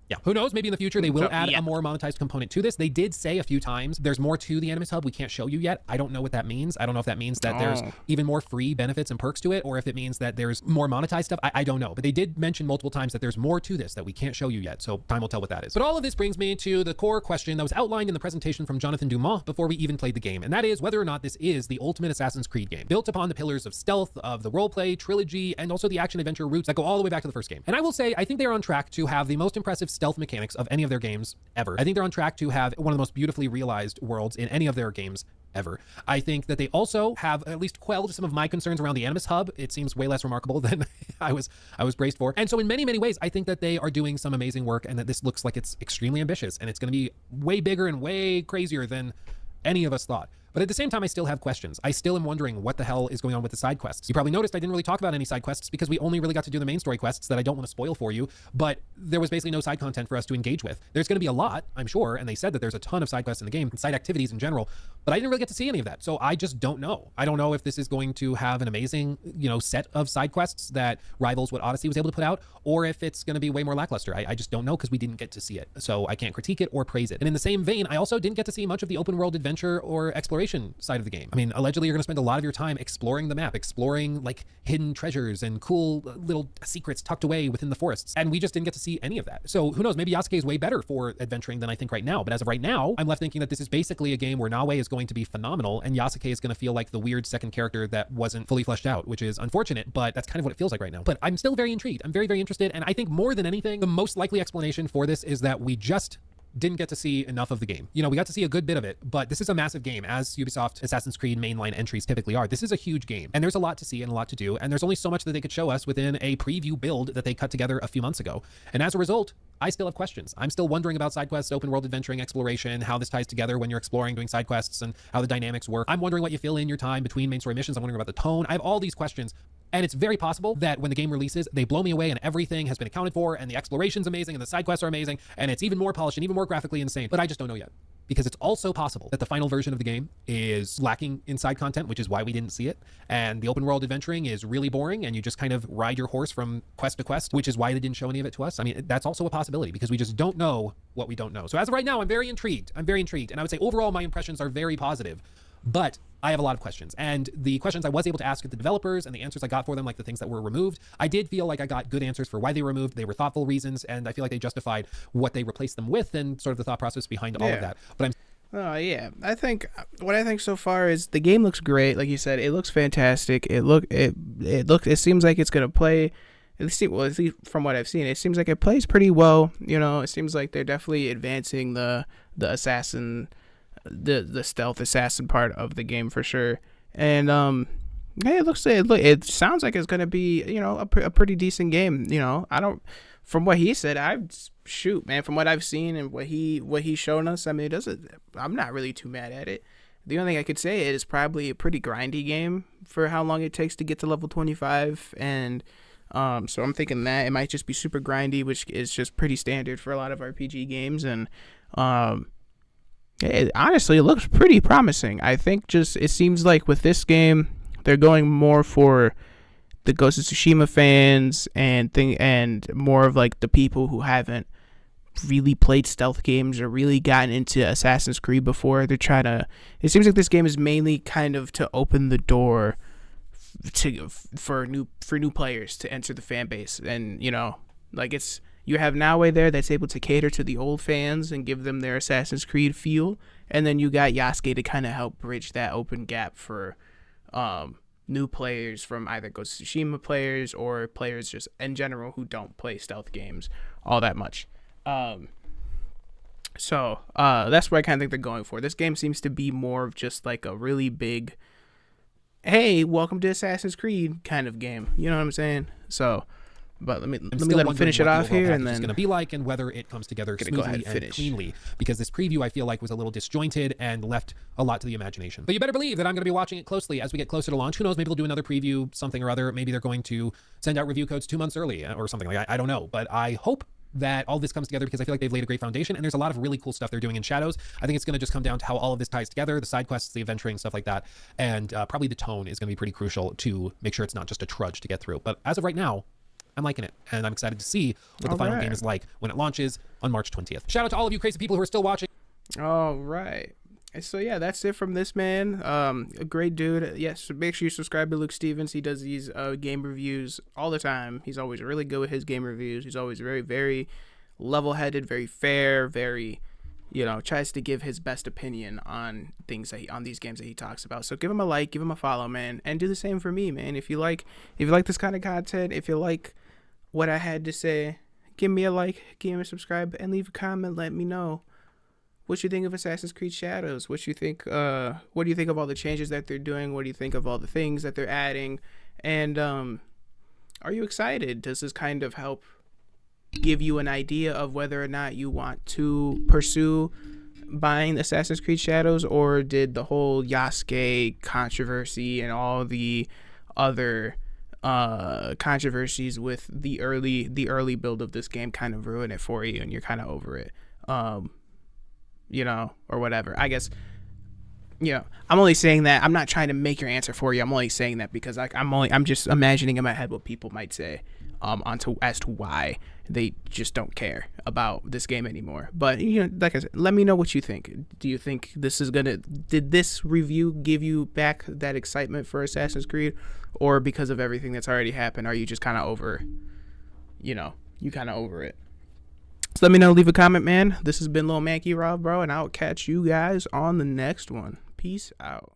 yeah, who knows? Maybe in the future they will add a more monetized component to this. They did say a few times there's more to the Animus Hub we can't show you yet. I don't know what that means. I don't know if that means that there's even more free benefits and perks to it, or if it means that there's more monetized stuff. I don't know. But they did mention multiple times that there's more to this that we can't show you yet. So time will tell what that is. But all of this brings me to the core question that was outlined in the presentation from Jonathan Dumont before we even played the game. And that is whether or not this is the ultimate Assassin's Creed game, built upon the pillars of stealth, of the roleplay trilogy, and also the action adventure roots that go all the way back to the first game. And I will say, I think they are on track to have the most impressive stealth mechanics of any of their games ever. I think they're on track to have one of the most beautifully realized worlds in any of their games ever. I think that they also have at least quelled some of my concerns around the Animus Hub. It seems way less remarkable than I was braced for. And so in many, many ways, I think that they are doing some amazing work, and that this looks like it's extremely ambitious, and it's going to be way bigger and way crazier than any of us thought. But at the same time, I still have questions. I still am wondering what the hell is going on with the side quests. You probably noticed I didn't really talk about any side quests because we only really got to do the main story quests that I don't want to spoil for you, but there was basically no side content for us to engage with. There's going to be a lot, I'm sure, and they said that there's a ton of side quests in the game, and side activities in general, but I didn't really get to see any of that. So I just don't know. I don't know if this is going to have an amazing, set of side quests that rivals what Odyssey was able to put out, or if it's going to be way more lackluster. I just don't know because we didn't get to see it. So I can't critique it or praise it. And in the same vein, I also didn't get to see much of the open world adventure or exploration side of the game. I mean, allegedly you're going to spend a lot of your time exploring the map, exploring like hidden treasures and cool little secrets tucked away within the forests. And we just didn't get to see any of that. So who knows, maybe Yasuke is way better for adventuring than I think right now. But as of right now, I'm left thinking that this is basically a game where Nawe is going to be phenomenal and Yasuke is going to feel like the weird second character that wasn't fully fleshed out, which is unfortunate, but that's kind of what it feels like right now. But I'm still very intrigued. I'm very, very interested. And I think more than anything, the most likely explanation for this is that we just didn't get to see enough of the game. We got to see a good bit of it, but this is a massive game, as Ubisoft Assassin's Creed mainline entries typically are. This is a huge game, and there's a lot to see and a lot to do, and there's only so much that they could show us within a preview build that they cut together a few months ago. And as a result, I still have questions. I'm still wondering about side quests, open world adventuring, exploration, how this ties together when you're exploring, doing side quests, and how the dynamics work. I'm wondering what you fill in your time between main story missions. I'm wondering about the tone. I have all these questions. And it's very possible that when the game releases, they blow me away and everything has been accounted for and the exploration's amazing and the side quests are amazing and it's even more polished and even more graphically insane. But I just don't know yet. Because it's also possible that the final version of the game is lacking in side content, which is why we didn't see it. And the open world adventuring is really boring and you just kind of ride your horse from quest to quest, which is why they didn't show any of it to us. I mean, that's also a possibility because we just don't know what we don't know. So as of right now, I'm very intrigued. And I would say overall my impressions are very positive, but I have a lot of questions. And the questions I was able to ask the developers and the answers I got for them, like the things that were removed, I did feel like I got good answers for why they were removed. They were thoughtful reasons, and I feel like they justified what they replaced them with and sort of the thought process behind all of that. But I'm Oh yeah, I think what I think so far is the game looks great. Like you said, it looks fantastic. It seems like it's gonna play. At least from what I've seen, it seems like it plays pretty well. You know, it seems like they're definitely advancing the assassin, the stealth assassin part of the game for sure. And yeah, it sounds like it's gonna be, you know, a pretty decent game. You know, from what he said, from what I've seen and what he's shown us, I mean, I'm not really too mad at it. The only thing I could say is probably a pretty grindy game for how long it takes to get to level 25, and so I'm thinking that it might just be super grindy, which is just pretty standard for a lot of RPG games. And honestly, it looks pretty promising. I think it seems like with this game, they're going more for the Ghost of Tsushima fans and more of like the people who haven't really played stealth games or really gotten into Assassin's Creed before. It seems like this game is mainly kind of to open the door for new players to enter the fan base. And, you know, like you have Naoe there that's able to cater to the old fans and give them their Assassin's Creed feel, and then you got Yasuke to kind of help bridge that open gap for new players from either Ghost of Tsushima players or players just in general who don't play stealth games all that much. So that's what I kind of think they're going for. This game seems to be more of just like a really big, hey, welcome to Assassin's Creed kind of game. You know what I'm saying? So, but let me let him finish it off here, and then it's going to be like, and whether it comes together smoothly and cleanly. Because this preview, I feel like, was a little disjointed and left a lot to the imagination. But you better believe that I'm going to be watching it closely as we get closer to launch. Who knows? Maybe they'll do another preview, something or other. Maybe they're going to send out review codes 2 months early or something like that. I don't know, but I hope that all this comes together because I feel like they've laid a great foundation, and there's a lot of really cool stuff they're doing in Shadows. I think it's going to just come down to how all of this ties together, the side quests, the adventuring, stuff like that, and probably the tone is going to be pretty crucial to make sure it's not just a trudge to get through. But as of right now, I'm liking it, and I'm excited to see what the final game is like when it launches on March 20th. Shout out to all of you crazy people who are still watching. All right. So yeah, that's it from this man. A great dude. Yes, make sure you subscribe to Luke Stevens. He does these game reviews all the time. He's always really good with his game reviews. He's always very, very level-headed, very fair, very, you know, tries to give his best opinion on things on these games that he talks about. So give him a like, give him a follow, man, and do the same for me, man. If you like this kind of content, if you like what I had to say, give me a like, give me a subscribe, and leave a comment. Let me know what you think of Assassin's Creed Shadows. What do you think of all the changes that they're doing? What do you think of all the things that they're adding? And are you excited? Does this kind of help give you an idea of whether or not you want to pursue buying Assassin's Creed Shadows, or did the whole Yasuke controversy and all the other controversies with the early build of this game kind of ruin it for you and you're kind of over it, you know, or whatever? I guess, you know, I'm only saying that. I'm not trying to make your answer for you. I'm only saying that because I'm just imagining in my head what people might say as to why they just don't care about this game anymore. But, you know, like I said, let me know what you think. Do you think did this review give you back that excitement for Assassin's Creed, or because of everything that's already happened, are you just kind of over, you know, over it? So let me know, leave a comment, man. This has been Lil Manky Rob, bro, and I'll catch you guys on the next one. Peace out.